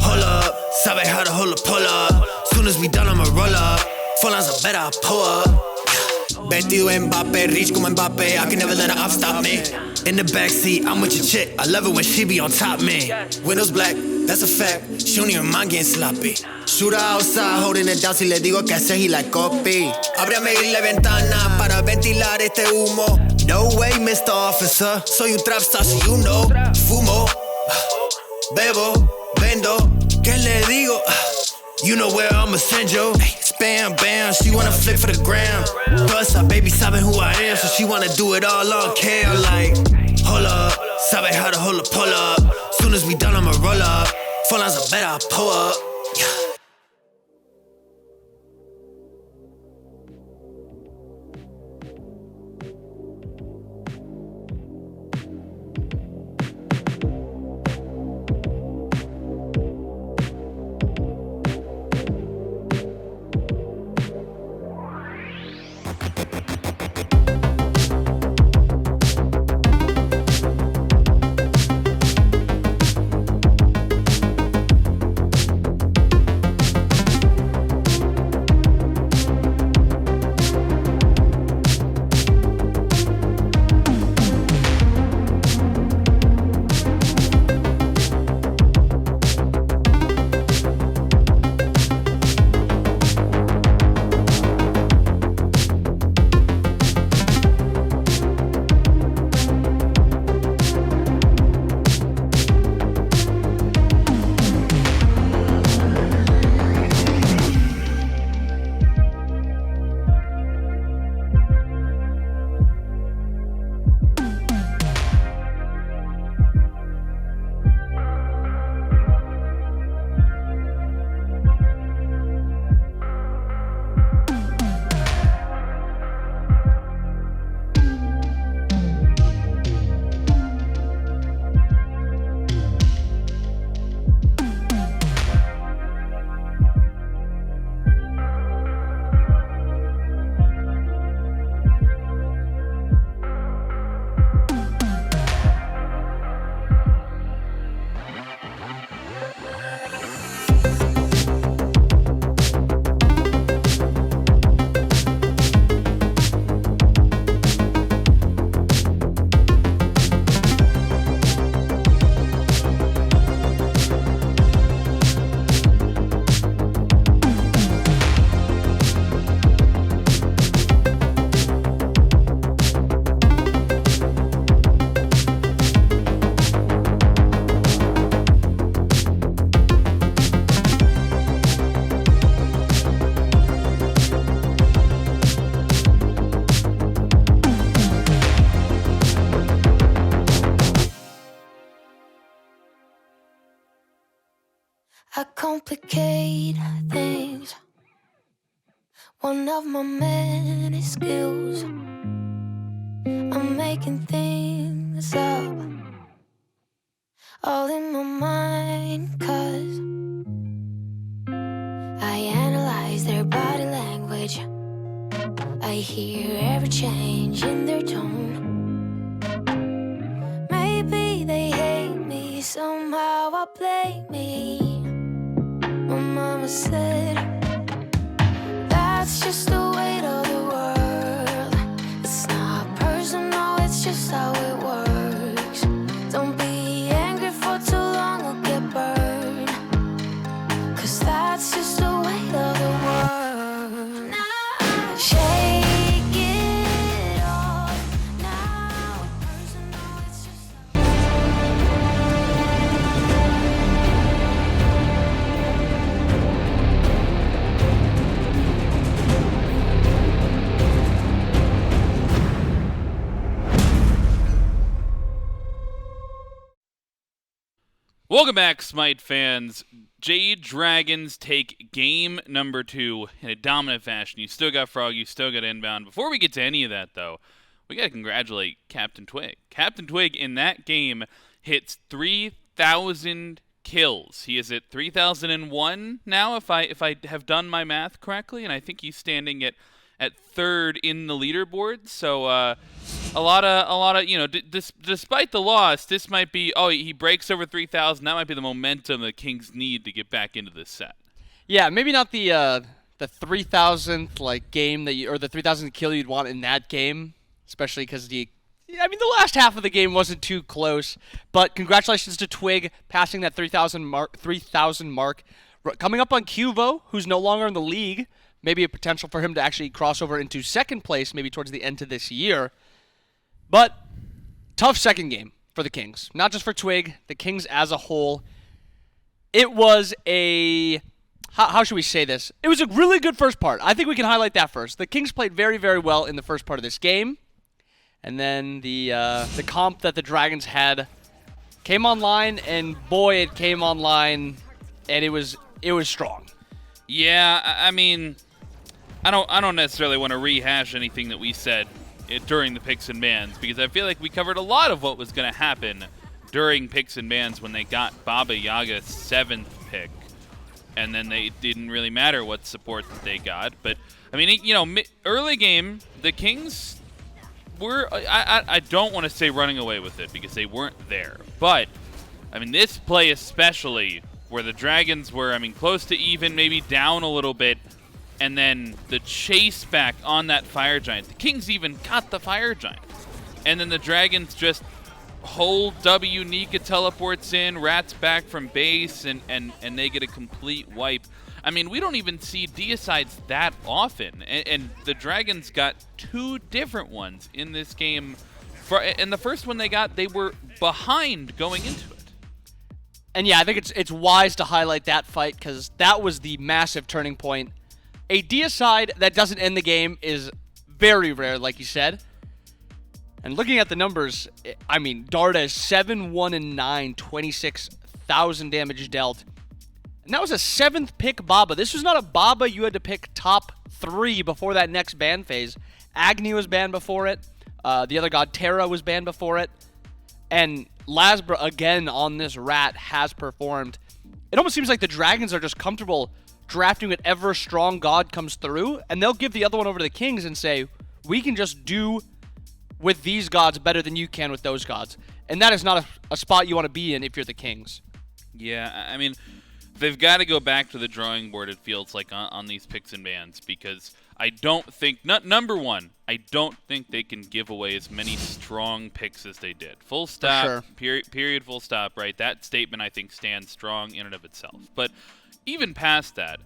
hold up, sabe how to hold a pull up. Soon as we done, I'ma roll up. Full lines are better, I pull up. Vestido Mbappe, reach como Mbappe. I can never let her off stop me. In the backseat, I'm with your chick. I love it when she be on top, man. Windows black, that's a fact. She don't even mind getting sloppy. Shooter outside, holding it down. Si le digo que hacer, he like copy. Ábrame la ventana para ventilar este humo. No way, Mr. Officer. Soy un trap star, so you know. Fumo, bebo, vendo. ¿Qué le digo? You know where I'ma send you. Bam, bam, she wanna flick for the gram. Plus, her baby sabe who I am, so she wanna do it all on cam. Like, hold up, sabe how to hold a pull up. Soon as we done, I'ma roll up. Full lines are better, I pull up. complicate things. One of my many skills. I'm making things up, all in my mind, 'cause I analyze their body language. I hear every change in their tone. Maybe they hate me, somehow I blame me. My mama said, that's just the weight of the world. It's not personal, it's just how it works. Don't be angry for too long or get burned, 'cause that's just the weight of the world. Now, shake it off. Now it's personal, it's just Welcome back, SMITE fans. Jade Dragons take game number 2 in a dominant fashion. You still got Frog, you still got Inbound. Before we get to any of that, though, we got to congratulate CaptainTwig. CaptainTwig in that game hits 3,000 kills. He is at 3,001 now, if I have done my math correctly, and I think he's standing at third in the leaderboard. So a lot of despite the loss, this might be he breaks over 3,000. That might be the momentum the Kings need to get back into this set. Yeah, maybe not the 3,000th game or the 3,000th kill you'd want in that game, especially because the last half of the game wasn't too close. But congratulations to Twig passing that 3,000 mark. Coming up on Cuvo, who's no longer in the league. Maybe a potential for him to actually cross over into second place, maybe towards the end of this year. But tough second game for the Kings. Not just for Twig, the Kings as a whole. It was how should we say this? It was a really good first part. I think we can highlight that first. The Kings played very, very well in the first part of this game. And then the comp that the Dragons had came online, and boy, it came online, and it was strong. Yeah, I mean, I don't necessarily want to rehash anything that we said during the picks and bans, because I feel like we covered a lot of what was going to happen during picks and bans when they got Baba Yaga's 7th pick, and then they didn't really matter what support that they got. But I mean, early game, the Kings were I don't want to say running away with it because they weren't there, but I mean this play especially, where the Dragons were, close to even, maybe down a little bit, and then the chase back on that Fire Giant. The Kings even got the Fire Giant. And then the Dragons just hold W, Nika teleports in, Rats back from base, and they get a complete wipe. I mean, we don't even see deicides that often, and the Dragons got 2 different ones in this game. And the first one they got, they were behind going into it. And yeah, I think it's wise to highlight that fight, because that was the massive turning point. A deicide that doesn't end the game is very rare, like you said. And looking at the numbers, I mean, Dardez 7-1-9, 26,000 damage dealt. And that was a 7th pick Baba. This was not a Baba you had to pick top 3 before that next ban phase. Agni was banned before it. The other god, Terra, was banned before it. And LASBRA, again, on this rat, has performed. It almost seems like the Dragons are just comfortable drafting whatever strong god comes through, and they'll give the other one over to the Kings and say, we can just do with these gods better than you can with those gods. And that is not a spot you want to be in if you're the Kings. Yeah, I mean, they've got to go back to the drawing board, it feels like, on these picks and bans, because I don't think, number one, I don't think they can give away as many strong picks as they did. Full stop, sure. period, full stop, right? That statement, I think, stands strong in and of itself. But even past that,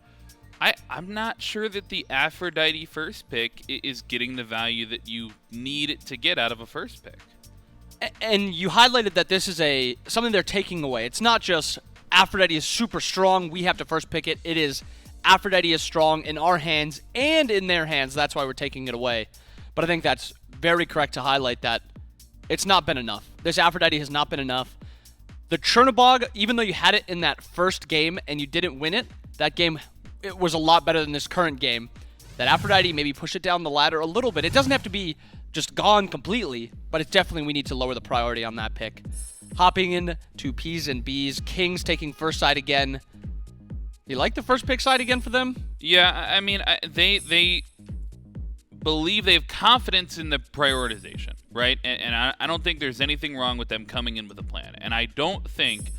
I'm not sure that the Aphrodite first pick is getting the value that you need it to get out of a first pick. And you highlighted that this is something they're taking away. It's not just Aphrodite is super strong, we have to first pick it. It is Aphrodite is strong in our hands and in their hands. That's why we're taking it away. But I think that's very correct to highlight that it's not been enough. This Aphrodite has not been enough. The Chernobog, even though you had it in that first game and you didn't win it, that game it was a lot better than this current game. That Aphrodite maybe push it down the ladder a little bit. It doesn't have to be just gone completely, but it's definitely we need to lower the priority on that pick. Hopping in to P's and B's. Kings taking first side again. You like the first pick side again for them? Yeah, I mean, they believe they have confidence in the prioritization, right? And I don't think there's anything wrong with them coming in with a plan. And I don't think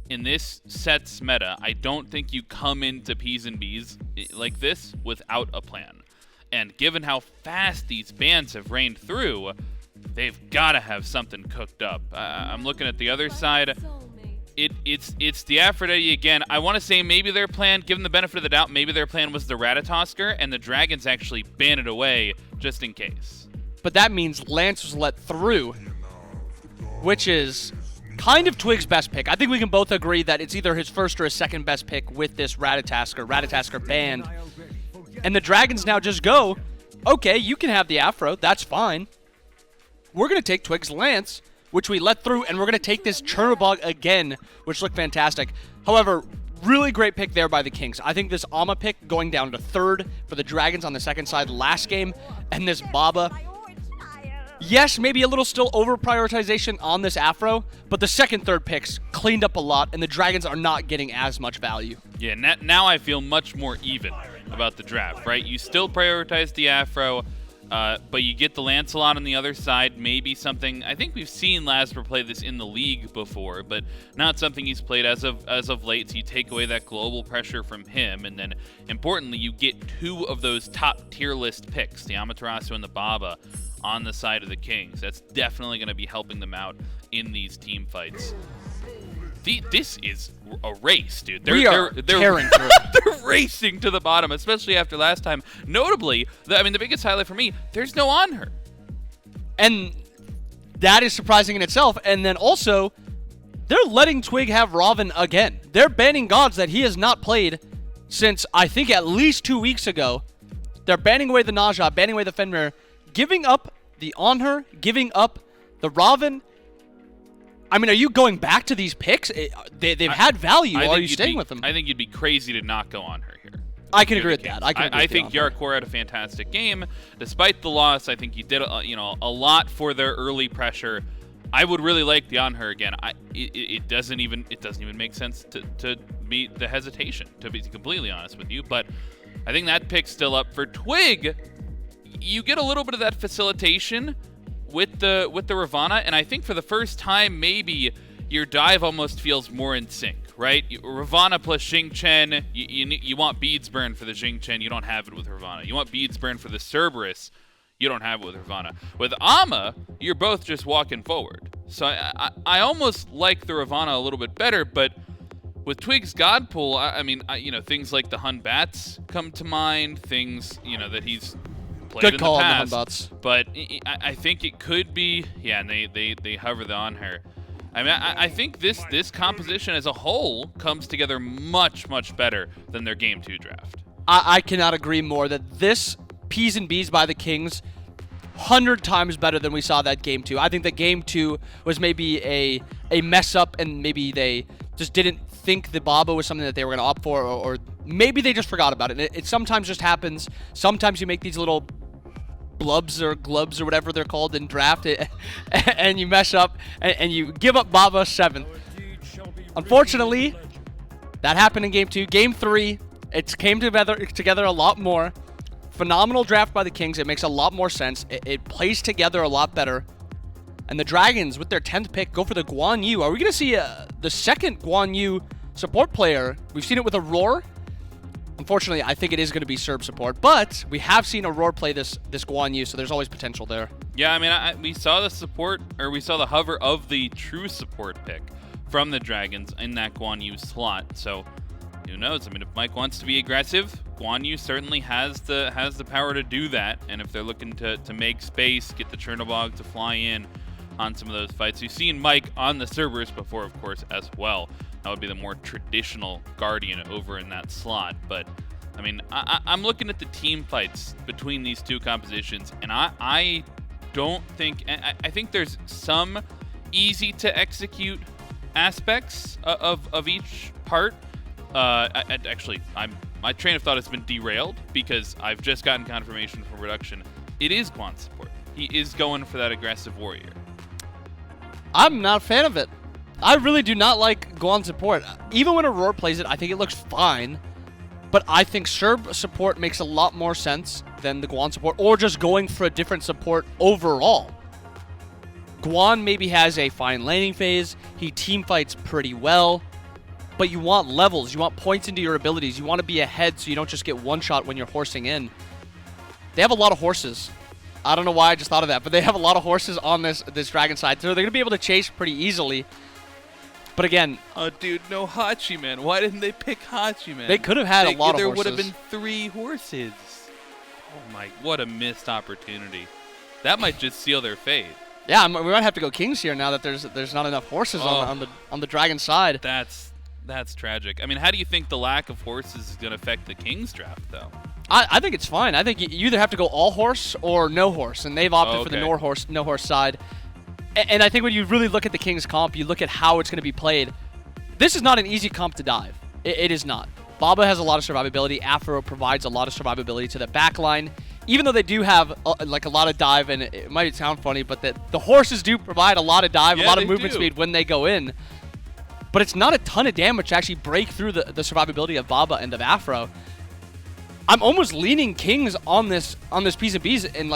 in this set's meta, I don't think you come into P's and B's like this without a plan. And given how fast these bans have rained through, they've got to have something cooked up. I'm looking at the other side. It's the Aphrodite again. I want to say maybe their plan, given the benefit of the doubt, maybe their plan was the Ratatoskr, and the Dragons actually ban it away just in case. But that means Lance was let through, which is kind of Twig's best pick. I think we can both agree that it's either his first or his second best pick with this Ratatoskr banned. And the Dragons now just go, okay, you can have the Afro, that's fine. We're going to take Twig's Lance, which we let through, and we're going to take this Chernobog again, which looked fantastic. However, really great pick there by the Kings. I think this Ama pick going down to third for the Dragons on the second side last game, and this Baba. Yes, maybe a little still over-prioritization on this Afro, but the second, third picks cleaned up a lot, and the Dragons are not getting as much value. Yeah, now I feel much more even about the draft, right? You still prioritize the Afro, but you get the Lancelot on the other side, maybe something. I think we've seen LASBRA play this in the league before, but not something he's played as of late. So you take away that global pressure from him, and then importantly, you get two of those top tier list picks, the Amaterasu and the Baba, on the side of the Kings. That's definitely going to be helping them out in these team fights. This is a race, dude. They're tearing through. They're racing to the bottom, especially after last time. Notably, the biggest highlight for me, there's no Anhur. And that is surprising in itself. And then also, they're letting Twig have Ravana again. They're banning gods that he has not played since, I think, at least 2 weeks ago. They're banning away the Naja, banning away the Fenrir, giving up the Anhur, giving up the Ravana. I mean, are you going back to these picks? They've had value. Are you staying with them? I think you'd be crazy to not go on her here. I can agree with that. I think Jarcorrr had a fantastic game. Despite the loss, I think he did a lot for their early pressure. I would really like the Anhur again. It doesn't even make sense to meet the hesitation, to be completely honest with you. But I think that pick's still up for Twig. You get a little bit of that facilitation with the Ravana, and I think for the first time, maybe your dive almost feels more in sync, right? Ravana plus Xing Chen, you want Beads Burn for the Xing Chen, you don't have it with Ravana. You want Beads Burn for the Cerberus, you don't have it with Ravana. With Ama, you're both just walking forward. So I almost like the Ravana a little bit better, but with Twig's God Pool, things like the Hun Batz come to mind, things, that he's played good in call the on past, the Batz. but I think it could be, and they hover on her. I mean, I think this composition as a whole comes together much, much better than their Game 2 draft. I cannot agree more that this P's and B's by the Kings 100 times better than we saw that Game 2. I think that Game 2 was maybe a mess up, and maybe they just didn't think the Baba was something that they were going to opt for, or maybe they just forgot about it. It sometimes just happens. Sometimes you make these little blubs or glubs or whatever they're called in draft, and you mess up, and you give up Baba 7th. Unfortunately, that happened in Game 2. Game 3, it came together a lot more. Phenomenal draft by the Kings. It makes a lot more sense. It plays together a lot better. And the Dragons, with their 10th pick, go for the Guan Yu. Are we going to see the second Guan Yu support player? We've seen it with Aurora. Unfortunately, I think it is going to be Serb support, but we have seen Aurora play this Guan Yu, so there's always potential there. Yeah, I mean, we saw the hover of the true support pick from the Dragons in that Guan Yu slot. So who knows? I mean, if Mike wants to be aggressive, Guan Yu certainly has the power to do that. And if they're looking to make space, get the Chernobog to fly in on some of those fights. We've seen Mike on the Cerberus before, of course, as well. That would be the more traditional Guardian over in that slot. But, I mean, I'm looking at the team fights between these two compositions, and I don't think... I think there's some easy-to-execute aspects of each part. Actually, my train of thought has been derailed because I've just gotten confirmation from Reduction. It is Guan support. He is going for that aggressive warrior. I'm not a fan of it. I really do not like Guan support. Even when Aurora plays it, I think it looks fine. But I think Serb support makes a lot more sense than the Guan support, or just going for a different support overall. Guan maybe has a fine laning phase. He team fights pretty well. But you want levels. You want points into your abilities. You want to be ahead so you don't just get one shot when you're horsing in. They have a lot of horses. I don't know why I just thought of that, but they have a lot of horses on this dragon side, so they're going to be able to chase pretty easily. But again... Oh, dude, no Hachiman. Why didn't they pick Hachiman? They could have had a lot of horses. There would have been 3 horses. Oh my, what a missed opportunity. That might just seal their fate. Yeah, we might have to go Kings here now that there's not enough horses on the dragon side. That's tragic. I mean, how do you think the lack of horses is going to affect the Kings draft, though? I think it's fine. I think you either have to go all horse or no horse, and they've opted for the no horse side. And I think when you really look at the Kings comp, you look at how it's going to be played. This is not an easy comp to dive. It is not. Baba has a lot of survivability. Aphro provides a lot of survivability to the backline. Even though they do have a lot of dive, and it might sound funny, but the horses do provide a lot of dive, a lot of movement speed when they go in. But it's not a ton of damage to actually break through the survivability of Baba and of Aphro. I'm almost leaning Kings on this P's and B's and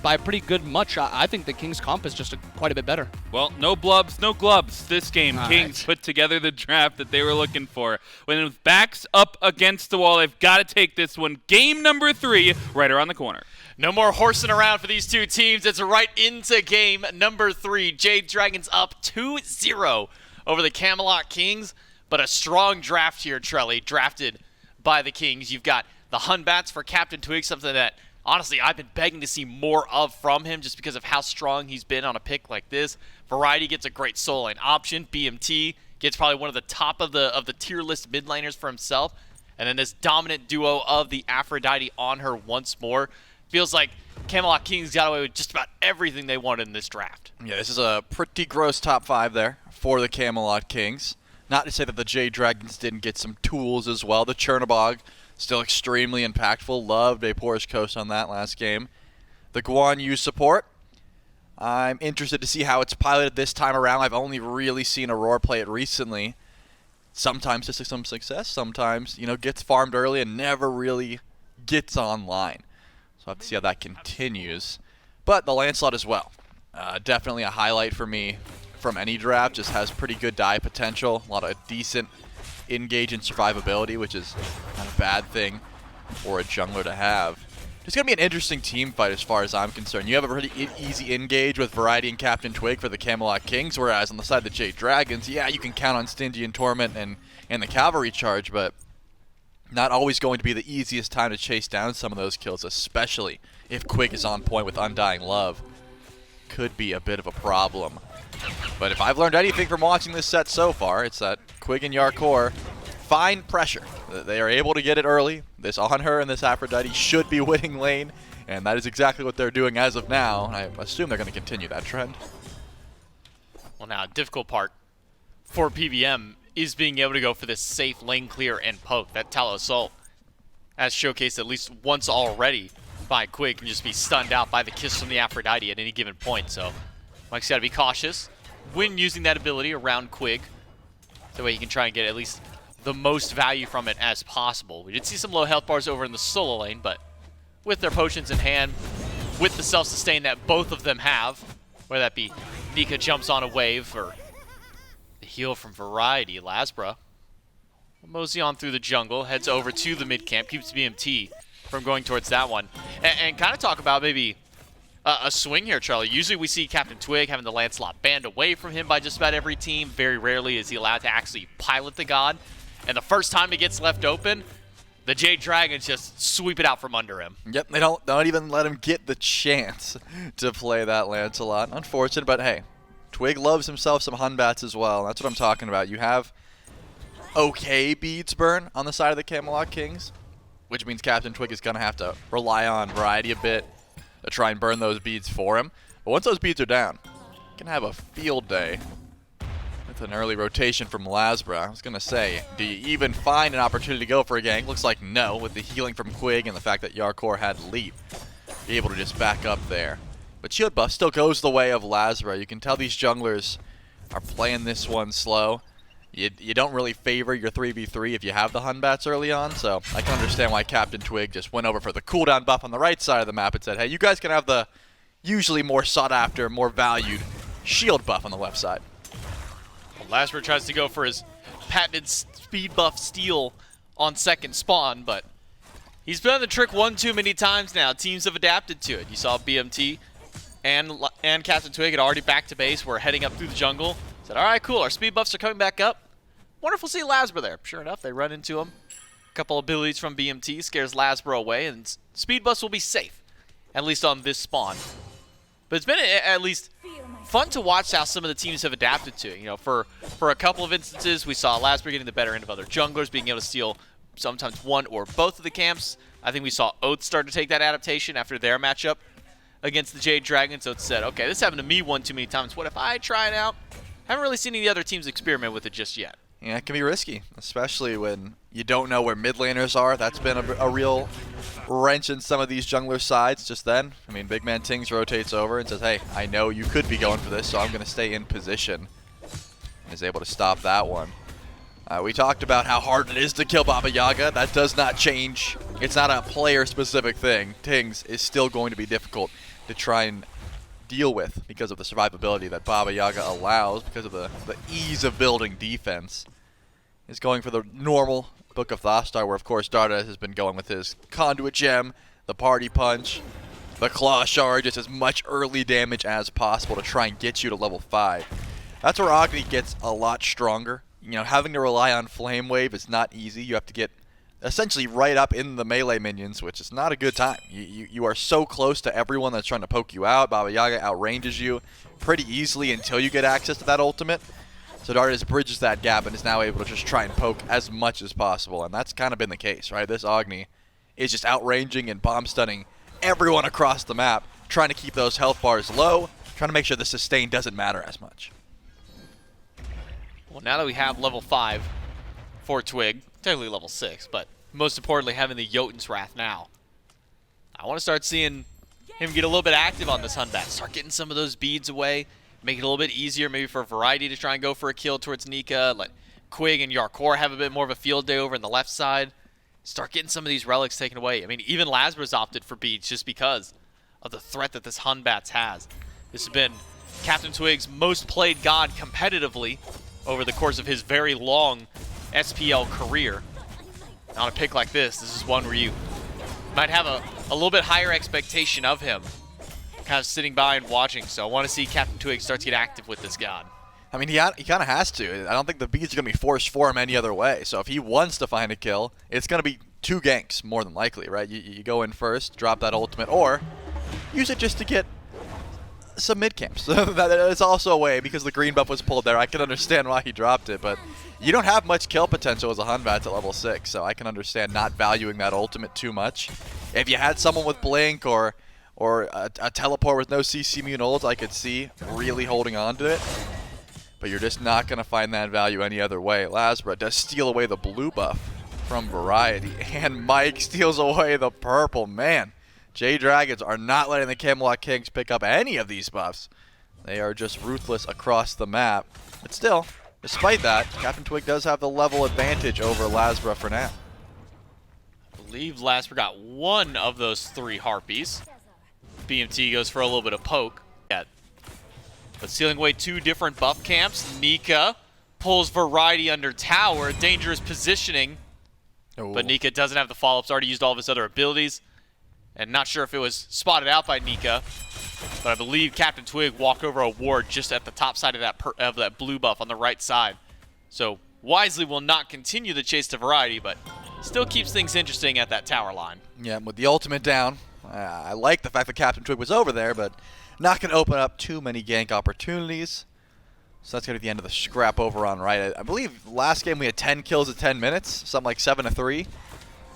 by a pretty good much. I think the Kings comp is just quite a bit better. Well, no blubs, no glubs this game. All Kings put together the draft that they were looking for. When with backs up against the wall, they've got to take this one. Game number 3 right around the corner. No more horsing around for these two teams. It's right into game number 3. Jade Dragons up 2-0 over the Camelot Kings, but a strong draft here, Trelly, drafted by the Kings. You've got the Hunbats for CaptainTwig, something that, honestly, I've been begging to see more of from him just because of how strong he's been on a pick like this. Variety gets a great solo lane option. BMT gets probably one of the top of the tier list mid laners for himself. And then this dominant duo of the Aphrodite on her once more. Feels like Camelot Kings got away with just about everything they wanted in this draft. Yeah, this is a pretty gross top 5 there for the Camelot Kings. Not to say that the Jade Dragons didn't get some tools as well. The Chernobog, still extremely impactful. Loved VaporishCoast on that last game. The Guan U support. I'm interested to see how it's piloted this time around. I've only really seen Aurora play it recently. Sometimes to some success, sometimes, gets farmed early and never really gets online. So I'll have to see how that continues. But the Lancelot as well. Definitely a highlight for me from any draft. Just has pretty good die potential. A lot of decent engage and survivability, which is not a bad thing for a jungler to have. It's going to be an interesting team fight as far as I'm concerned. You have a pretty easy engage with Variety and CaptainTwig for the Camelot Kings, whereas on the side of the Jade Dragons, yeah, you can count on Stingy and Torment and the Cavalry Charge, but not always going to be the easiest time to chase down some of those kills, especially if Quig is on point with Undying Love. Could be a bit of a problem. But if I've learned anything from watching this set so far, it's that Quig and Jarcorrr find pressure. They are able to get it early. This Anhur and this Aphrodite should be winning lane, and that is exactly what they're doing as of now. I assume they're going to continue that trend. Well, now, difficult part for PBM is being able to go for this safe lane clear and poke. That Talon Assault, as showcased at least once already by Quig, can just be stunned out by the kiss from the Aphrodite at any given point. So Mike's got to be cautious when using that ability around Quig. That way he can try and get at least the most value from it as possible. We did see some low health bars over in the solo lane, but with their potions in hand, with the self-sustain that both of them have, whether that be Nika jumps on a wave or the heal from Variety, LASBRA, mosey on through the jungle, heads over to the mid camp, keeps BMT from going towards that one. And kind of talk about maybe a swing here, Charlie. Usually we see CaptainTwig having the Lancelot banned away from him by just about every team. Very rarely is he allowed to actually pilot the god. And the first time it gets left open, the Jade Dragons just sweep it out from under him. Yep, they don't even let him get the chance to play that Lancelot. Unfortunate, but hey, Twig loves himself some Hunbats as well. That's what I'm talking about. You have okay beads burn on the side of the Camelot Kings, which means CaptainTwig is going to have to rely on Variety a bit to try and burn those beads for him. But once those beads are down, you can have a field day With an early rotation from LASBRA, I was going to say, do you even find an opportunity to go for a gank? Looks like no, with the healing from Quig and the fact that Jarcorrr had leap. Be able to just back up there. But shield buff still goes the way of LASBRA. You can tell these junglers are playing this one slow. You don't really favor your 3v3 if you have the Hunbats early on, so I can understand why CaptainTwig just went over for the cooldown buff on the right side of the map and said, hey, you guys can have the usually more sought after, more valued shield buff on the left side. LASBRA tries to go for his patented speed buff steal on second spawn, but he's done the trick one too many times now. Teams have adapted to it. You saw BMT and CaptainTwig had already back to base. We're heading up through the jungle. Said, all right, cool. Our speed buffs are coming back up. Wonder if we'll see LASBRA there. Sure enough, they run into him. A couple abilities from BMT scares LASBRA away, and speed buffs will be safe, at least on this spawn. But it's been at least fun to watch how some of the teams have adapted to it. You know, for a couple of instances, we saw LASBRA getting the better end of other junglers, being able to steal sometimes one or both of the camps. I think we saw Oath start to take that adaptation after their matchup against the Jade Dragons. Oath said, okay, this happened to me one too many times. What if I try it out? Haven't really seen any other teams experiment with it just yet. Yeah, it can be risky, especially when you don't know where mid laners are. That's been a real wrench in some of these jungler sides just then. I mean, BigManTingz rotates over and says, hey, I know you could be going for this, so I'm going to stay in position. And is able to stop that one. We talked about how hard it is to kill Baba Yaga. That does not change. It's not a player-specific thing. Tings is still going to be difficult to try and deal with because of the survivability that Baba Yaga allows, because of the ease of building defense. Is going for the normal Book of Thastar, where of course Dardez has been going with his Conduit Gem, the Party Punch, the Claw Shard, just as much early damage as possible to try and get you to level 5. That's where Agni gets a lot stronger. You know, having to rely on Flame Wave is not easy. You have to get essentially right up in the melee minions, which is not a good time. You are so close to everyone that's trying to poke you out. Baba Yaga outranges you pretty easily until you get access to that ultimate. So Dardez bridges that gap and is now able to just try and poke as much as possible, and that's kind of been the case, right? This Agni is just outranging and bomb stunning everyone across the map, trying to keep those health bars low, trying to make sure the sustain doesn't matter as much. Well, now that we have level 5 for Twig, technically level 6, but most importantly having the Jotun's Wrath now, I want to start seeing him get a little bit active on this Hunbat, start getting some of those beads away, make it a little bit easier maybe for Variety to try and go for a kill towards Nika, let Quig and Jarcorrr have a bit more of a field day over in the left side, start getting some of these relics taken away. I mean, even LASBRA's opted for beads just because of the threat that this Hunbats has. This has been CaptainTwig's most played god competitively over the course of his very long SPL career. On a pick like this is one where you might have a little bit higher expectation of him, kind of sitting by and watching. So I want to see CaptainTwig start to get active with this god. I mean, he kind of has to. I don't think the beads are going to be forced for him any other way. So if he wants to find a kill, it's going to be 2 ganks, more than likely, right? You go in first, drop that ultimate, or use it just to get some mid camps. That is also a way, because the green buff was pulled there. I can understand why he dropped it, but you don't have much kill potential as a Hunbat at level 6, so I can understand not valuing that ultimate too much. If you had someone with Blink or a teleport with no CC immune ult, I could see really holding on to it. But you're just not going to find that value any other way. LASBRA does steal away the blue buff from Variety, and Mike steals away the purple. Man, Jade Dragons are not letting the Camelot Kings pick up any of these buffs. They are just ruthless across the map. But still, despite that, CaptainTwig does have the level advantage over LASBRA for now. I believe LASBRA got one of those 3 Harpies. BMT goes for a little bit of poke. But sealing away 2 different buff camps. Nika pulls Variety under tower. Dangerous positioning. Ooh. But Nika doesn't have the follow-ups. Already used all of his other abilities. And not sure if it was spotted out by Nika. But I believe CaptainTwig walked over a ward just at the top side of that blue buff on the right side. So wisely will not continue the chase to Variety, but still keeps things interesting at that tower line. Yeah, with the ultimate down, I like the fact that CaptainTwig was over there, but not going to open up too many gank opportunities. So that's going to be the end of the scrap over on right. I believe last game we had 10 kills at 10 minutes, something like 7-3.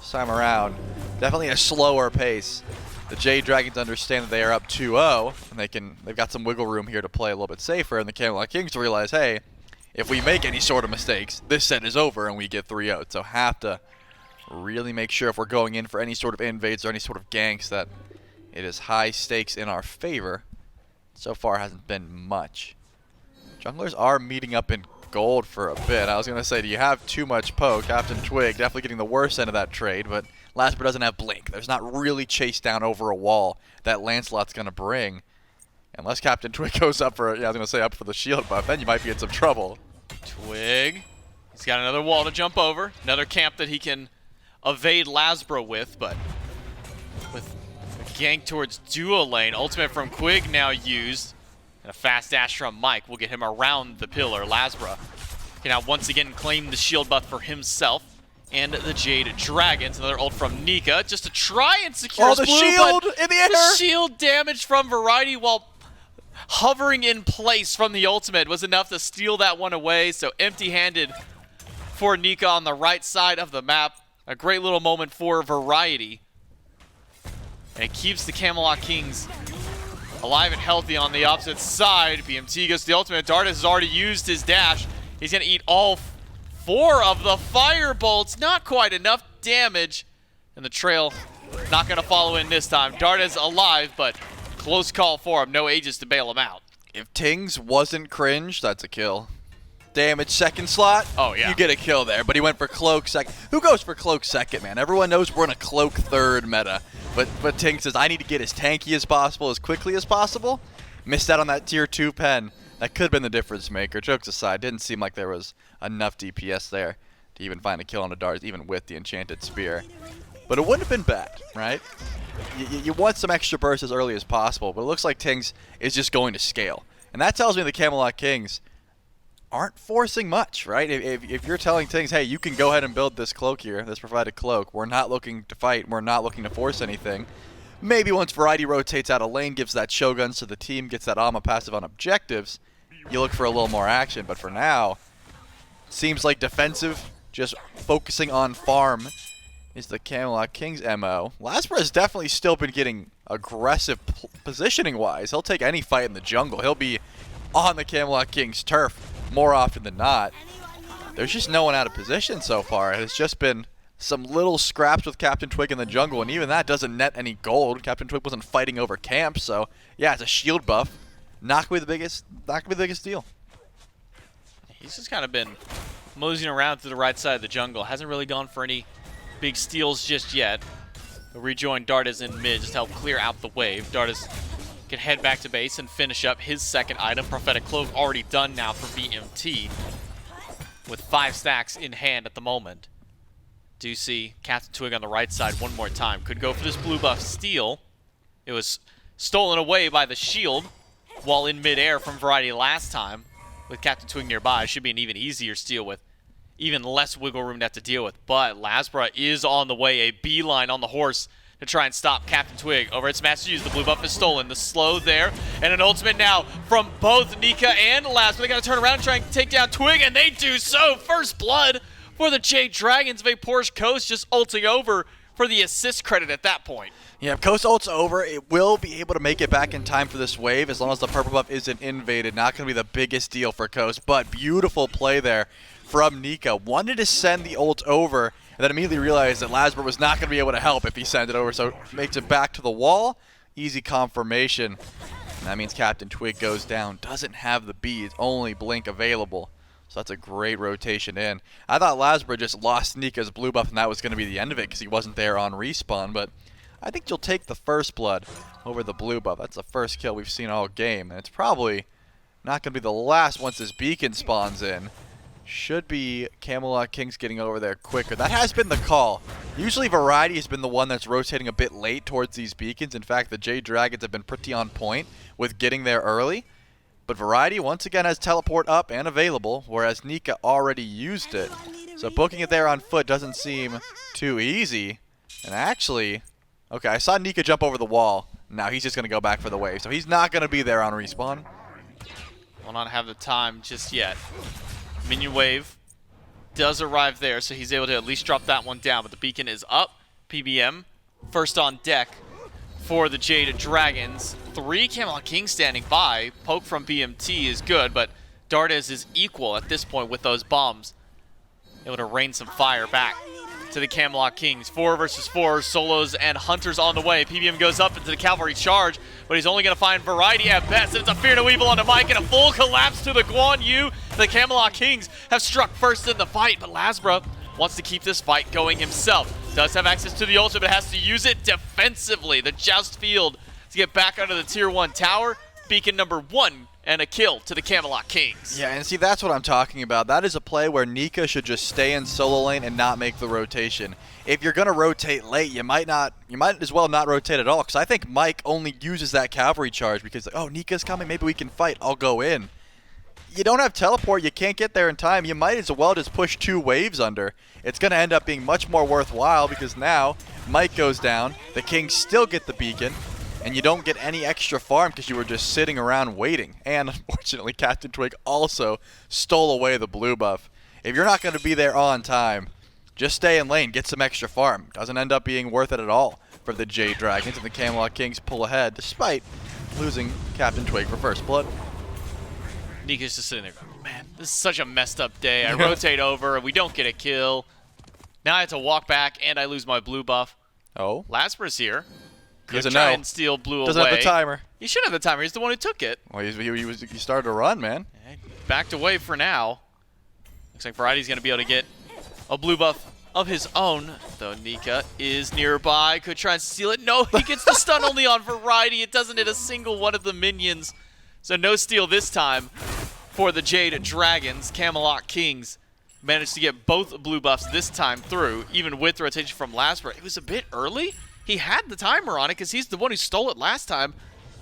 This time around, definitely a slower pace. The Jade Dragons understand that they are up 2-0, and they've got some wiggle room here to play a little bit safer, and the Camelot Kings realize, hey, if we make any sort of mistakes, this set is over and we get 3-0. So have to really make sure if we're going in for any sort of invades or any sort of ganks that it is high stakes in our favor. So far hasn't been much. Junglers are meeting up in gold for a bit. I was going to say, do you have too much poke? CaptainTwig definitely getting the worst end of that trade, but LASBRA doesn't have blink. There's not really chase down over a wall that Lancelot's going to bring. Unless CaptainTwig goes up for, yeah, I was going to say up for the shield buff, then you might be in some trouble. Twig. He's got another wall to jump over. Another camp that he can evade LASBRA with, but with a gank towards dual lane. Ultimate from Quig now used. And a fast dash from Mike will get him around the pillar. LASBRA can now once again claim the shield buff for himself and the Jade Dragons. Another ult from Nika just to try and secure his the blue, shield but in the air! The shield damage from Variety while hovering in place from the ultimate was enough to steal that one away. So empty-handed for Nika on the right side of the map. A great little moment for Variety. And it keeps the Camelot Kings alive and healthy on the opposite side. BMT goes to the ultimate. Dardez has already used his dash. He's going to eat all 4 of the fire bolts. Not quite enough damage. And the trail not going to follow in this time. Dardez alive, but close call for him. No Aegis to bail him out. If Tingz wasn't cringe, that's a kill. Damage second slot, oh yeah, you get a kill there. But he went for cloak second. Who goes for cloak second, man? Everyone knows we're in a cloak third meta. But Tingz says, I need to get as tanky as possible, as quickly as possible. Missed out on that tier 2 pen. That could have been the difference maker. Jokes aside, didn't seem like there was enough DPS there to even find a kill on a Dardez, even with the enchanted spear. But it wouldn't have been bad, right? You want some extra bursts as early as possible, but it looks like Tingz is just going to scale. And that tells me the Camelot Kings aren't forcing much, right? If you're telling Tingz, hey, you can go ahead and build this cloak here, this provided cloak, we're not looking to fight, we're not looking to force anything. Maybe once Variety rotates out of lane, gives that Shoguns to the team, gets that Ama passive on objectives, you look for a little more action. But for now, seems like defensive, just focusing on farm is the Camelot Kings MO. LASBRA has definitely still been getting aggressive positioning-wise. He'll take any fight in the jungle. He'll be on the Camelot Kings turf more often than not. There's just no one out of position so far. It has just been some little scraps with CaptainTwig in the jungle, and even that doesn't net any gold. CaptainTwig wasn't fighting over camps, so yeah, it's a shield buff. Not gonna be the biggest deal. He's just kind of been moseying around to the right side of the jungle. Hasn't really gone for any big steals just yet. He'll rejoin Dardez in mid just to help clear out the wave. Dardez can head back to base and finish up his second item. Prophetic Cloak already done now for BMT with 5 stacks in hand at the moment. Do see CaptainTwig on the right side one more time. Could go for this blue buff steal. It was stolen away by the shield while in midair from Variety last time. With CaptainTwig nearby, it should be an even easier steal with even less wiggle room to have to deal with. But LASBRA is on the way, a beeline on the horse to try and stop CaptainTwig. Over its Master Use, the blue buff is stolen. The slow there, and an ultimate now from both Nika and LASBRA. They gotta turn around and try and take down Twig, and they do so. First blood for the Jade Dragons. VaporishCoast just ulting over for the assist credit at that point. Yeah, if Coast ult's over, it will be able to make it back in time for this wave as long as the purple buff isn't invaded. Not going to be the biggest deal for Coast, but beautiful play there from Nika. Wanted to send the ult over and then immediately realized that LASBRA was not going to be able to help if he sent it over, so makes it back to the wall. Easy confirmation. And that means CaptainTwig goes down. Doesn't have the beads, only blink available. So that's a great rotation in. I thought LASBRA just lost Nika's blue buff and that was going to be the end of it because he wasn't there on respawn, but I think you'll take the first blood over the blue buff. That's the first kill we've seen all game, and it's probably not going to be the last once this beacon spawns in. Should be Camelot Kings getting over there quicker. That has been the call. Usually Variety has been the one that's rotating a bit late towards these beacons. In fact, the Jade Dragons have been pretty on point with getting there early. But Variety once again has teleport up and available, whereas Nika already used it. So booking it there on foot doesn't seem too easy. And actually, okay, I saw Nika jump over the wall. Now he's just going to go back for the wave. So he's not going to be there on respawn. Will not have the time just yet. Minion wave does arrive there, so he's able to at least drop that one down. But the beacon is up. PBM first on deck for the Jade Dragons. 3 Camelot Kings standing by. Poke from BMT is good, but Dardez is equal at this point with those bombs. Able to rain some fire back to the Camelot Kings. 4 versus 4, solos and hunters on the way. PBM goes up into the cavalry charge, but he's only going to find variety at best. And it's a Fear No Evil onto Mike and a full collapse to the Guan Yu. The Camelot Kings have struck first in the fight, but LASBRA wants to keep this fight going himself. Does have access to the ultimate, but has to use it defensively. The Joust Field to get back under the tier 1 tower. Beacon number 1 and a kill to the Camelot Kings. Yeah, and see, that's what I'm talking about. That is a play where Nika should just stay in solo lane and not make the rotation. If you're going to rotate late, you might as well not rotate at all, because I think Mike only uses that cavalry charge because, oh, Nika's coming, maybe we can fight, I'll go in. You don't have teleport, you can't get there in time, you might as well just push 2 waves under. It's going to end up being much more worthwhile because now Mike goes down, the Kings still get the beacon, and you don't get any extra farm because you were just sitting around waiting. And unfortunately, CaptainTwig also stole away the blue buff. If you're not going to be there on time, just stay in lane, get some extra farm. Doesn't end up being worth it at all for the Jade Dragons, and the Camelot Kings pull ahead despite losing CaptainTwig for first blood. Nika's just sitting there going, man, this is such a messed up day. I rotate over, we don't get a kill. Now I have to walk back, and I lose my blue buff. Oh. LASBRA's here. Could Doesn't try know. and steal blue away. Doesn't have the timer. He should have the timer. He's the one who took it. Well, he started to run, man. Backed away for now. Looks like Variety's going to be able to get a blue buff of his own, though Nika is nearby. Could try and steal it. No, he gets the stun only on Variety. It doesn't hit a single one of the minions. So no steal this time for the Jade Dragons. Camelot Kings managed to get both blue buffs this time through, even with rotation from LASBRA. It was a bit early. He had the timer on it because he's the one who stole it last time.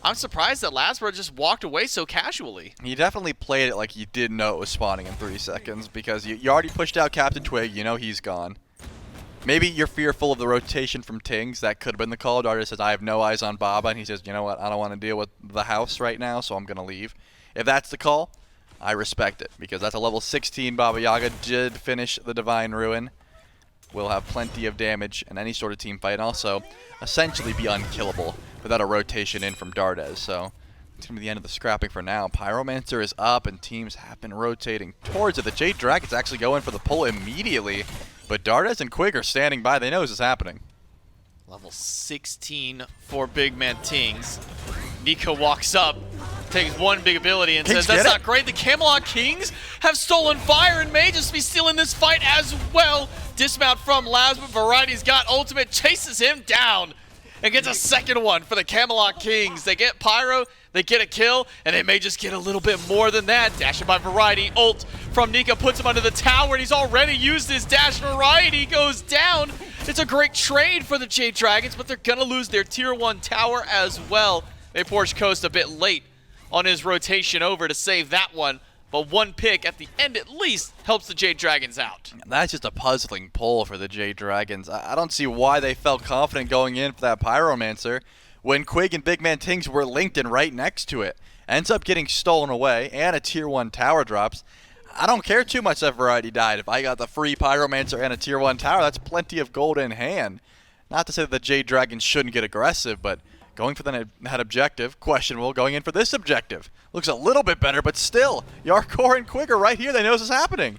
I'm surprised that LASBRA just walked away so casually. He definitely played it like you didn't know it was spawning in 3 seconds because you already pushed out CaptainTwig. You know he's gone. Maybe you're fearful of the rotation from Tingz. That could have been the call. Dardez says, I have no eyes on Baba. And he says, you know what? I don't want to deal with the house right now, so I'm going to leave. If that's the call, I respect it because that's a level 16 Baba Yaga. Did finish the Divine Ruin. Will have plenty of damage in any sort of team fight and also essentially be unkillable without a rotation in from Dardez. So it's going to be the end of the scrapping for now. Pyromancer is up and teams have been rotating towards it. The Jade Dragons actually go in for the pull immediately, but Dardez and Quig are standing by. They know this is happening. Level 16 for BigManTingz. Nika walks up, takes one big ability and says, that's not great. The Camelot Kings have stolen fire and may just be stealing this fight as well. Dismount from LASBRA. Variety's got ultimate, chases him down and gets a second one for the Camelot Kings. They get Pyro, they get a kill, and they may just get a little bit more than that. Dashing by Variety, ult from Nika puts him under the tower, and he's already used his dash. Variety goes down. It's a great trade for the Jade Dragons, but they're going to lose their tier 1 tower as well. VaporishCoast a bit late on his rotation over to save that one, but one pick at the end at least helps the Jade Dragons out. That's just a puzzling pull for the Jade Dragons. I don't see why they felt confident going in for that Pyromancer when Quig and BigManTingz were linked and right next to it. Ends up getting stolen away and a tier 1 tower drops. I don't care too much that Variety died. If I got the free Pyromancer and a tier 1 tower, that's plenty of gold in hand. Not to say that the Jade Dragons shouldn't get aggressive, but going for that objective, questionable. Going in for this objective. Looks a little bit better, but still, Jarcorrr and Quig are right here. They know this is happening.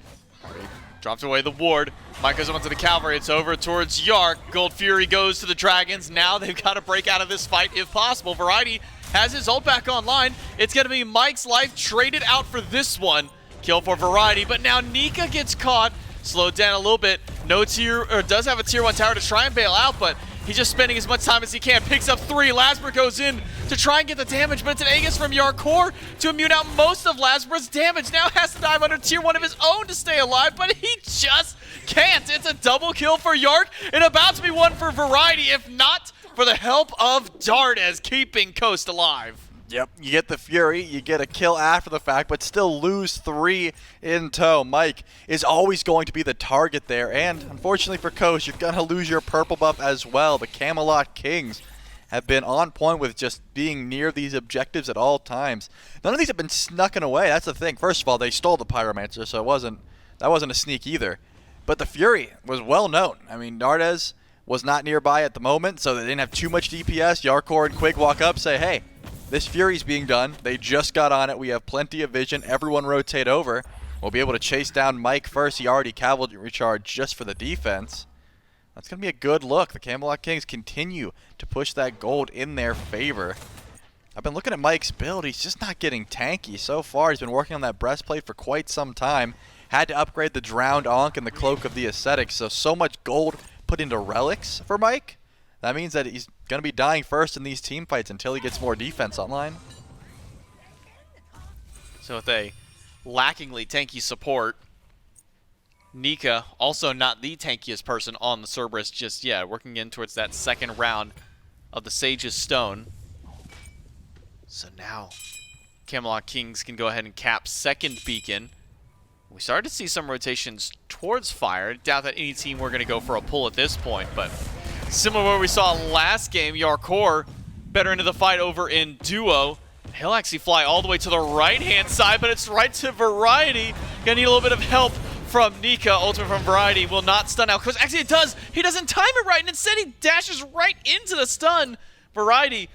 Drops away the ward. Mike goes onto the cavalry. It's over towards Yark. Gold Fury goes to the Dragons. Now they've got to break out of this fight if possible. Variety has his ult back online. It's going to be Mike's life traded out for this one. Kill for Variety, but now Nika gets caught. Slowed down a little bit. Does have a tier 1 tower to try and bail out, but he's just spending as much time as he can. Picks up 3. LASBRA goes in to try and get the damage, but it's an Aegis from Jarcorrr to immune out most of LASBRA's damage. Now has to dive under tier 1 of his own to stay alive, but he just can't. It's a double kill for Yark and about to be one for Variety, if not for the help of Dardez keeping Coast alive. Yep, you get the Fury, you get a kill after the fact, but still lose 3 in tow. Mike is always going to be the target there, and unfortunately for Coast, you're going to lose your purple buff as well. The Camelot Kings have been on point with just being near these objectives at all times. None of these have been snucken away, that's the thing. First of all, they stole the Pyromancer, so that wasn't a sneak either. But the Fury was well known. I mean, Dardez was not nearby at the moment, so they didn't have too much DPS. Jarcorrr and Quig walk up, say, hey, This Fury's being done. They just got on it. We have plenty of vision. Everyone rotate over. We'll be able to chase down Mike first. He already cavalry charged just for the defense. That's going to be a good look. The Camelot Kings continue to push that gold in their favor. I've been looking at Mike's build. He's just not getting tanky so far. He's been working on that breastplate for quite some time. Had to upgrade the Drowned Ankh and the Cloak of the Ascetics. So much gold put into relics for Mike. That means that he's going to be dying first in these team fights until he gets more defense online. So with a lackingly tanky support, Nika, also not the tankiest person on the Cerberus just yet, working in towards that second round of the Sage's Stone. So now, Camelot Kings can go ahead and cap second beacon. We started to see some rotations towards fire. Doubt that any team were going to go for a pull at this point, but similar to what we saw last game, Jarcorrr better into the fight over in duo. He'll actually fly all the way to the right-hand side, but it's right to Variety. Gonna need a little bit of help from Nika. Ultimate from Variety will not stun out, because actually it does. He doesn't time it right, and instead he dashes right into the stun. Variety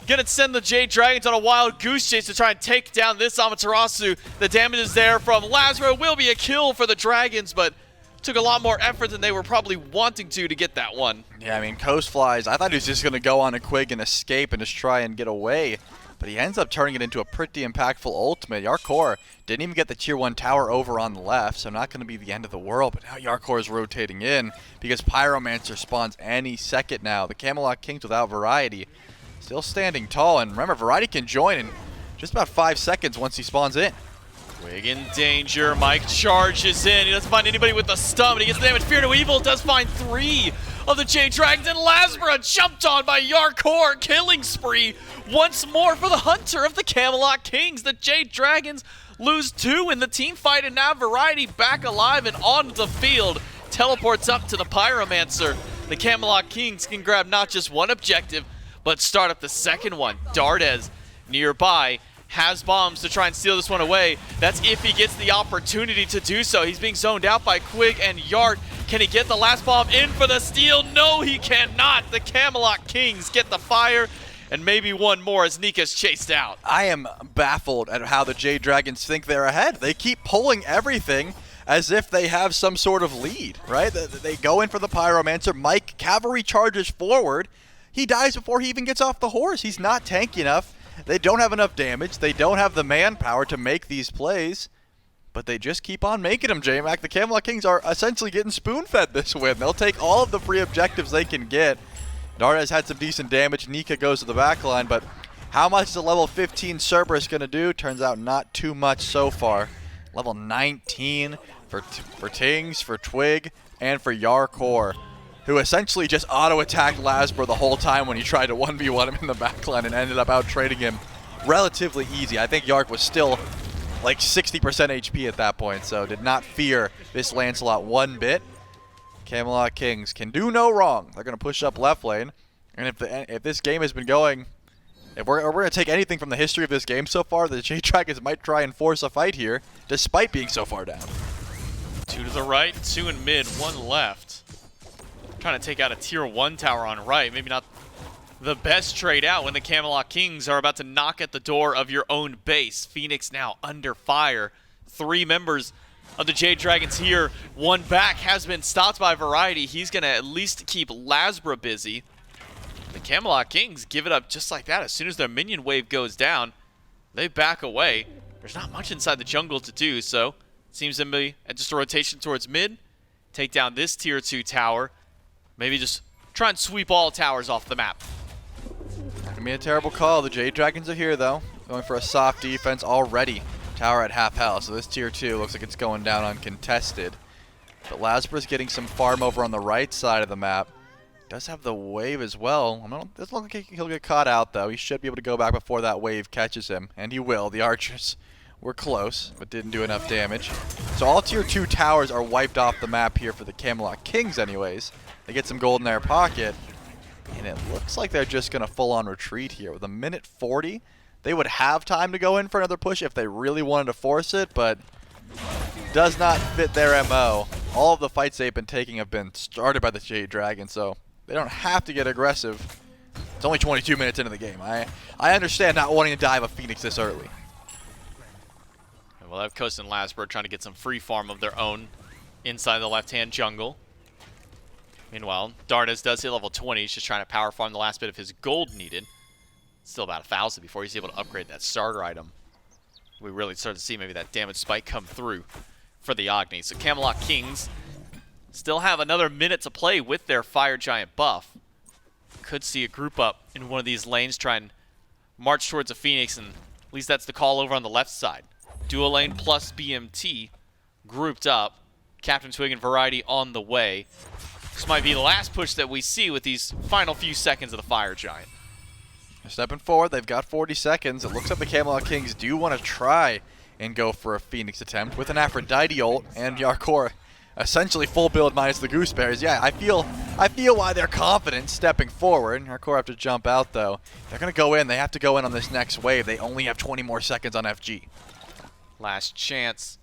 gonna send the Jade Dragons on a wild goose chase to try and take down this Amaterasu. The damage is there from LASBRA. Will be a kill for the Dragons, but took a lot more effort than they were probably wanting to get that one. Yeah, I mean, Coast flies. I thought he was just going to go on a Quig and escape and just try and get away. But he ends up turning it into a pretty impactful ultimate. Jarcorrr didn't even get the tier 1 tower over on the left, so not going to be the end of the world. But now Jarcorrr is rotating in because Pyromancer spawns any second now. The Camelot Kings without Variety still standing tall. And remember, Variety can join in just about 5 seconds once he spawns in. Quig in danger. Mike charges in. He doesn't find anybody with the stun, but he gets the damage. Fear no Evil does find 3 of the Jade Dragons, and LASBRA jumped on by Jarcorrr. Killing spree once more for the Hunter of the Camelot Kings. The Jade Dragons lose 2 in the team fight, and now Variety back alive and onto the field. Teleports up to the Pyromancer. The Camelot Kings can grab not just one objective, but start up the second one. Dardez nearby has bombs to try and steal this one away. That's if he gets the opportunity to do so. He's being zoned out by Quig and Yart. Can he get the last bomb in for the steal? No, he cannot. The Camelot Kings get the fire, and maybe one more as Nika's chased out. I am baffled at how the Jade Dragons think they're ahead. They keep pulling everything as if they have some sort of lead, right? They go in for the Pyromancer. Mike cavalry charges forward. He dies before he even gets off the horse. He's not tanky enough. They don't have enough damage. They don't have the manpower to make these plays, but they just keep on making them, J-Mac. The Camelot Kings are essentially getting spoon-fed this win. They'll take all of the free objectives they can get. Dardez had some decent damage. Nika goes to the back line, but how much is a level 15 Cerberus going to do? Turns out not too much so far. Level 19 for Tings, for Twig, and for Jarcorrr, who essentially just auto-attacked LASBRA the whole time when he tried to 1v1 him in the backline and ended up out-trading him relatively easy. I think Yark was still like 60% HP at that point, so did not fear this Lancelot one bit. Camelot Kings can do no wrong. They're going to push up left lane, and if this game has been going, if we're going to take anything from the history of this game so far, the Jade Dragons might try and force a fight here, despite being so far down. 2 to the right, 2 in mid, 1 left. Trying to take out a tier 1 tower on right. Maybe not the best trade out when the Camelot Kings are about to knock at the door of your own base. Phoenix now under fire. 3 members of the Jade Dragons here. 1 back has been stopped by Variety. He's going to at least keep LASBRA busy. The Camelot Kings give it up just like that. As soon as their minion wave goes down, they back away. There's not much inside the jungle to do, so it seems to be just a rotation towards mid. Take down this tier 2 tower. Maybe just try and sweep all towers off the map. Not going to be a terrible call. The Jade Dragons are here, though. Going for a soft defense already. Tower at half health, so this tier 2 looks like it's going down uncontested. But LASBRA's getting some farm over on the right side of the map. Does have the wave as well. Doesn't look like he'll get caught out, though. He should be able to go back before that wave catches him. And he will. The archers were close, but didn't do enough damage. So all tier 2 towers are wiped off the map here for the Camelot Kings anyways. They get some gold in their pocket, and it looks like they're just going to full-on retreat here. With a minute 40, they would have time to go in for another push if they really wanted to force it, but does not fit their MO. All of the fights they've been taking have been started by the Jade Dragon, so they don't have to get aggressive It's only 22 minutes into the game. I understand not wanting to dive a Phoenix this early. And we'll have Coast and LASBRA trying to get some free farm of their own inside the left-hand jungle. Meanwhile, Dardez does hit level 20. He's just trying to power farm the last bit of his gold needed. Still about 1,000 before he's able to upgrade that starter item. We really start to see maybe that damage spike come through for the Agni. So Camelot Kings still have another minute to play with their Fire Giant buff. Could see a group up in one of these lanes try and march towards a Phoenix, and at least that's the call over on the left side. Dual lane plus BMT grouped up. CaptainTwig and Variety on the way. This might be the last push that we see with these final few seconds of the Fire Giant. They're stepping forward. They've got 40 seconds. It looks like the Camelot Kings do want to try and go for a Phoenix attempt with an Aphrodite ult and Jarcorrr essentially full build minus the gooseberries. Yeah, I feel why they're confident stepping forward. Jarcorrr have to jump out though. They're going to go in. They have to go in on this next wave. They only have 20 more seconds on FG. Last chance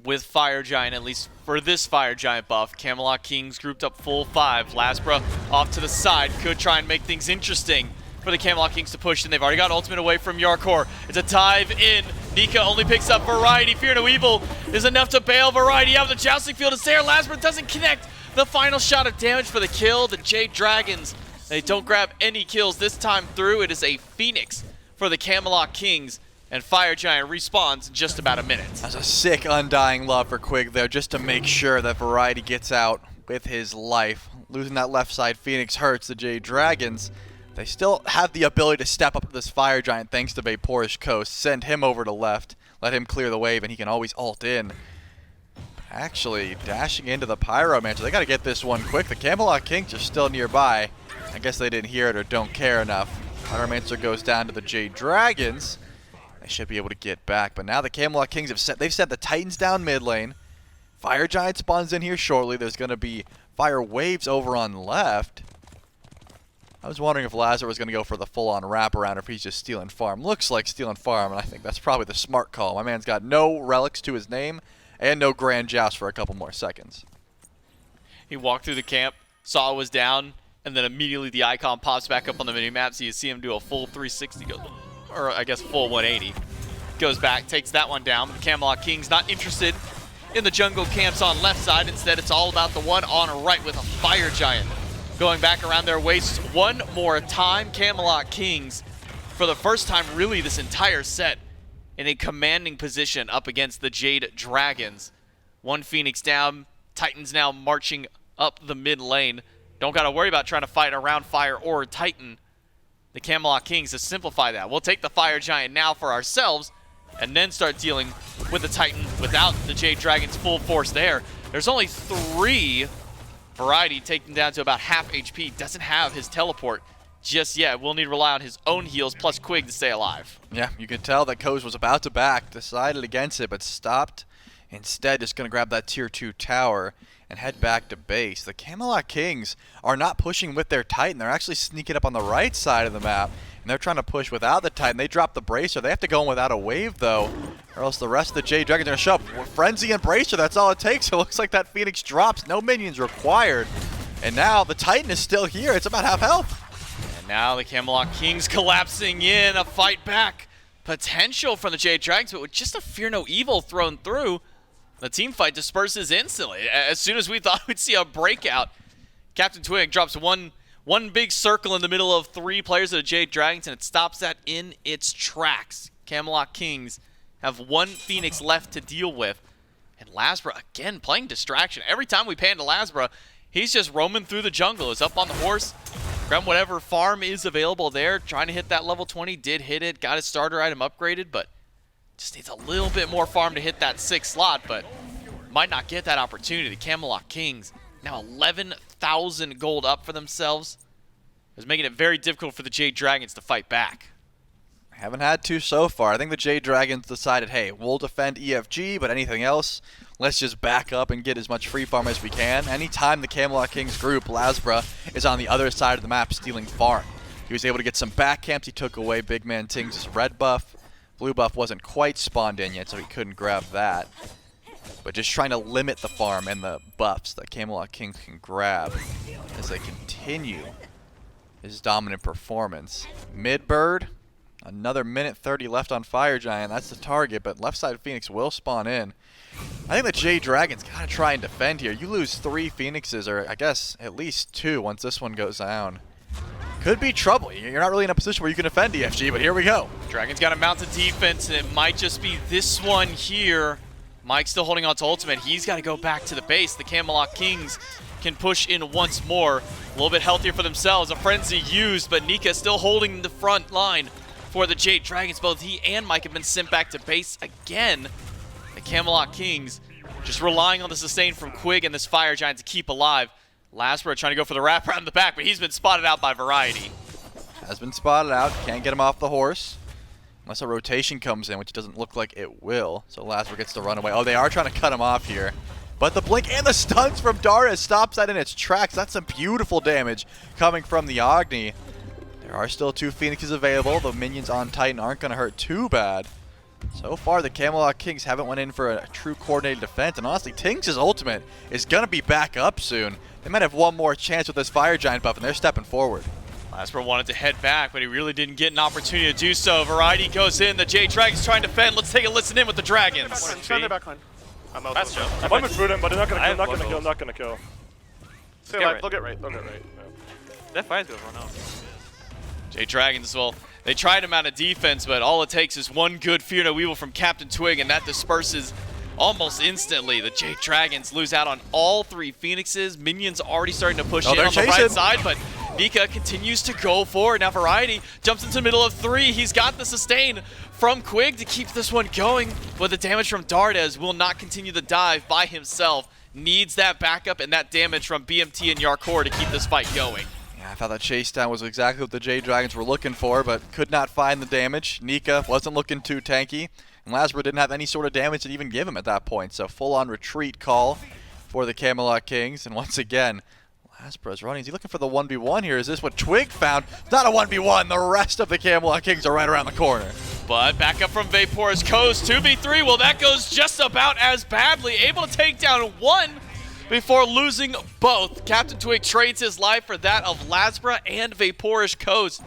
with Fire Giant, at least for this Fire Giant buff. Camelot Kings grouped up full 5. LASBRA off to the side. Could try and make things interesting for the Camelot Kings to push in. They've already got ultimate away from Jarcorrr. It's a dive in. Nika only picks up Variety. Fear no evil is enough to bail Variety out. The jousting field is there. LASBRA doesn't connect. The final shot of damage for the kill. The Jade Dragons, they don't grab any kills this time through. It is a Phoenix for the Camelot Kings, and Fire Giant respawns in just about a minute. That's a sick undying love for Quig there, just to make sure that Variety gets out with his life. Losing that left side Phoenix hurts the Jade Dragons. They still have the ability to step up to this Fire Giant thanks to VaporishCoast. Send him over to left, let him clear the wave, and he can always ult in. Actually, dashing into the Pyromancer. They got to get this one quick. The Camelot Kings are still nearby. I guess they didn't hear it or don't care enough. Pyromancer goes down to the Jade Dragons. They should be able to get back, but now the Camelot Kings they've sent the Titans down mid lane. Fire Giant spawns in here shortly. There's going to be Fire Waves over on left. I was wondering if LASBRA was going to go for the full-on wraparound or if he's just stealing farm. Looks like stealing farm, and I think that's probably the smart call. My man's got no relics to his name and no Grand Joust for a couple more seconds. He walked through the camp, saw it was down, and then immediately the icon pops back up on the minimap, so you see him do a full 360, or I guess full 180. Goes back, takes that one down. The Camelot Kings not interested in the jungle camps on left side. Instead, it's all about the one on right with a Fire Giant going back around their waist one more time. Camelot Kings, for the first time really this entire set, in a commanding position up against the Jade Dragons. One Phoenix down. Titans now marching up the mid lane. Don't got to worry about trying to fight around Fire or Titan. The Camelot Kings to simplify that. We'll take the Fire Giant now for ourselves and then start dealing with the Titan without the Jade Dragons full force there. There's only 3. Variety taken down to about half HP. Doesn't have his teleport just yet. We'll need to rely on his own heals plus Quig to stay alive. Yeah, you could tell that Coast was about to back, decided against it, but stopped. Instead, just going to grab that tier 2 tower and head back to base. The Camelot Kings are not pushing with their Titan. They're actually sneaking up on the right side of the map, and they're trying to push without the Titan. They drop the Bracer. They have to go in without a wave, though, or else the rest of the Jade Dragons are going to show up. Frenzy and Bracer, that's all it takes. It looks like that Phoenix drops. No minions required. And now the Titan is still here. It's about half health. And now the Camelot Kings collapsing in. A fight back potential from the Jade Dragons, but with just a Fear No Evil thrown through, the team fight disperses instantly. As soon as we thought we'd see a breakout, CaptainTwig drops one big circle in the middle of 3 players of the Jade Dragons, and it stops that in its tracks. Camelot Kings have 1 Phoenix left to deal with. And LASBRA, again, playing distraction. Every time we pan to LASBRA, he's just roaming through the jungle. He's up on the horse, grab whatever farm is available there, trying to hit that level 20. Did hit it, got his starter item upgraded, but just needs a little bit more farm to hit that 6th slot, but might not get that opportunity. The Camelot Kings now 11,000 gold up for themselves. It's making it very difficult for the Jade Dragons to fight back. Haven't had to so far. I think the Jade Dragons decided, hey, we'll defend EFG, but anything else, let's just back up and get as much free farm as we can. Anytime the Camelot Kings group, LASBRA, is on the other side of the map stealing farm. He was able to get some back camps. He took away BigManTingz' red buff. Blue buff wasn't quite spawned in yet, so he couldn't grab that. But just trying to limit the farm and the buffs that Camelot Kings can grab as they continue his dominant performance. Mid-bird, another minute 30 left on Fire Giant. That's the target, but left side Phoenix will spawn in. I think the Jade Dragons gotta try and defend here. You lose 3 Phoenixes, or I guess at least 2 once this one goes down. Could be trouble. You're not really in a position where you can defend DFG, but here we go. Dragons got a mounted defense, and it might just be this one here. Mike's still holding on to ultimate. He's got to go back to the base. The Camelot Kings can push in once more. A little bit healthier for themselves. A frenzy used, but Nika still holding the front line for the Jade Dragons. Both he and Mike have been sent back to base again. The Camelot Kings just relying on the sustain from Quig and this Fire Giant to keep alive. LASBRA trying to go for the wrap around the back, but he's been spotted out by Variety. Has been spotted out. Can't get him off the horse. Unless a rotation comes in, which doesn't look like it will. So LASBRA gets to run away. Oh, they are trying to cut him off here. But the blink and the stuns from Dardez stops that in its tracks. That's some beautiful damage coming from the Agni. There are still 2 Phoenixes available. The minions on Titan aren't going to hurt too bad. So far, the Camelot Kings haven't went in for a true coordinated defense. And honestly, Tingz' ultimate is going to be back up soon. They might have one more chance with this Fire Giant buff, and they're stepping forward. LASBRA wanted to head back, but he really didn't get an opportunity to do so. Variety goes in. The Jade Dragons trying to defend. Let's take a listen in with the Dragons. Try their backline. I'm out. That's I went with prudent, but they're not gonna kill. Stay alive. They'll get right. Yeah. That fire's gonna run out. Jade Dragons, well, they tried him out of defense, but all it takes is one good Fear No Evil from CaptainTwig, and that disperses almost instantly. The Jade Dragons lose out on all 3 Phoenixes. Minions already starting to push in on the right side, but Nika continues to go forward. Now Variety jumps into the middle of 3. He's got the sustain from Quig to keep this one going, but the damage from Dardez will not continue the dive by himself. Needs that backup and that damage from BMT and Jarcorrr to keep this fight going. Yeah, I thought that chase down was exactly what the Jade Dragons were looking for, but could not find the damage. Nika wasn't looking too tanky, and LASBRA didn't have any sort of damage to even give him at that point, so full-on retreat call for the Camelot Kings, and once again, LASBRA's running. Is he looking for the 1v1 here? Is this what Twig found? Not a 1v1. The rest of the Camelot Kings are right around the corner. But back up from VaporishCoast, 2v3. Well, that goes just about as badly. Able to take down 1 before losing both. CaptainTwig trades his life for that of LASBRA and VaporishCoast.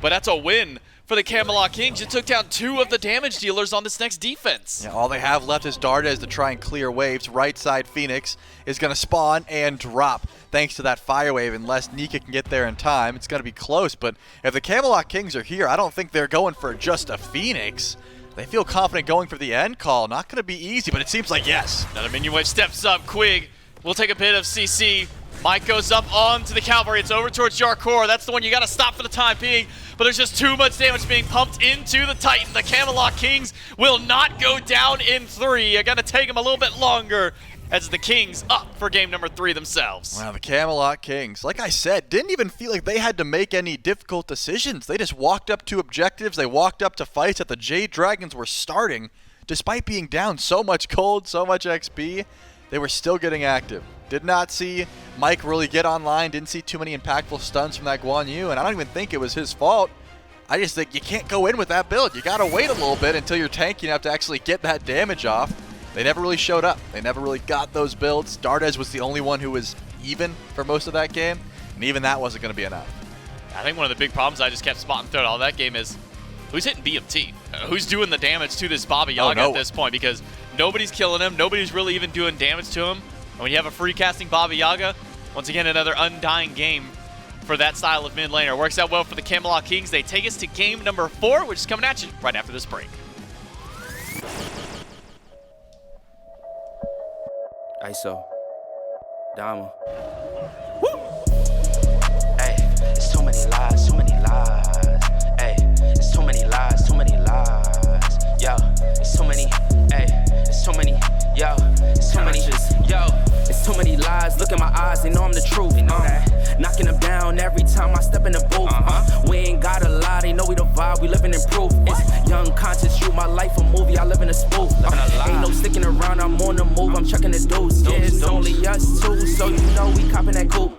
But that's a win for the Camelot Kings. It took down 2 of the damage dealers on this next defense. Yeah, all they have left is Dardez to try and clear waves. Right side Phoenix is going to spawn and drop thanks to that fire wave. Unless Nika can get there in time, it's going to be close. But if the Camelot Kings are here, I don't think they're going for just a Phoenix. They feel confident going for the end call. Not going to be easy, but it seems like yes. Another minion wave steps up. Quig will take a bit of CC. Mike goes up onto the Cavalry. It's over towards Jarcorrr. That's the one you got to stop for the time being. But there's just too much damage being pumped into the Titan. The Camelot Kings will not go down in 3. I got to take them a little bit longer as the Kings up for game number 3 themselves. Wow, the Camelot Kings, like I said, didn't even feel like they had to make any difficult decisions. They just walked up to objectives. They walked up to fights that the Jade Dragons were starting. Despite being down so much gold, so much XP, they were still getting active. Did not see Mike really get online. Didn't see too many impactful stuns from that Guan Yu, and I don't even think it was his fault. I just think you can't go in with that build. You got to wait a little bit until you're tanky enough to actually get that damage off. They never really showed up. They never really got those builds. Dardez was the only one who was even for most of that game, and even that wasn't going to be enough. I think one of the big problems I just kept spotting throughout all that game is who's hitting BMT? Who's doing the damage to this Baba Yaga at this point? Because nobody's killing him. Nobody's really even doing damage to him. And when you have a free casting Baba Yaga, once again, another undying game for that style of mid laner. Works out well for the Camelot Kings. They take us to game number 4, which is coming at you right after this break. ISO. Dama. Hey, it's too many lies, too many lies. Hey, it's too many lies, too many lies. Yo, it's too many. Hey, it's too many. Yo, it's too many. Yo, it's too many lies. Look in my eyes, they know I'm the truth. They know that. Knocking them down every time I step in the booth. We ain't gotta lie, they know we the vibe, we living in proof. It's young conscious, shoot my life a movie, I live in a spoof. Ain't no sticking around, I'm on the move, I'm checking the dudes. Yeah, it's only us two, so you know we copping that coupe.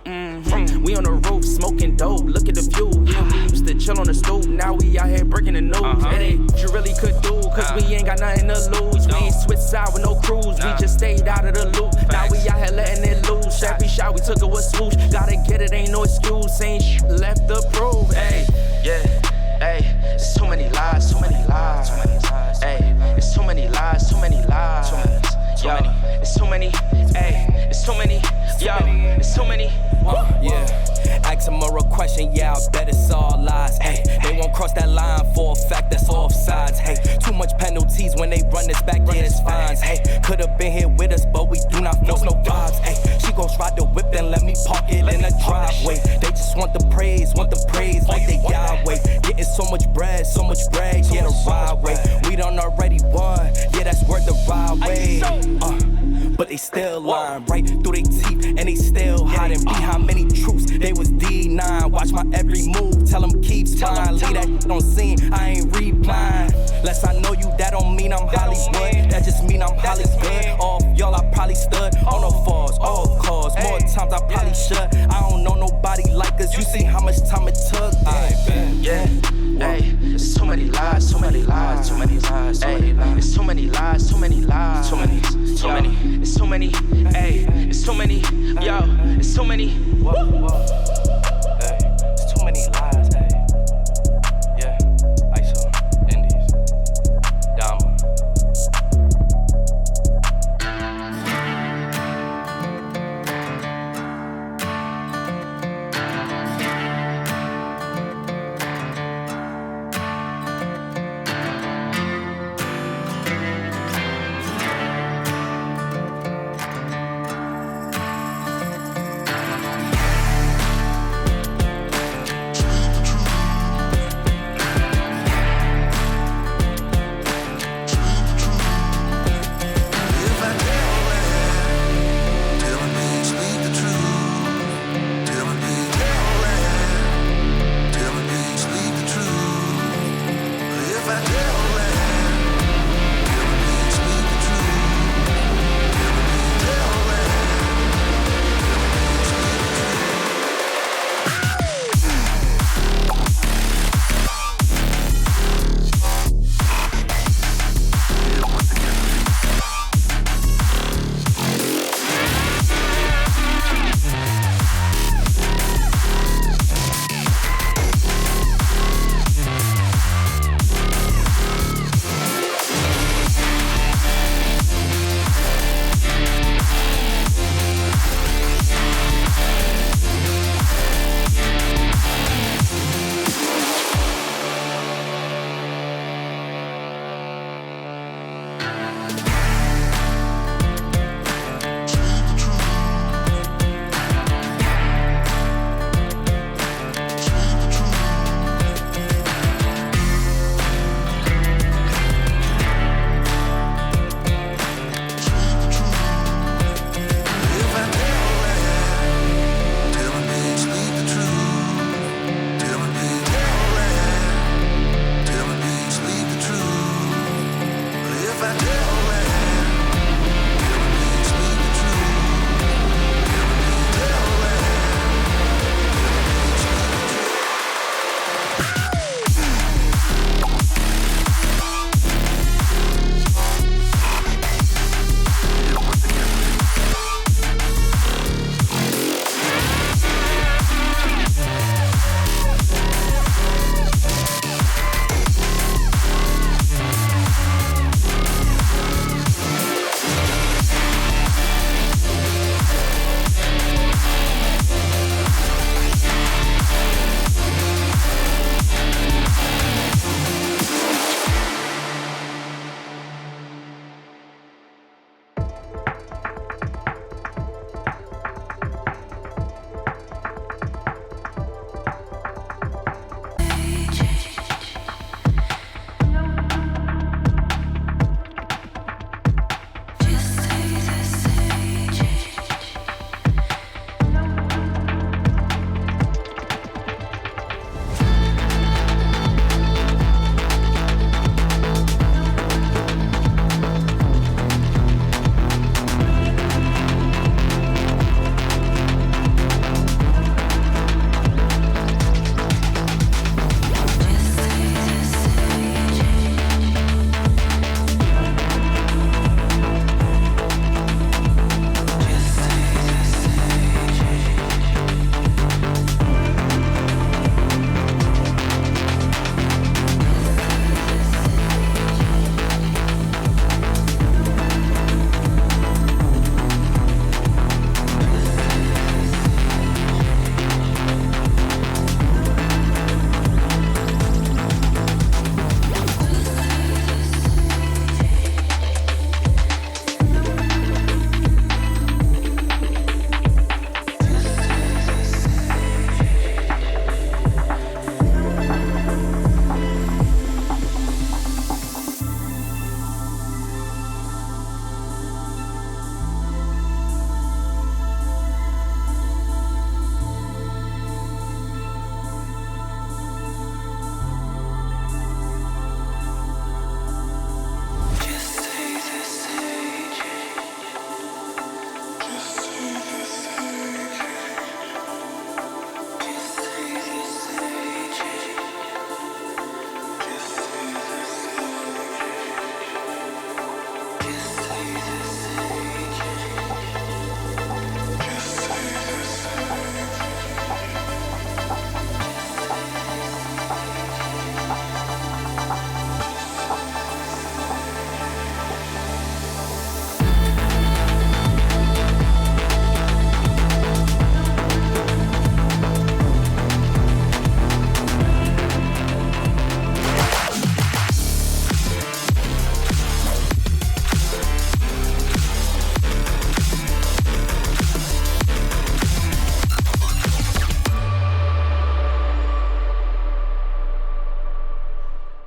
We on the roof, smoking dope, look at the view. Yeah, we used to chill on the stoop, now we out here breaking the news. It ain't what you really could do, cause we ain't got nothing to lose. We ain't switch side with no cruise, we just stayed out of the loop. Now we out here letting it loose. Every shot we took it was swoosh. Gotta get it, ain't no excuse. Ain't left to prove. Ayy, yeah, ayy. It's too many lies, too many lies. Ayy, it's too many lies, too many lies. Yo, it's too many, ayy, it's too many. Yo, it's too many. Yeah. Ask them a real question, yeah, I bet it's all lies. Hey, they won't cross that line for a fact that's offsides. Hey, too much penalties when they run this back, yeah, it's fines. Hey, could've been here with us, but we do not force no vibes. Hey, she gon' ride the whip and let me park it in the driveway. They just want the praise like they Yahweh. Getting so much bread, yeah, the ride way. We done already won, yeah, that's worth the ride way. But they still lying right through their teeth, and they still hiding behind many truths. They was D9, watch my every move, tell them keep fine. Leave that shit on scene, I ain't replying. Less I know you, that don't mean I'm Hollywood. That just mean I'm Hollywood. All of y'all I probably stood on no falls, all cause. More times I probably should. I don't know nobody like us. You see how much time it took. Yeah, hey, it's too many lies, too many lies, too many lies, hey, it's too many lies, too many lies, too many, it's too many, hey, it's too many, yo, it's too many. Hey, it's too many lies, hey. Yeah, ISO, Indies, Dama.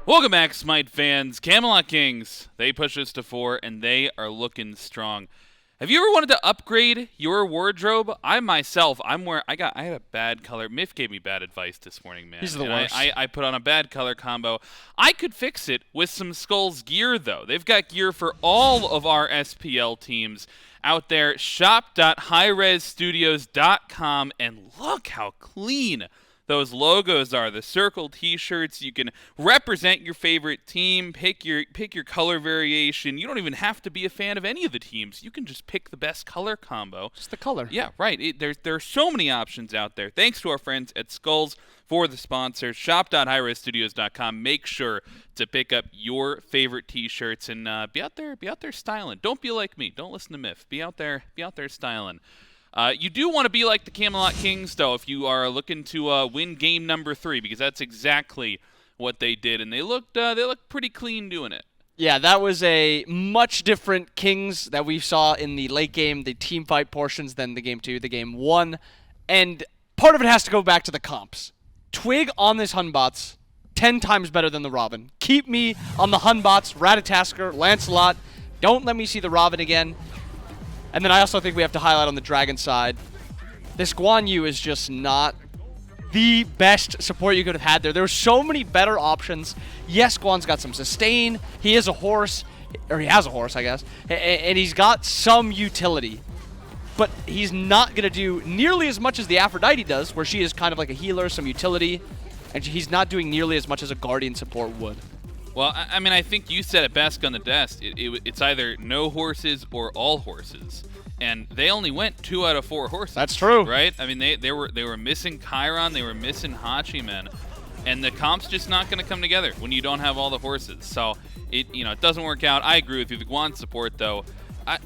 Welcome back, SMITE fans. Camelot Kings, they push us to 4, and they are looking strong. Have you ever wanted to upgrade your wardrobe? I myself, I had a bad color. Miff gave me bad advice this morning, man. He's the worst. I put on a bad color combo. I could fix it with some Skulls gear, though. They've got gear for all of our SPL teams out there. Shop.highresstudios.com, and look how clean those logos are. The circle t-shirts. You can represent your favorite team, pick your color variation. You don't even have to be a fan of any of the teams. You can just pick the best color combo. Just the color. Yeah, right. There are so many options out there. Thanks to our friends at Skulls for the sponsor. Shop.highresstudios.com. Make sure to pick up your favorite t-shirts and be out there styling. Don't be like me. Don't listen to Miff. Be out there styling. You do want to be like the Camelot Kings, though, if you are looking to win game number 3, because that's exactly what they did, and they looked pretty clean doing it. Yeah, that was a much different Kings that we saw in the late game, the team fight portions, than the game 2, the game 1, and part of it has to go back to the comps. Twig on this Hunbots, 10 times better than the Robin. Keep me on the Hunbots, Ratatoskr, Lancelot. Don't let me see the Robin again. And then I also think we have to highlight on the Dragon side, this Guan Yu is just not the best support you could have had there. There were so many better options. Yes, Guan's got some sustain. He is a horse, or he has a horse, I guess, and he's got some utility. But he's not going to do nearly as much as the Aphrodite does, where she is kind of like a healer, some utility, and he's not doing nearly as much as a Guardian support would. Well, I mean, I think you said it best on the desk. It's either no horses or all horses, and they only went 2 out of 4 horses. That's true, right? I mean, they were missing Chiron, they were missing Hachiman, and the comp's just not going to come together when you don't have all the horses. So it doesn't work out. I agree with you. The Guan support, though,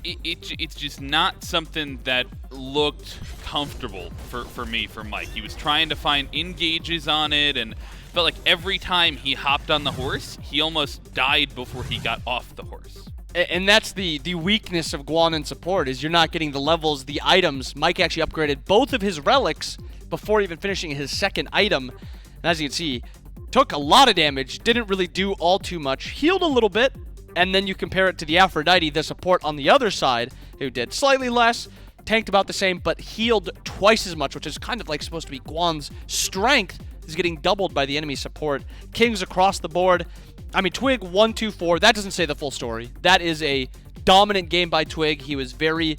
it's just not something that looked comfortable for me, for Mike. He was trying to find engages on it, and felt like every time he hopped on the horse, he almost died before he got off the horse. And that's the weakness of Guan in support, is you're not getting the levels, the items. Mike actually upgraded both of his relics before even finishing his second item. And as you can see, took a lot of damage, didn't really do all too much, healed a little bit, and then you compare it to the Aphrodite, the support on the other side, who did slightly less, tanked about the same, but healed twice as much, which is kind of like supposed to be Guan's strength, is getting doubled by the enemy support. Kings across the board. I mean, Twig 1-2-4, that doesn't say the full story. That is a dominant game by Twig. He was very,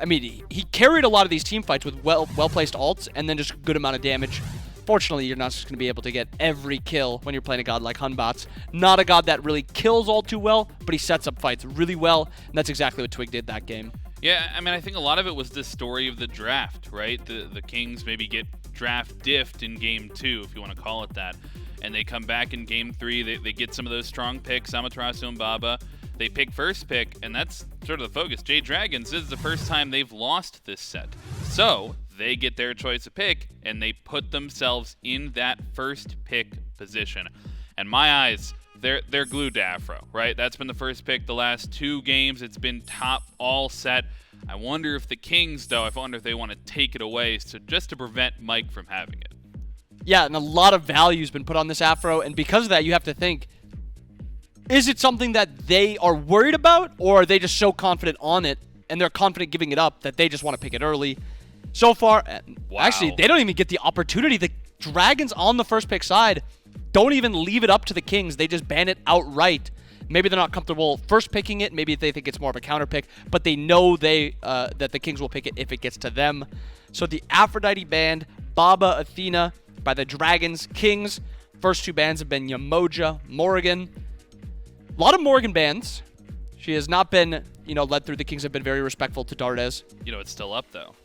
he carried a lot of these team fights with well-placed ults and then just a good amount of damage. Fortunately, you're not just going to be able to get every kill when you're playing a god like Hunbots. Not a god that really kills all too well, but he sets up fights really well, and that's exactly what Twig did that game. Yeah, I mean, I think a lot of it was the story of the draft, right? The Kings maybe get draft diffed in game 2, if you want to call it that, and they come back in game 3. They get some of those strong picks, Amaterasu and Baba. They pick first pick, and that's sort of the focus. Jade Dragons, this is the first time they've lost this set. So they get their choice of pick, and they put themselves in that first pick position. And my eyes, they're glued to Afro, right? That's been the first pick the last 2 games. It's been top all set. I wonder if the Kings, though, I wonder if they want to take it away just to prevent Mike from having it. Yeah, and a lot of value has been put on this Afro, and because of that, you have to think, is it something that they are worried about, or are they just so confident on it, and they're confident giving it up that they just want to pick it early? So far, actually, they don't even get the opportunity. The Dragons on the first pick side don't even leave it up to the Kings. They just ban it outright. Maybe they're not comfortable first picking it. Maybe they think it's more of a counter pick, but they know that the Kings will pick it if it gets to them. So the Aphrodite banned, Baba, Athena by the Dragons. Kings, first 2 bans have been Yamoja, Morrigan. A lot of Morrigan bans. She has not been, led through. The Kings have been very respectful to Dardez. It's still up, though.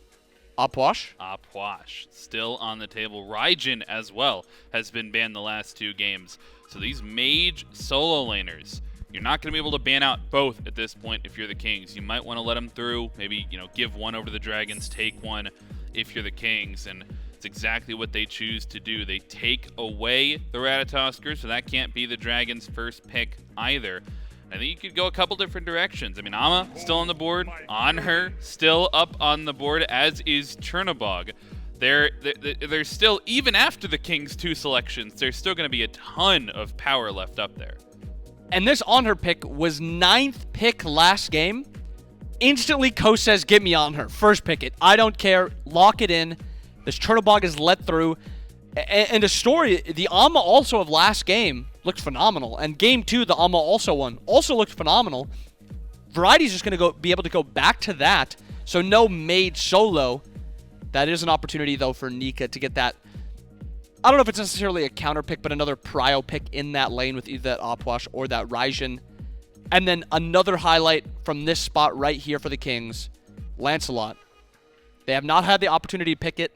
Apuash? Apuash, still on the table. Raijin as well has been banned the last 2 games. So these mage solo laners, you're not going to be able to ban out both at this point if you're the Kings. You might want to let them through, maybe, give one over to the Dragons, take one if you're the Kings, and it's exactly what they choose to do. They take away the Ratatoskr, so that can't be the Dragons' first pick either. I think you could go a couple different directions. I mean, Ama still on the board, Anhur still up on the board, as is Chernobog. there's still, even after the Kings 2 selections, there's still going to be a ton of power left up there. And this Anhur pick was 9th pick last game. Instantly, Coast says, "Get me Anhur. First pick it. I don't care. Lock it in." This Chernobog is let through. And the story, the Ama also of last game looked phenomenal. And game 2, the Ama also won. Also looked phenomenal. Variety's just going to be able to go back to that. So no mage solo. That is an opportunity, though, for Nika to get that. I don't know if it's necessarily a counter pick, but another prio pick in that lane with either that Opwash or that Raijin. And then another highlight from this spot right here for the Kings, Lancelot. They have not had the opportunity to pick it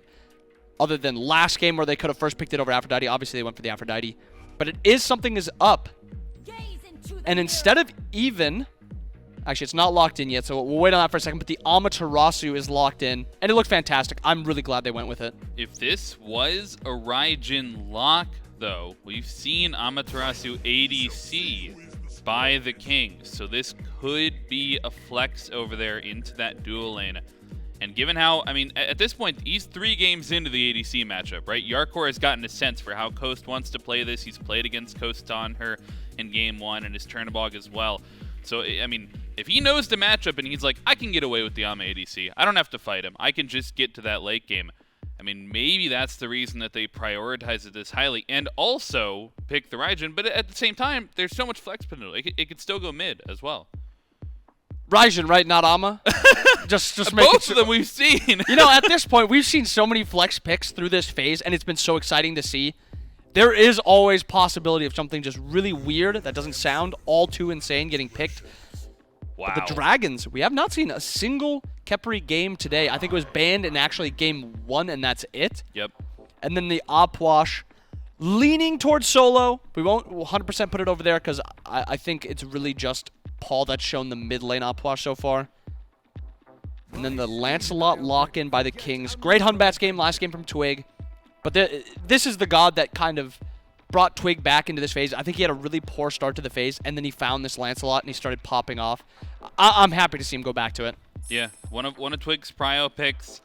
other than last game where they could have first picked it over Aphrodite. Obviously, they went for the Aphrodite. But it is something is up. And instead of even... Actually, it's not locked in yet, so we'll wait on that for a second. But the Amaterasu is locked in, and it looked fantastic. I'm really glad they went with it. If this was a Raijin lock, though, we've seen Amaterasu ADC by the Kings, so this could be a flex over there into that dual lane. And given how, I mean, at this point, he's 3 games into the ADC matchup, right? Jarcorrr has gotten a sense for how Coast wants to play this. He's played against Coast Anhur in game 1 and his Chernobog as well. So, I mean, if he knows the matchup and he's like, I can get away with the Ama ADC. I don't have to fight him. I can just get to that late game. I mean, maybe that's the reason that they prioritize it this highly and also pick the Raijin. But at the same time, there's so much flex potential. It could still go mid as well. Raijin, right? Not Ama? just make Both of them we've seen. You know, at this point, we've seen so many flex picks through this phase, and it's been so exciting to see. There is always possibility of something just really weird that doesn't sound all too insane getting picked. Wow. But the Dragons, we have not seen a single Khepri game today. I think it was banned in actually game 1, and that's it. Yep. And then the Opwash leaning towards solo. We won't 100% put it over there because I think it's really just Paul that's shown the mid lane Opwash so far. And then the Lancelot lock-in by the Kings. Great Hunbats game, last game from Twig. But this is the god that kind of brought Twig back into this phase. I think he had a really poor start to the phase, and then he found this Lancelot, and he started popping off. I'm happy to see him go back to it. Yeah, one of Twig's prio picks.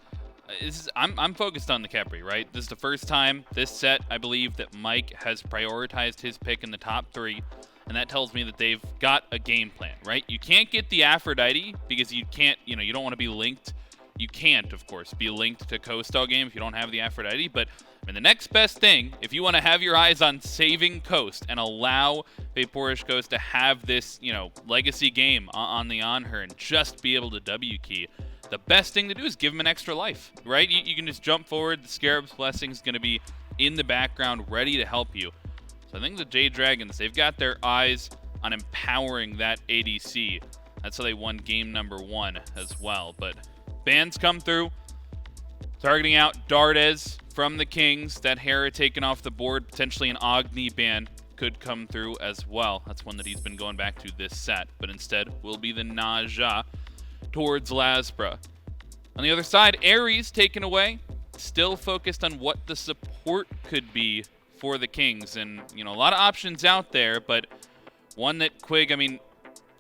I'm focused on the Khepri, right? This is the first time this set, I believe, that Mike has prioritized his pick in the top 3, and that tells me that they've got a game plan, right? You can't get the Aphrodite because you can't, you don't want to be linked. You can't, of course, be linked to Coast all game if you don't have the Aphrodite, but I mean, the next best thing, if you want to have your eyes on saving Coast and allow VaporishCoast to have this, legacy game on the Anhur and just be able to W key, the best thing to do is give him an extra life, right? You can just jump forward. The Scarab's Blessing is going to be in the background, ready to help you. So I think the Jade Dragons, they've got their eyes on empowering that ADC. That's how they won game number 1 as well. But bans come through, targeting out Dardez from the Kings. That Hera taken off the board. Potentially an Agni ban could come through as well. That's one that he's been going back to this set. But instead will be the Naja towards LASBRA. On the other side, Ares taken away. Still focused on what the support could be for the Kings. And, a lot of options out there, but one that Quig,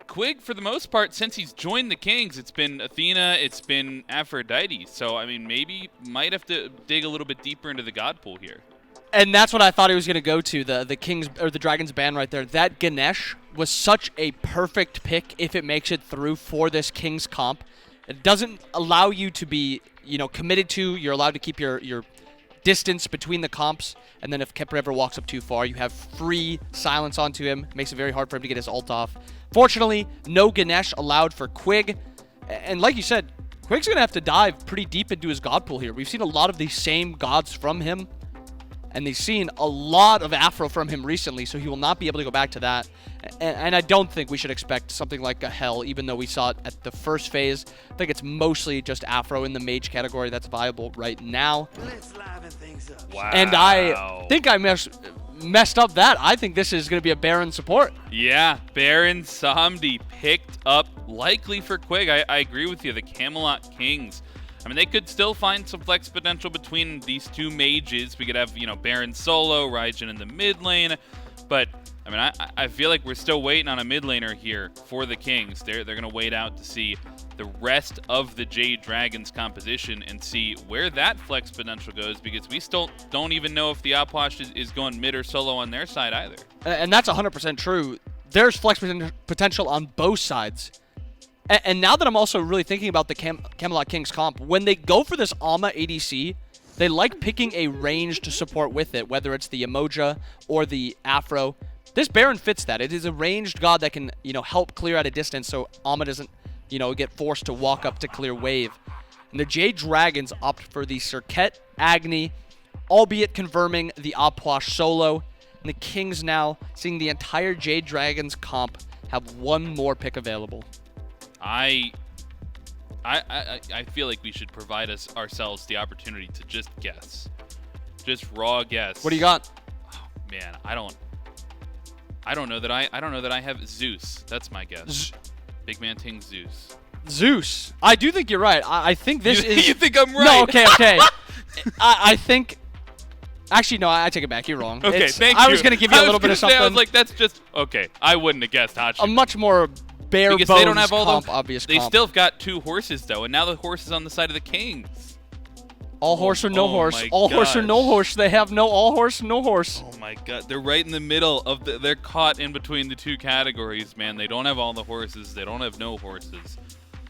Quig, for the most part, since he's joined the Kings, it's been Athena, it's been Aphrodite. So, maybe might have to dig a little bit deeper into the God pool here. And that's what I thought he was going to go to, the Kings or the Dragons ban right there. That Ganesh was such a perfect pick if it makes it through for this Kings comp. It doesn't allow you to be, committed to. You're allowed to keep your distance between the comps. And then if Khepri ever walks up too far, you have free silence onto him. It makes it very hard for him to get his ult off. Fortunately, no Ganesh allowed for Quig. And like you said, Quig's going to have to dive pretty deep into his god pool here. We've seen a lot of the same gods from him. And they've seen a lot of Afro from him recently, so he will not be able to go back to that. And I don't think we should expect something like a Hell, even though we saw it at the first phase. I think it's mostly just Afro in the mage category that's viable right now. Wow. And I think I messed up that. I think this is going to be a Baron support. Yeah, Baron Samedi picked up, likely for Quig. I agree with you, the Camelot Kings. They could still find some flex potential between these two mages. We could have, Baron solo, Raijin in the mid lane. But, I feel like we're still waiting on a mid laner here for the Kings. They're going to wait out to see the rest of the Jade Dragons composition and see where that flex potential goes, because we still don't even know if the Aphrodite is going mid or solo on their side either. And that's 100% true. There's flex potential on both sides. And now that I'm also really thinking about the Camelot Kings comp, when they go for this Ama ADC, they like picking a ranged support with it, whether it's the Emoja or the Afro. This Baron fits that. It is a ranged god that can, help clear at a distance so Ama doesn't, get forced to walk up to clear wave. And the Jade Dragons opt for the Serqet Agni, albeit confirming the Aphrodite solo. And the Kings now, seeing the entire Jade Dragons comp, have one more pick available. I feel like we should provide ourselves the opportunity to just guess. Just raw guess. What do you got? Oh, man, I don't know that I have Zeus. That's my guess. BigManTingz Zeus. Zeus. I do think you're right. I think this is... You think I'm right? No, okay. I think... Actually, no, I take it back. You're wrong. Okay, thank you. I was going to give you a little bit of something. I was like, that's just... Okay, I wouldn't have guessed Hachiman. A much more bare bones they don't have all comp, obvious They comp. still have got 2 horses, though, and now the horse is on the side of the Kings. All horse or no horse. All gosh. horse or no horse. They have no all horse, no horse. Oh my god, they're right in the middle of they're caught in between the 2 categories, man. They don't have all the horses. They don't have no horses.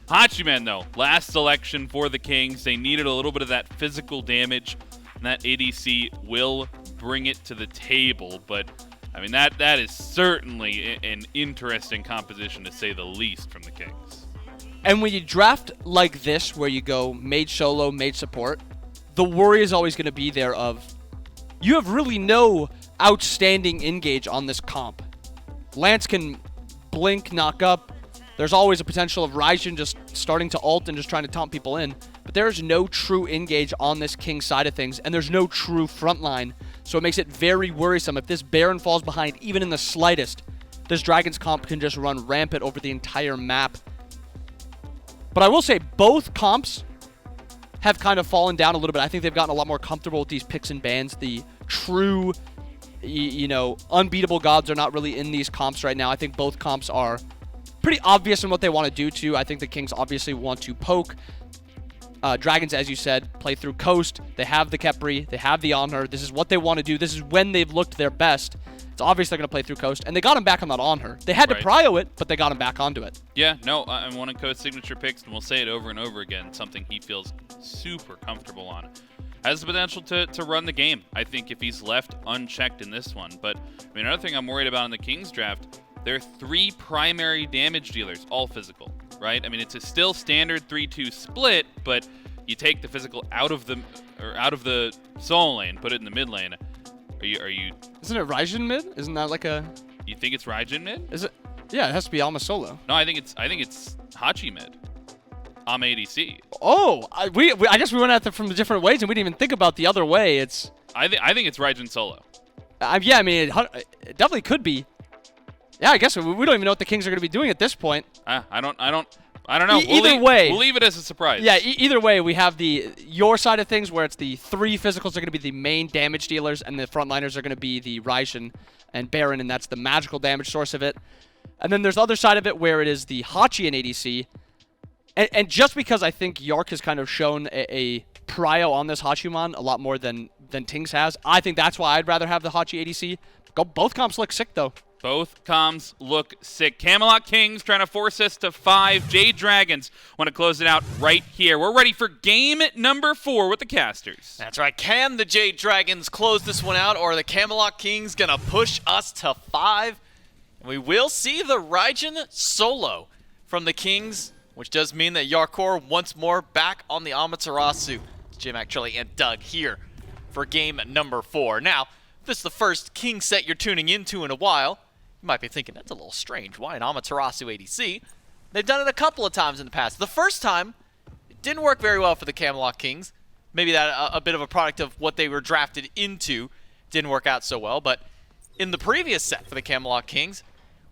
Hachiman, though, last selection for the Kings. They needed a little bit of that physical damage, and that ADC will bring it to the table. But, I mean, that is certainly an interesting composition, to say the least, from the Kings. And when you draft like this, where you go mage solo, mage support, the worry is always going to be there of, you have really no outstanding engage on this comp. Lance can blink, knock up. There's always a potential of Raijin just starting to ult and just trying to taunt people in. But there's no true engage on this King side of things, and there's no true frontline. So it makes it very worrisome. If this Baron falls behind, even in the slightest, this Dragons comp can just run rampant over the entire map. But I will say both comps have kind of fallen down a little bit. I think they've gotten a lot more comfortable with these picks and bans. The true, unbeatable gods are not really in these comps right now. I think both comps are pretty obvious in what they want to do too. I think the Kings obviously want to poke. Dragons, as you said, play through Coast. They have the Khepri. They have the Anhur. This is what they want to do. This is when they've looked their best. It's obvious they're going to play through Coast. And they got him back on that Anhur. They had to prio it, but they got him back onto it. Yeah, no, I'm one of Coast's signature picks, and we'll say it over and over again. Something he feels super comfortable on. Has the potential to run the game, I think, if he's left unchecked in this one. But, I mean, another thing I'm worried about in the Kings draft, there are 3 primary damage dealers, all physical, right? I mean, it's a still standard 3-2 split, but you take the physical out of the solo lane, put it in the mid lane. Are you? Isn't it Raijin mid? Isn't that like a? You think it's Raijin mid? Is it? Yeah, it has to be Alma solo. No, I think it's Hachi mid. Ama ADC. Oh, I guess we went at it from the different ways, and we didn't even think about the other way. It's. I think it's Raijin solo. Yeah, I mean, it definitely could be. Yeah, I guess we don't even know what the Kings are going to be doing at this point. I don't know. Either way, we'll leave it as a surprise. Yeah, either way, we have your side of things where it's the 3 physicals are going to be the main damage dealers, and the frontliners are going to be the Raijin and Baron, and that's the magical damage source of it. And then there's the other side of it where it is the Hachi and ADC. And just because I think Yark has kind of shown a prio on this Hachiman a lot more than Tings has, I think that's why I'd rather have the Hachi ADC. Both comps look sick, though. Both comms look sick. Camelot Kings trying to force us to 5. Jade Dragons want to close it out right here. We're ready for game number 4 with the casters. That's right. Can the Jade Dragons close this one out, or are the Camelot Kings going to push us to 5? And we will see the Raijin solo from the Kings, which does mean that Jarcorrr once more back on the Amaterasu. It's J-Mac, Trelly, and Doug here for game number 4. Now, this is the first King set you're tuning into in a while. You might be thinking, that's a little strange. Why an Amaterasu ADC? They've done it a couple of times in the past. The first time, it didn't work very well for the Camelot Kings. Maybe that a bit of a product of what they were drafted into didn't work out so well. But in the previous set for the Camelot Kings,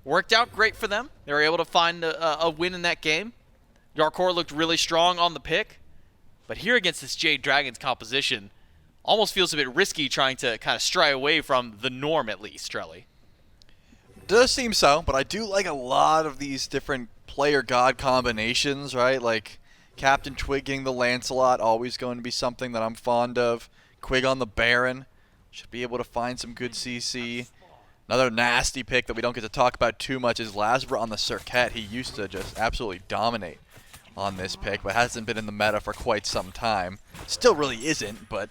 worked out great for them. They were able to find a win in that game. Jarcorrr looked really strong on the pick. But here against this Jade Dragons composition, almost feels a bit risky trying to kind of stray away from the norm, at least, Trelly. Does seem so, but I do like a lot of these different player god combinations, right? Like CaptainTwig getting the Lancelot, always going to be something that I'm fond of. Quig on the Baron, should be able to find some good CC. Another nasty pick that we don't get to talk about too much is LASBRA on the Serqet. He used to just absolutely dominate on this pick, but hasn't been in the meta for quite some time. Still really isn't, but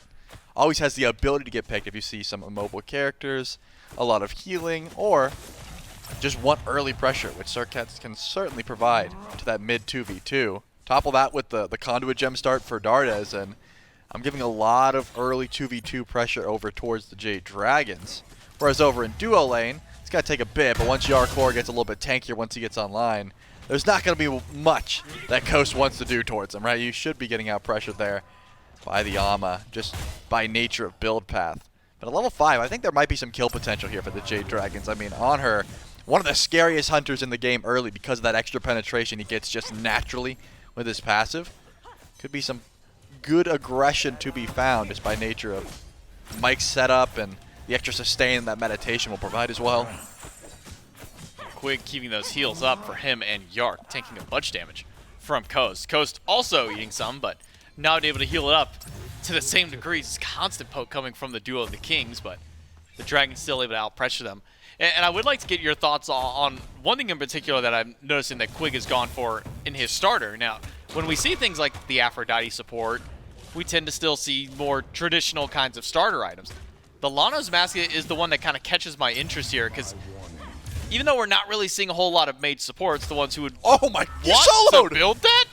always has the ability to get picked if you see some immobile characters, a lot of healing, or just want early pressure, which Serqet can certainly provide to that mid 2v2. Topple that with the Conduit gem start for Dardez, and I'm giving a lot of early 2v2 pressure over towards the Jade Dragons. Whereas over in duo lane, it's got to take a bit, but once Jarcorrr gets a little bit tankier once he gets online, there's not going to be much that Coast wants to do towards him, right? You should be getting out pressured there by the Ama, just by nature of build path. But at level 5, I think there might be some kill potential here for the Jade Dragons. I mean, Anhur, one of the scariest hunters in the game early because of that extra penetration he gets just naturally with his passive. Could be some good aggression to be found just by nature of Mike's setup and the extra sustain that meditation will provide as well. Quig keeping those heals up for him and Yark, taking a bunch of damage from Coast. Coast also eating some, but not able to heal it up to the same degree. It's constant poke coming from the duo of the Kings, but the Dragons still able to outpressure them. And I would like to get your thoughts on one thing in particular that I'm noticing that Quig has gone for in his starter. Now, when we see things like the Aphrodite support, we tend to still see more traditional kinds of starter items. The Lanos Mask is the one that kind of catches my interest here, because even though we're not really seeing a whole lot of mage supports, the ones who would want to build that?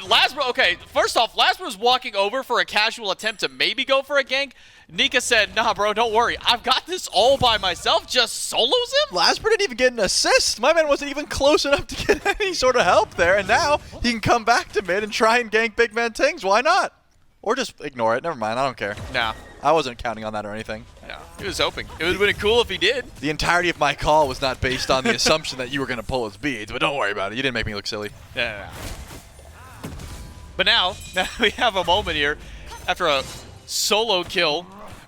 LASBRA, okay, first off, LASBRA's walking over for a casual attempt to maybe go for a gank. Nika said, nah, bro, don't worry. I've got this all by myself. Just solos him? LASBRA didn't even get an assist. My man wasn't even close enough to get any sort of help there, and now he can come back to mid and try and gank BigManTingz. Why not? Or just ignore it. Never mind, I don't care. Nah. I wasn't counting on that or anything. No, he was hoping. It would have been cool if he did. The entirety of my call was not based on the assumption that you were going to pull his beads, but don't worry about it. You didn't make me look silly. No. But now we have a moment here. After a solo kill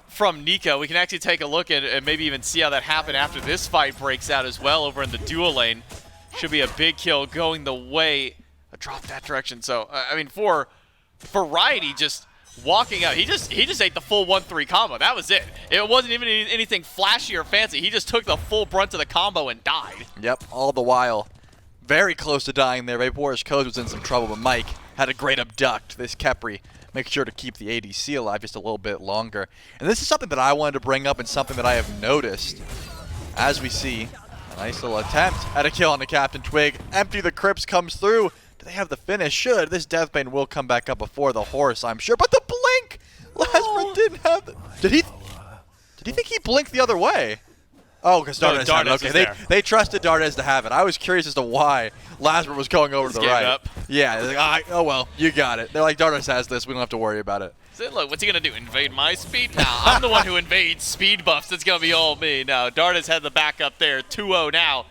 from Nika, we can actually take a look and maybe even see how that happened after this fight breaks out as well over in the duo lane. Should be a big kill going the way. A drop that direction. So, I mean, for Variety just walking out, he just ate the full 1-3 combo. That was it. It wasn't even anything flashy or fancy. He just took the full brunt of the combo and died. Yep, all the while very close to dying there. VaporishCoast was in some trouble, but Mike had a great abduct. This Khepri make sure to keep the ADC alive just a little bit longer. And this is something that I wanted to bring up and something that I have noticed as we see a nice little attempt at a kill on the CaptainTwig. Empty the Crypts comes through. Do they have the finish? Should. This Deathbane will come back up before the horse, I'm sure. But the blink! LASBRA didn't have the... Did he think he blinked the other way? Oh, because Dardez had it. Okay, they trusted Dardez to have it. I was curious as to why LASBRA was going over to the right. Up. Yeah, they're like, oh well, you got it. They're like, Dardez has this. We don't have to worry about it. So look, what's he going to do? Invade my speed? Now, I'm the one who invades speed buffs. It's going to be all me. Now, Dardez had the backup there. 2-0 now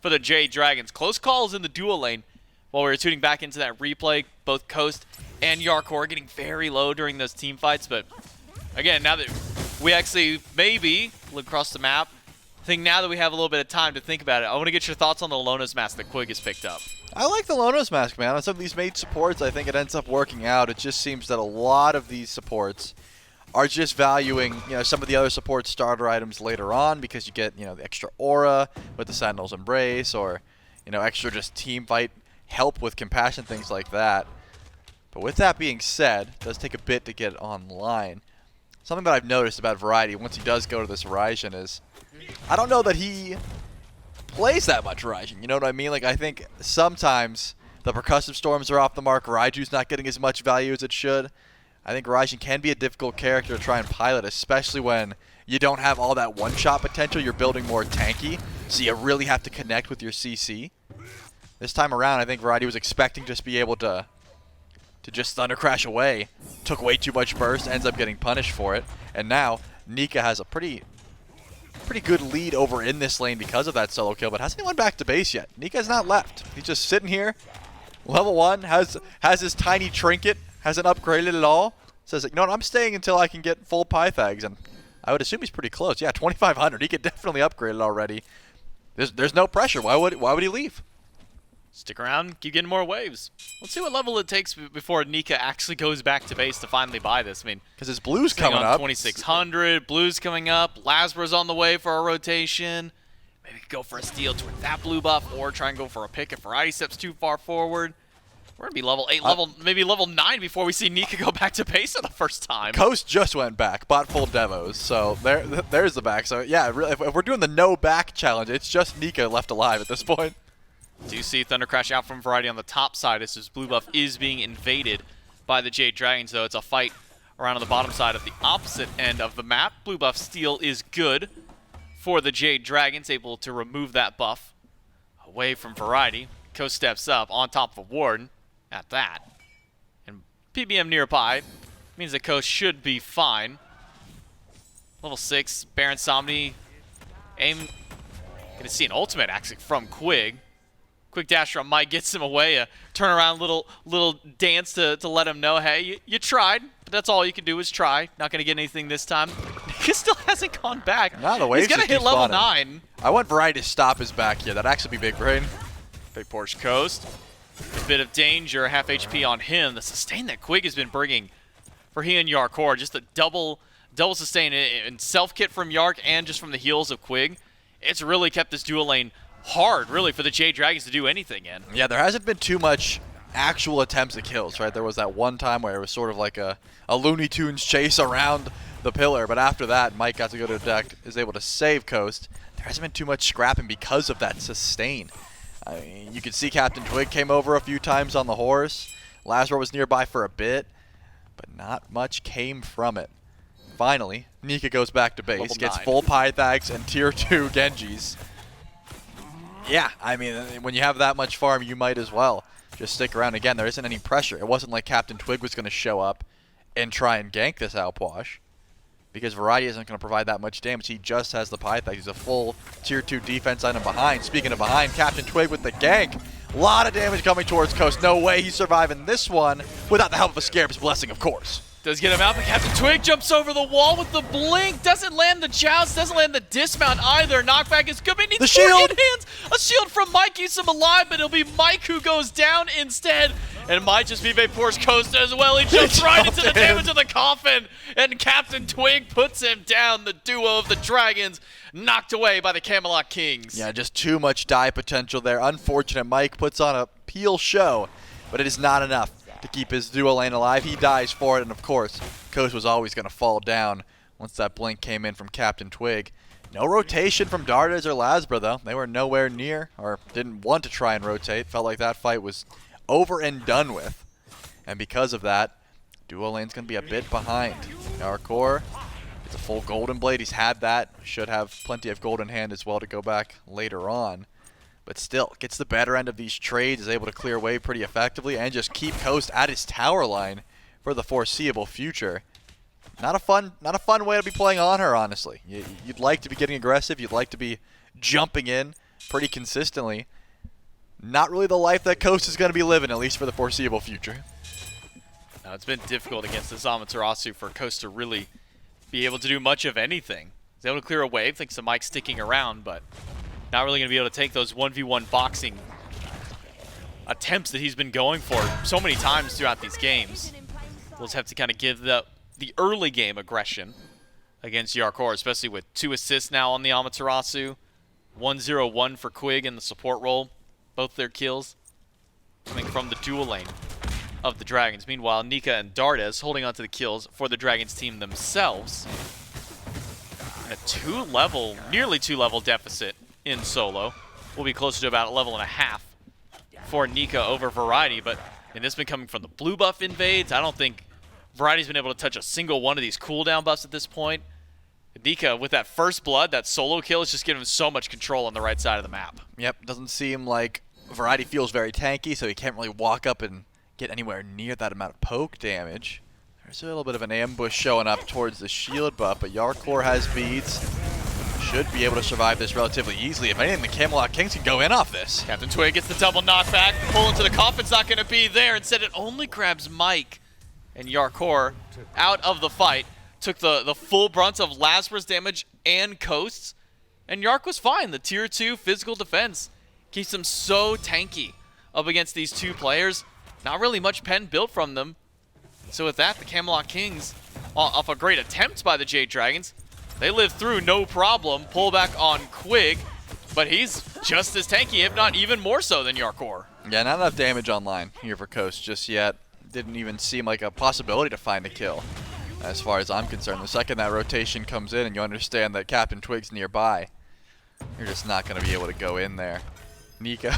for the Jade Dragons. Close calls in the dual lane. While we were tuning back into that replay, both Coast and Jarcorrr getting very low during those team fights. But again, now that we actually maybe look across the map, I think now that we have a little bit of time to think about it, I want to get your thoughts on the Lonos Mask that Quig has picked up. I like the Lonos Mask, man. On some of these mage supports, I think it ends up working out. It just seems that a lot of these supports are just valuing, some of the other support starter items later on because you get, the extra aura with the Sentinel's Embrace or, extra just team fight help with compassion, things like that. But with that being said, it does take a bit to get it online. Something that I've noticed about Variety once he does go to this Raijin is, I don't know that he plays that much Raijin, you know what I mean? Like, I think sometimes the percussive storms are off the mark, Raiju's not getting as much value as it should. I think Raijin can be a difficult character to try and pilot, especially when you don't have all that one-shot potential, you're building more tanky, so you really have to connect with your CC. This time around, I think Variety was expecting just be able to just Thunder Crash away. Took way too much burst, ends up getting punished for it. And now, Nika has a pretty good lead over in this lane because of that solo kill, but hasn't even went back to base yet. Nika's not left. He's just sitting here. Level 1, has his tiny trinket, hasn't upgraded at all. Says, I'm staying until I can get full Pythags, and I would assume he's pretty close. Yeah, 2,500. He could definitely upgrade it already. There's no pressure. Why would he leave? Stick around, keep getting more waves. Let's see what level it takes before Nika actually goes back to base to finally buy this. I mean, because his blue's coming up. 2600, blue's coming up. LASBRA's on the way for a rotation. Maybe go for a steal towards that blue buff, or try and go for a pick if Variety steps too far forward. We're gonna be level 8, maybe level 9 before we see Nika go back to base for the first time. Coast just went back, bought full devos, so there's the back. So yeah, really, if we're doing the no back challenge, it's just Nika left alive at this point. Do see Thunder Crash out from Variety on the top side as his blue buff is being invaded by the Jade Dragons, though. It's a fight around on the bottom side of the opposite end of the map. Blue buff steal is good for the Jade Dragons, able to remove that buff away from Variety. Coast steps up on top of Warden at that. And PBM nearby means that Coast should be fine. Level 6, Baron Samedi. Aim. Gonna see an ultimate actually from Quig. Quick dash from Mike gets him away. A turnaround little dance to let him know, hey, you tried, but that's all you can do is try. Not going to get anything this time. Nika still hasn't gone back. No, the waves He's going to hit level 9. I want Variety to stop his back here. That'd actually be big brain. VaporishCoast. A bit of danger, half HP on him. The sustain that Quig has been bringing for he and Jarcorrr, just a double sustain in self-kit from Yark and just from the heals of Quig. It's really kept this dual lane hard, really, for the Jade Dragons to do anything in. Yeah, there hasn't been too much actual attempts at kills, right? There was that one time where it was sort of like a Looney Tunes chase around the pillar, but after that, Mike got to go to the deck, is able to save Coast. There hasn't been too much scrapping because of that sustain. I mean, you could see CaptainTwig came over a few times on the horse. LASBRA was nearby for a bit, but not much came from it. Finally, Nika goes back to base, gets full Pythags and tier 2 Genjis. Yeah, I mean, when you have that much farm, you might as well just stick around. Again, there isn't any pressure. It wasn't like CaptainTwig was going to show up and try and gank this outwash, because Variety isn't going to provide that much damage. He just has the Pythag. He's a full tier 2 defense item behind. Speaking of behind, CaptainTwig with the gank. A lot of damage coming towards Coast. No way he's surviving this one without the help of a Scarab's Blessing, of course. Does get him out, but CaptainTwig jumps over the wall with the blink. Doesn't land the joust, doesn't land the dismount either. Knockback is good, but he needs more hit hands. A shield from Mike keeps him alive, but it'll be Mike who goes down instead. And it might just be VaporishCoast as well. He jumps right into the damage of the coffin, and CaptainTwig puts him down. The duo of the Dragons knocked away by the Camelot Kings. Yeah, just too much die potential there. Unfortunate. Mike puts on a peel show, but it is not enough to keep his duo lane alive. He dies for it, and of course, Coast was always going to fall down once that blink came in from CaptainTwig. No rotation from Dardez or LASBRA, though. They were nowhere near, or didn't want to try and rotate. Felt like that fight was over and done with. And because of that, duo lane's going to be a bit behind. Jarcorrr gets a full Golden Blade. He's had that. Should have plenty of gold in hand as well to go back later on. But still, gets the better end of these trades, is able to clear wave pretty effectively, and just keep Coast at his tower line for the foreseeable future. Not a fun way to be playing Anhur, honestly. You'd like to be getting aggressive. You'd like to be jumping in pretty consistently. Not really the life that Coast is going to be living, at least for the foreseeable future. Now, it's been difficult against this Amaterasu for Coast to really be able to do much of anything. He's able to clear a wave, thanks to Mike sticking around, but not really going to be able to take those 1v1 boxing attempts that he's been going for so many times throughout these games. We'll just have to kind of give the early game aggression against Jarcorrr, especially with 2 assists now on the Amaterasu. 1-0-1 for Quig in the support role. Both their kills coming from the dual lane of the Dragons. Meanwhile, Nika and Dardez holding on to the kills for the Dragons team themselves. A nearly 2-level deficit in solo. Will be closer to about a level and a half for Nika over Variety, but this has been coming from the blue buff invades. I don't think Variety's been able to touch a single one of these cooldown buffs at this point. Nika, with that first blood, that solo kill, is just giving him so much control on the right side of the map. Yep, doesn't seem like Variety feels very tanky, so he can't really walk up and get anywhere near that amount of poke damage. There's a little bit of an ambush showing up towards the shield buff, but Jarcorrr has beads. Should be able to survive this relatively easily. If anything, the Camelot Kings can go in off this. CaptainTwig gets the double knockback. The pull into the coffin's not going to be there. Instead, it only grabs Mike. And Jarcorrr, out of the fight, took the full brunt of LASBRA's damage and Coast's. And Yark was fine. The tier 2 physical defense keeps him so tanky up against these two players. Not really much pen built from them. So with that, the Camelot Kings, off a great attempt by the Jade Dragons, they live through no problem. Pull back on Quig, but he's just as tanky, if not even more so than Jarcorrr. Yeah, not enough damage online here for Coast just yet. Didn't even seem like a possibility to find a kill, as far as I'm concerned. The second that rotation comes in and you understand that CaptainTwig's nearby, you're just not going to be able to go in there. Nika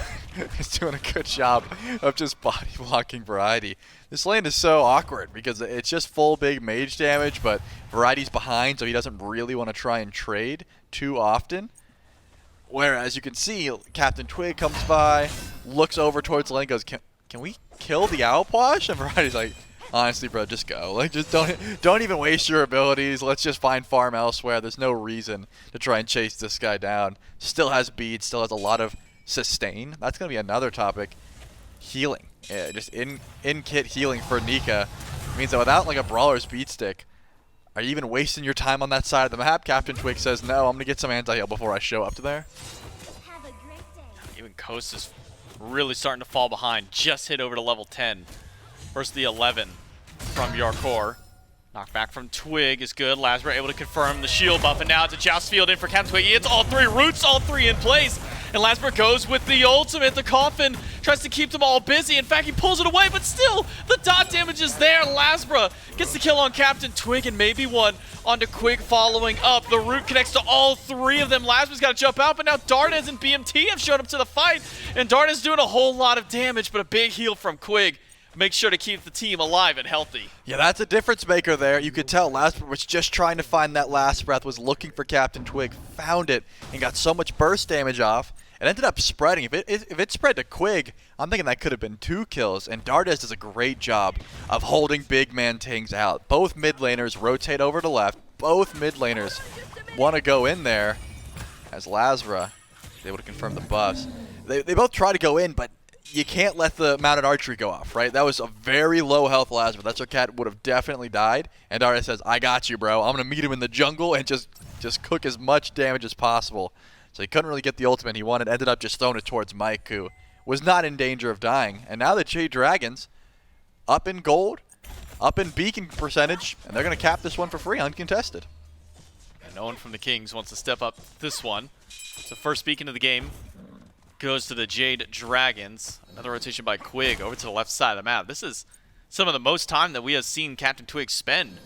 is doing a good job of just body blocking Variety. This lane is so awkward because it's just full big mage damage, but Variety's behind, so he doesn't really want to try and trade too often. Whereas you can see CaptainTwig comes by, looks over towards the lane, goes, can we kill the Outwash? And Variety's like, honestly, bro, just go. Like, just don't even waste your abilities. Let's just find farm elsewhere. There's no reason to try and chase this guy down. Still has beads, still has a lot of sustain. That's going to be another topic. Healing. Yeah, just in-kit healing for Nika means that without like a Brawler's beat stick, are you even wasting your time on that side of the map? CaptainTwig says, no, I'm going to get some anti-heal before I show up to there. Even Coast is really starting to fall behind. Just hit over to level 10 versus the 11 from Jarcorrr. Knockback from Twig is good. LASBRA able to confirm the shield buff, and now it's a joust field in for CaptainTwig. He hits all three roots, all three in place. And LASBRA goes with the ultimate. The coffin tries to keep them all busy. In fact, he pulls it away, but still, the dot damage is there. LASBRA gets the kill on CaptainTwig and maybe one onto Quig following up. The root connects to all three of them. LASBRA's got to jump out, but now Dardez and BMT have shown up to the fight. And Dardez doing a whole lot of damage, but a big heal from Quig. Make sure to keep the team alive and healthy. Yeah, that's a difference maker there. You could tell LASBRA was just trying to find that last breath, was looking for CaptainTwig, found it, and got so much burst damage off. It ended up spreading. If it spread to Quig, I'm thinking that could have been 2 kills. And Dardez does a great job of holding BigManTingz out. Both mid laners rotate over to left. Both mid laners want to go in there as LASBRA is able to confirm the buffs. They both try to go in, but you can't let the mounted archery go off, right? That was a very low health LASBRA. That Cerqet would have definitely died. And Dardez says, I got you, bro. I'm going to meet him in the jungle and just cook as much damage as possible. So he couldn't really get the ultimate he wanted. Ended up just throwing it towards Mike, who was not in danger of dying. And now the Jade Dragons up in gold, up in beacon percentage, and they're going to cap this one for free, uncontested. And no one from the Kings wants to step up this one. So first beacon of the game goes to the Jade Dragons. Another rotation by Quig over to the left side of the map. This is some of the most time that we have seen CaptainTwig spend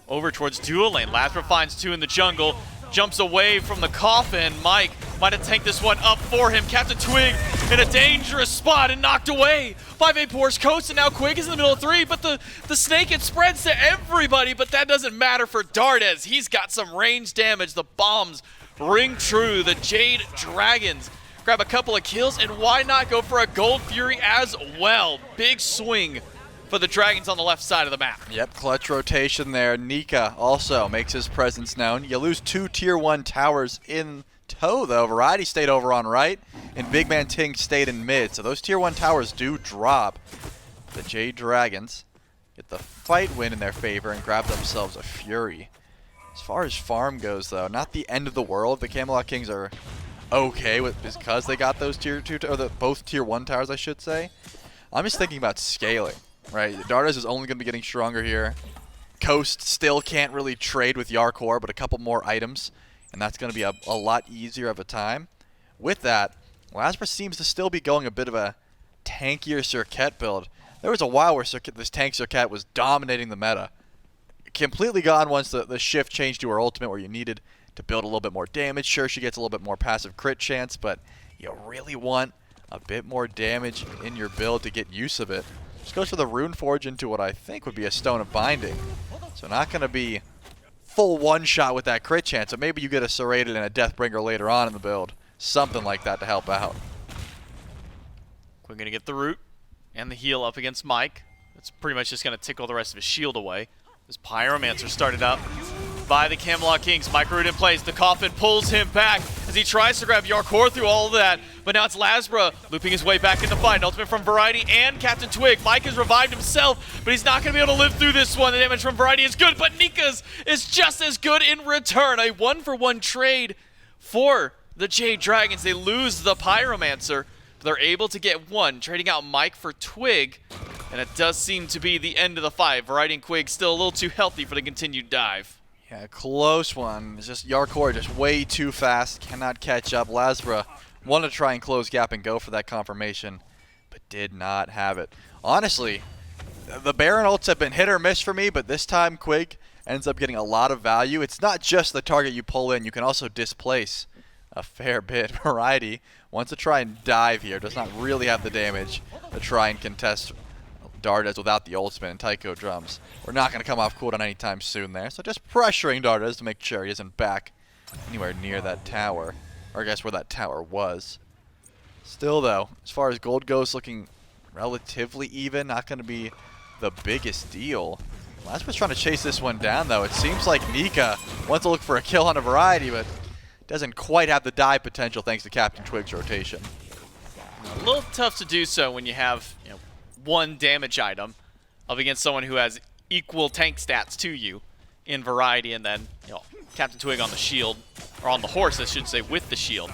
over towards dual lane. LASBRA finds 2 in the jungle, jumps away from the coffin. Mike might have tanked this one up for him. CaptainTwig in a dangerous spot and knocked away by VaporishCoast, and now Quig is in the middle of 3, but the snake, it spreads to everybody, but that doesn't matter for Dardez. He's got some range damage. The bombs ring true. The Jade Dragons grab a couple of kills, and why not go for a Gold Fury as well? Big swing for the Dragons on the left side of the map. Yep, clutch rotation there. Nika also makes his presence known. You lose 2 tier 1 towers in tow, though. Variety stayed over on right, and BigManTingz stayed in mid. So those tier 1 towers do drop. The Jade Dragons get the fight win in their favor and grab themselves a Fury. As far as farm goes, though, not the end of the world. The Camelot Kings are okay with because they got those tier 2 or both tier 1 towers, I should say. I'm just thinking about scaling. Right, Dardez is only going to be getting stronger here. Coast still can't really trade with Jarcorrr, but a couple more items, and that's going to be a lot easier of a time. With that, LASBRA seems to still be going a bit of a tankier Cerqet build. There was a while where this tank Cerqet was dominating the meta. Completely gone once the shift changed to her ultimate, where you needed to build a little bit more damage. Sure, she gets a little bit more passive crit chance, but you really want a bit more damage in your build to get use of it. Just goes for the Rune Forge into what I think would be a Stone of Binding. So not going to be full one-shot with that crit chance, but maybe you get a Serrated and a Deathbringer later on in the build. Something like that to help out. We're going to get the root and the heal up against Mike. It's pretty much just going to tickle the rest of his shield away. This Pyromancer started up by the Camelot Kings. Mike root in place. The coffin pulls him back as he tries to grab Jarcorrr through all of that. But now it's LASBRA looping his way back into fight. An ultimate from Variety and CaptainTwig. Mike has revived himself, but he's not going to be able to live through this one. The damage from Variety is good, but Nika's is just as good in return. A 1-for-1 trade for the Jade Dragons. They lose the Pyromancer, They're able to get one, trading out Mike for Twig, and it does seem to be the end of the fight. Variety and Quig still a little too healthy for the continued dive. Yeah, close one. It's just Jarcorrr just way too fast, cannot catch up. LASBRA wanted to try and close gap and go for that confirmation, but did not have it. Honestly, the Baron ults have been hit or miss for me, but this time Quig ends up getting a lot of value. It's not just the target you pull in, you can also displace a fair bit. Variety wants to try and dive here, does not really have the damage to try and contest Dardez without the ultimate and Taiko drums. We're not going to come off cooldown anytime soon there, so just pressuring Dardez to make sure he isn't back anywhere near that tower, or I guess where that tower was. Still though, as far as gold goes, looking relatively even, not going to be the biggest deal. LASBRA's trying to chase this one down though. It seems like Nika wants to look for a kill on a Variety, but doesn't quite have the dive potential thanks to CaptainTwig's rotation. A little tough to do so when you have, you know, one damage item up against someone who has equal tank stats to you in Variety, and then, you know, CaptainTwig on the shield, or on the horse I should say, with the shield.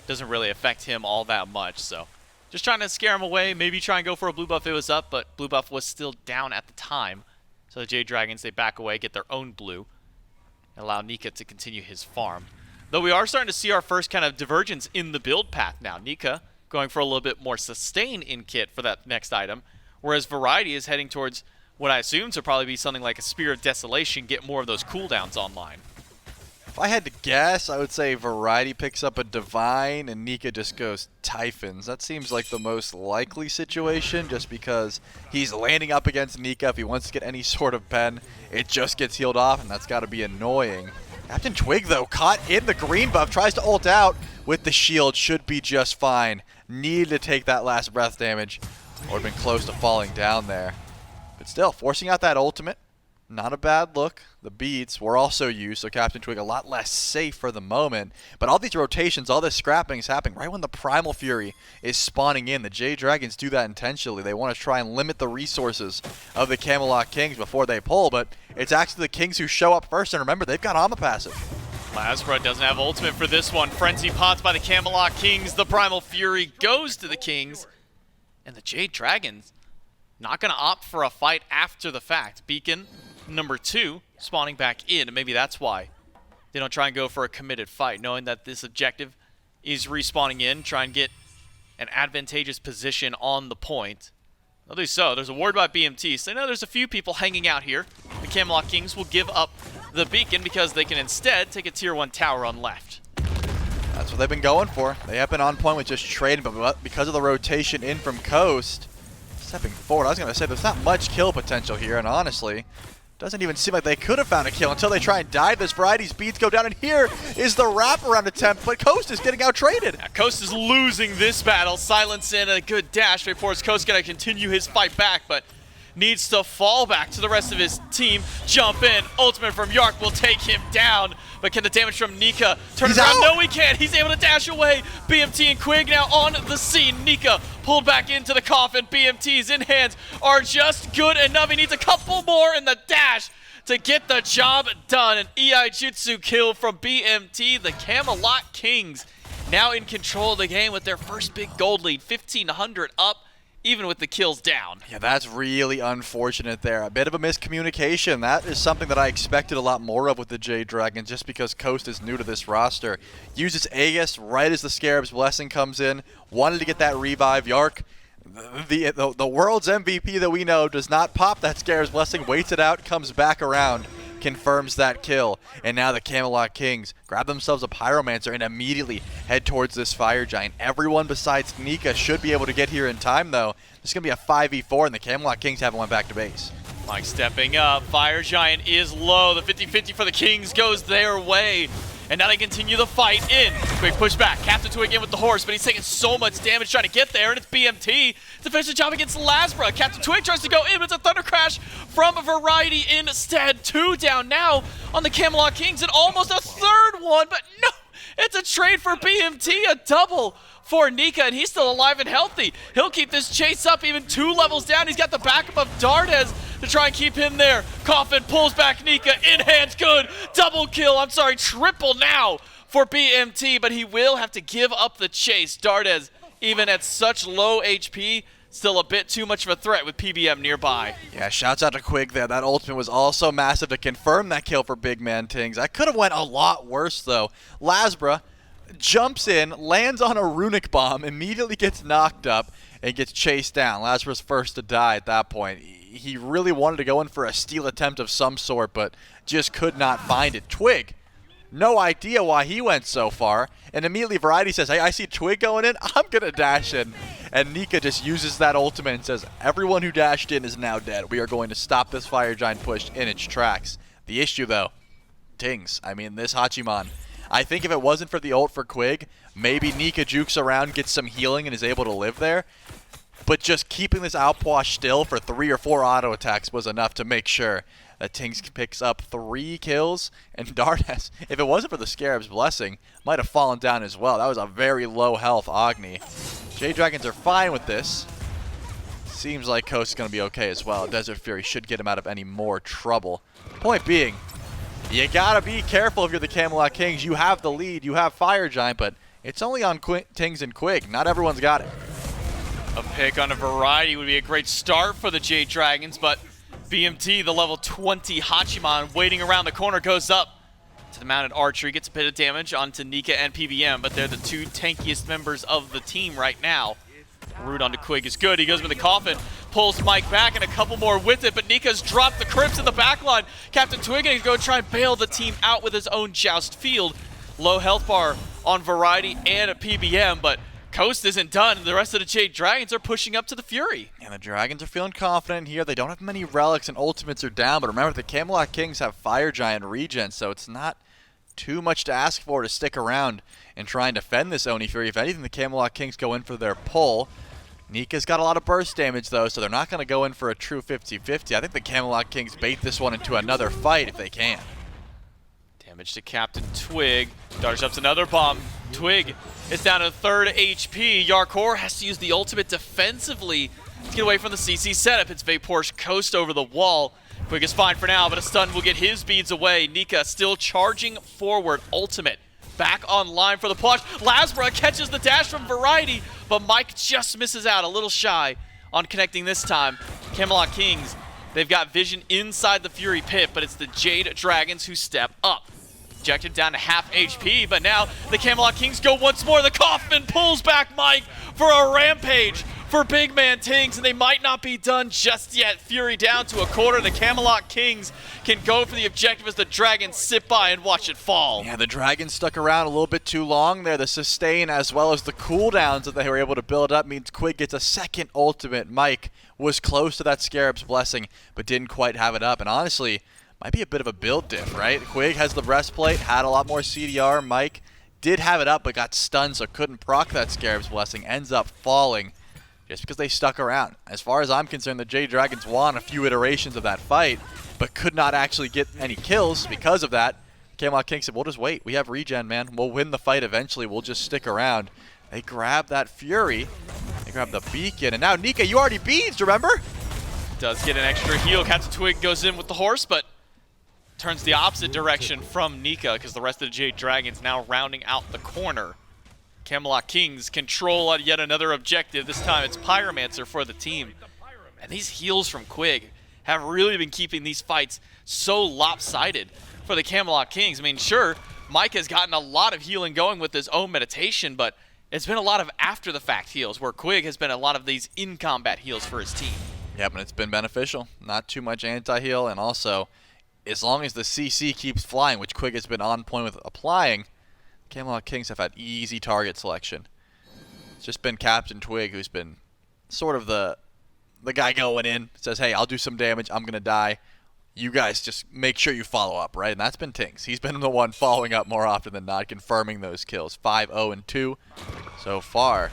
Doesn't really affect him all that much, so just trying to scare him away, maybe try and go for a blue buff if it was up, but blue buff was still down at the time. So the Jade Dragons, they back away, get their own blue, and allow Nika to continue his farm. Though we are starting to see our first kind of divergence in the build path now. Nika going for a little bit more sustain in kit for that next item, whereas Variety is heading towards what I assume to probably be something like a Spear of Desolation, get more of those cooldowns online. If I had to guess, I would say Variety picks up a Divine and Nika just goes Typhons. That seems like the most likely situation, just because he's landing up against Nika. If he wants to get any sort of pen, it just gets healed off, and that's got to be annoying. CaptainTwig, though, caught in the green buff, tries to ult out with the shield, should be just fine. Needed to take that last breath damage, or been close to falling down there. But still, forcing out that ultimate, not a bad look. The beats were also used, so CaptainTwig a lot less safe for the moment. But all these rotations, all this scrapping is happening right when the Primal Fury is spawning in. The Jade Dragons do that intentionally. They want to try and limit the resources of the Camelot Kings before they pull, but it's actually the Kings who show up first, and remember, they've got Ama passive. LASBRA doesn't have ultimate for this one. Frenzy pots by the Camelot Kings. The Primal Fury goes to the Kings, and the Jade Dragons not going to opt for a fight after the fact. Beacon number 2 spawning back in, and maybe that's why they don't try and go for a committed fight, knowing that this objective is respawning in, try and get an advantageous position on the point. At least so. There's a ward by BMT, so I know there's a few people hanging out here. The Camelot Kings will give up the beacon because they can instead take a tier 1 tower on left. That's what they've been going for. They have been on point with just trading, but because of the rotation in from Coast, stepping forward, I was going to say there's not much kill potential here, and honestly, doesn't even seem like they could have found a kill until they try and dive this. Variety's beats go down, and here is the wraparound attempt, but Coast is getting out-traded. Yeah, Coast is losing this battle. Silence in a good dash straight forward. Coast going to continue his fight back, but needs to fall back to the rest of his team. Jump in. Ultimate from Yark will take him down, but can the damage from Nika turn it around? No, he can't. He's able to dash away. BMT and Quig now on the scene. Nika pulled back into the coffin. BMT's in hands are just good enough. He needs a couple more in the dash to get the job done. An EI Jutsu kill from BMT. The Camelot Kings now in control of the game with their first big gold lead. 1,500 up, even with the kills down. Yeah, that's really unfortunate there. A bit of a miscommunication. That is something that I expected a lot more of with the Jade Dragons, just because Coast is new to this roster. Uses Aegis right as the Scarab's Blessing comes in. Wanted to get that revive. Yark, the world's MVP that we know, does not pop that Scarab's Blessing, waits it out, comes back around, confirms that kill. And now the Camelot Kings grab themselves a Pyromancer and immediately head towards this Fire Giant. Everyone besides Nika should be able to get here in time, though. This is going to be a 5v4, and the Camelot Kings haven't went back to base. Mike stepping up. Fire Giant is low. The 50-50 for the Kings goes their way. And now they continue the fight in. Quick push back. CaptainTwig in with the horse, but he's taking so much damage trying to get there, and it's BMT to finish the job against LASBRA. CaptainTwig tries to go in, but it's a Thunder Crash from Variety instead. 2 down now on the Camelot Kings, and almost a third one, but no! It's a trade for BMT, a double for Nika, and he's still alive and healthy. He'll keep this chase up even 2 levels down. He's got the backup of Dardez to try and keep him there. Coffin pulls back Nika, in hands, good. Double kill, I'm sorry, triple now for BMT, but he will have to give up the chase. Dardez even at such low HP, still a bit too much of a threat with PBM nearby. Yeah, shouts out to Quig there. That ultimate was also massive to confirm that kill for BigManTingz. That could have went a lot worse, though. LASBRA jumps in, lands on a runic bomb, immediately gets knocked up, and gets chased down. LASBRA's first to die at that point. He really wanted to go in for a steal attempt of some sort, but just could not find it. Twig, no idea why he went so far, and immediately Variety says, hey, I see Twig going in, I'm going to dash in. And Nika just uses that ultimate and says, everyone who dashed in is now dead. We are going to stop this Fire Giant push in its tracks. The issue, though, Tings. I mean, this Hachiman. I think if it wasn't for the ult for Quig, maybe Nika jukes around, gets some healing, and is able to live there. But just keeping this outwash still for 3 or 4 auto attacks was enough to make sure that Tings picks up 3 kills. And Dardez, if it wasn't for the Scarab's Blessing, might have fallen down as well. That was a very low health Agni. Jade Dragons are fine with this. Seems like Coast is going to be okay as well. Desert Fury should get him out of any more trouble. Point being, you got to be careful if you're the Camelot Kings. You have the lead, you have Fire Giant, but it's only on Tings and Quig. Not everyone's got it. A pick on a Variety would be a great start for the Jade Dragons, but BMT, the level 20 Hachiman, waiting around the corner, goes up to the mounted archer. He gets a bit of damage onto Nika and PBM, but they're the 2 tankiest members of the team right now. Root onto Quig is good. He goes with the coffin, pulls Mike back, and a couple more with it, but Nika's dropped the Crips in the backline. CaptainTwig, and he's going to try and bail the team out with his own Joust Field. Low health bar on Variety and a PBM, but Coast isn't done. The rest of the Jade Dragons are pushing up to the Fury. And the Dragons are feeling confident here. They don't have many relics and ultimates are down, but remember the Camelot Kings have Fire Giant regen, so it's not too much to ask for to stick around and try and defend this Oni Fury. If anything, the Camelot Kings go in for their pull. Nika's got a lot of burst damage though, so they're not going to go in for a true 50-50. I think the Camelot Kings bait this one into another fight if they can. Damage to CaptainTwig. Dardez ups another bomb. Twig is down to 3rd HP. Jarcorrr has to use the ultimate defensively to get away from the CC setup. It's VaporishCoast over the wall. Quig is fine for now, but a stun will get his beads away. Nika still charging forward. Ultimate back online for the Puch. LASBRA catches the dash from Variety, but Mike just misses out, a little shy on connecting this time. Camelot Kings, they've got vision inside the Fury pit, but it's the Jade Dragons who step up. Ejected down to half HP, but now the Camelot Kings go once more. The coffin pulls back Mike for a rampage for BigManTingz, and they might not be done just yet. Fury down to a quarter. The Camelot Kings can go for the objective as the Dragons sit by and watch it fall. Yeah, the Dragons stuck around a little bit too long there. The sustain as well as the cooldowns that they were able to build up means Quig gets a second ultimate. Mike was close to that Scarab's Blessing, but didn't quite have it up. And honestly, might be a bit of a build diff, right? Quig has the breastplate, had a lot more CDR. Mike did have it up, but got stunned, so couldn't proc that Scarab's Blessing. Ends up falling just because they stuck around. As far as I'm concerned, the Jade Dragons won a few iterations of that fight, but could not actually get any kills because of that. Camelot King said, we'll just wait. We have regen, man. We'll win the fight eventually. We'll just stick around. They grab that Fury. They grab the beacon, and now Nika, you already beads, remember? Does get an extra heal. CaptainTwig goes in with the horse, but turns the opposite direction from Nika because the rest of the Jade Dragons now rounding out the corner. Camelot Kings control yet another objective. This time it's Pyromancer for the team. And these heals from Quig have really been keeping these fights so lopsided for the Camelot Kings. I mean, sure, Mike has gotten a lot of healing going with his own meditation, but it's been a lot of after-the-fact heals, where Quig has been a lot of these in-combat heals for his team. Yep, and it's been beneficial. Not too much anti-heal, and also, as long as the CC keeps flying, which Quig has been on point with applying, Camelot Kings have had easy target selection. It's just been CaptainTwig who's been sort of the guy going in, says, hey, I'll do some damage, I'm going to die. You guys just make sure you follow up, right? And that's been Tings. He's been the one following up more often than not, confirming those kills. 5-0-2 so far.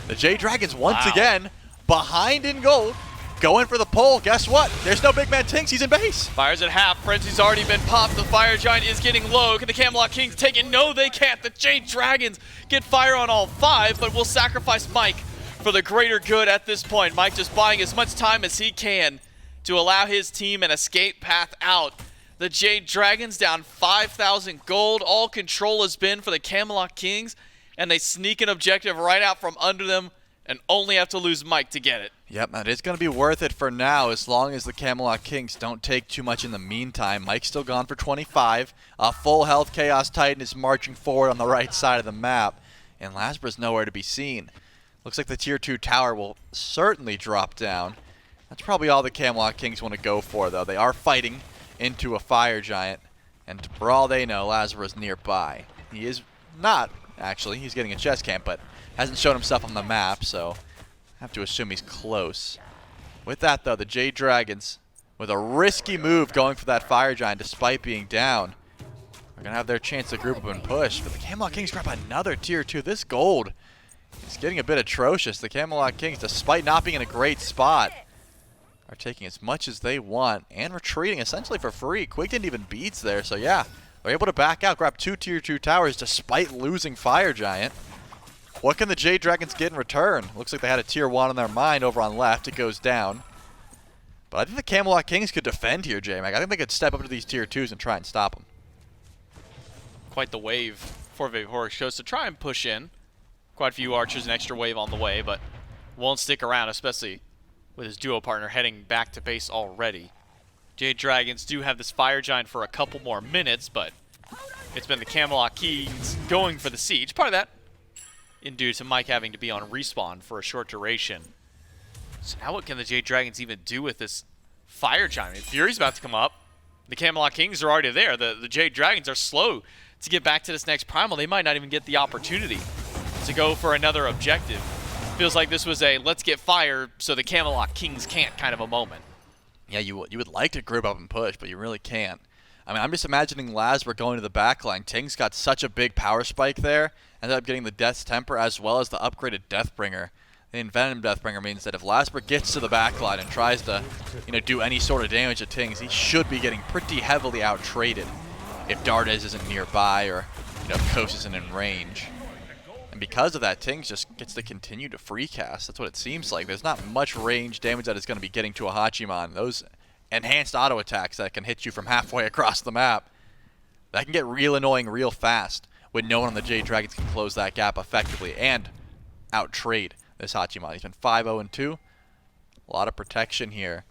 The Jade Dragons once again behind in gold. Going for the pull. Guess what? There's no BigManTingz. He's in base. Fires at half. Frenzy's already been popped. The Fire Giant is getting low. Can the Camelot Kings take it? No, they can't. The Jade Dragons get fire on all 5, but will sacrifice Mike for the greater good at this point. Mike just buying as much time as he can to allow his team an escape path out. The Jade Dragons down 5,000 gold. All control has been for the Camelot Kings. and they sneak an objective right out from under them and only have to lose Mike to get it. Yep, and it's going to be worth it for now as long as the Camelot Kings don't take too much in the meantime. Mike's still gone for 25. A full health Chaos Titan is marching forward on the right side of the map, and LASBRA's nowhere to be seen. Looks like the Tier 2 tower will certainly drop down. That's probably all the Camelot Kings want to go for, though. They are fighting into a Fire Giant, and for all they know, LASBRA's nearby. He is not, actually. He's getting a chest camp, but hasn't shown himself on the map, so I have to assume he's close. With that, though, the Jade Dragons, with a risky move going for that Fire Giant despite being down, are going to have their chance to group up and push. But the Camelot Kings grab another Tier 2. This gold is getting a bit atrocious. The Camelot Kings, despite not being in a great spot, are taking as much as they want and retreating essentially for free. Quig didn't even beats there, so yeah, they're able to back out, grab 2 Tier 2 towers despite losing Fire Giant. What can the Jade Dragons get in return? Looks like they had a Tier 1 on their mind over on left. It goes down. But I think the Camelot Kings could defend here, J-Mac. I think they could step up to these Tier 2s and try and stop them. Quite the wave for VaporishCoast to try and push in. Quite a few archers, an extra wave on the way, but won't stick around, especially with his duo partner heading back to base already. Jade Dragons do have this Fire Giant for a couple more minutes, but it's been the Camelot Kings going for the siege. Part of that due to Mike having to be on respawn for a short duration. So now what can the Jade Dragons even do with this Fire Giant? Fury's about to come up. The Camelot Kings are already there. The Jade Dragons are slow to get back to this next primal. They might not even get the opportunity to go for another objective. Feels like this was a let's get fire so the Camelot Kings can't kind of a moment. Yeah, you would like to group up and push, but you really can't. I mean, I'm just imagining LASBRA going to the backline. Ting's got such a big power spike there. Ended up getting the Death's Temper as well as the upgraded Deathbringer. The Envenomed Deathbringer means that if LASBRA gets to the backline and tries to, do any sort of damage to Ting's, he should be getting pretty heavily out-traded if Dardez isn't nearby or, if Coast isn't in range. And because of that, Ting's just gets to continue to free cast. That's what it seems like. There's not much range damage that is going to be getting to a Hachiman. Those enhanced auto attacks that can hit you from halfway across the map, that can get real annoying real fast when no one on the Jade Dragons can close that gap effectively and out-trade this Hachiman. He's been 5-0-2. A lot of protection here.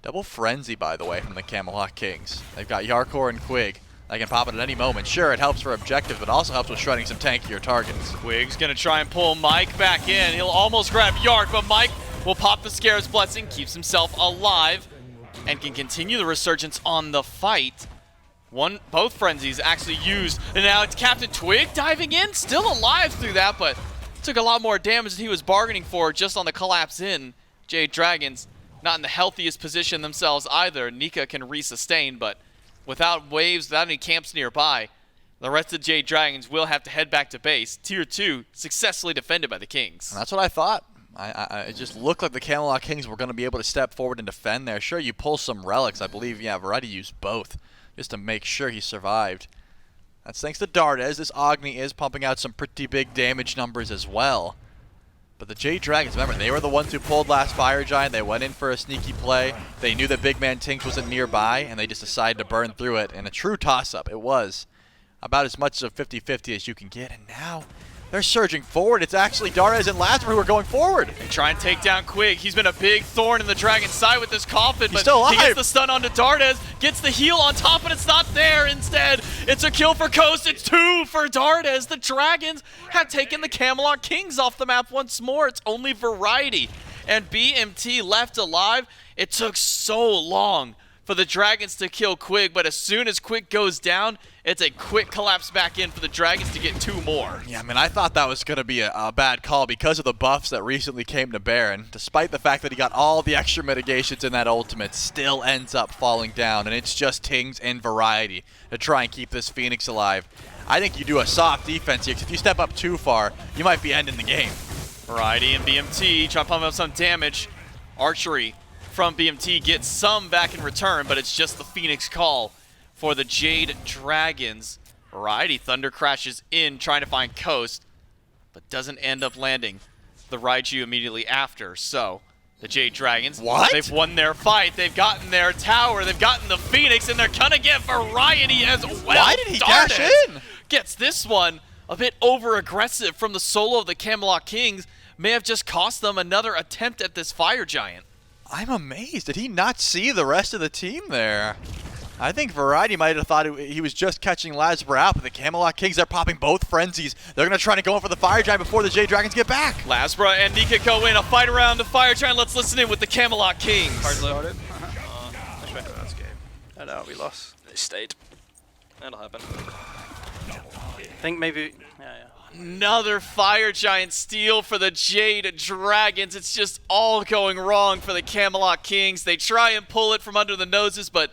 Double Frenzy, by the way, from the Camelot Kings. They've got Jarcorrr and Quig. They can pop it at any moment. Sure, it helps for objectives, but also helps with shredding some tankier targets. Quig's going to try and pull Mike back in. He'll almost grab Yark, but Mike will pop the Scare's Blessing, keeps himself alive, and can continue the resurgence on the fight. Both frenzies actually used, and now it's CaptainTwig diving in, still alive through that, but took a lot more damage than he was bargaining for just on the collapse in. Jade Dragons not in the healthiest position themselves either. Nika can resustain, but without waves, without any camps nearby, the rest of the Jade Dragons will have to head back to base. Tier 2 successfully defended by the Kings. And that's what I thought. It just looked like the Camelot Kings were going to be able to step forward and defend there. Sure, you pull some relics. I believe, Aphrodite used both just to make sure he survived. That's thanks to Dardez. This Agni is pumping out some pretty big damage numbers as well. But the Jade Dragons, remember, they were the ones who pulled last Fire Giant. They went in for a sneaky play. They knew that BigManTingz wasn't nearby, and they just decided to burn through it. And a true toss-up. It was about as much of 50-50 as you can get. And now they're surging forward. It's actually Dardez and LASBRA who are going forward. They try and take down Quig. He's been a big thorn in the Dragon's side with this coffin, but still alive. He gets the stun onto Dardez, gets the heal on top, and it's not there. Instead, it's a kill for Coast. It's 2 for Dardez. The Dragons have taken the Camelot Kings off the map once more. It's only Variety and BMT left alive. It took so long for the Dragons to kill Quig, but as soon as Quig goes down, it's a quick collapse back in for the Dragons to get 2 more. Yeah, I mean, I thought that was going to be a bad call because of the buffs that recently came to Baron. Despite the fact that he got all the extra mitigations in that ultimate, still ends up falling down, and it's just Tingz and Variety to try and keep this Phoenix alive. I think you do a soft defense here, because if you step up too far, you might be ending the game. Variety and BMT try to pump up some damage. Archery from BMT gets some back in return, but it's just the Phoenix call for the Jade Dragons. Variety Thunder crashes in trying to find Coast, but doesn't end up landing the Raiju immediately after. So the Jade Dragons, they've won their fight. They've gotten their tower. They've gotten the Phoenix, and they're gonna get Variety as well. Why did he dash in? Gets this one, a bit over-aggressive from the solo of the Camelot Kings may have just cost them another attempt at this Fire Giant. I'm amazed. Did he not see the rest of the team there? I think Variety might have thought he was just catching LASBRA out, but the Camelot Kings are popping both frenzies. They're going to try to go in for the Fire Giant before the Jade Dragons get back. LASBRA and Nika go in, a fight around the Fire Giant. Let's listen in with the Camelot Kings. Hard loaded. That's game. I know, we lost. They stayed. That'll happen. I think maybe, yeah. Another Fire Giant steal for the Jade Dragons. It's just all going wrong for the Camelot Kings. They try and pull it from under the noses, but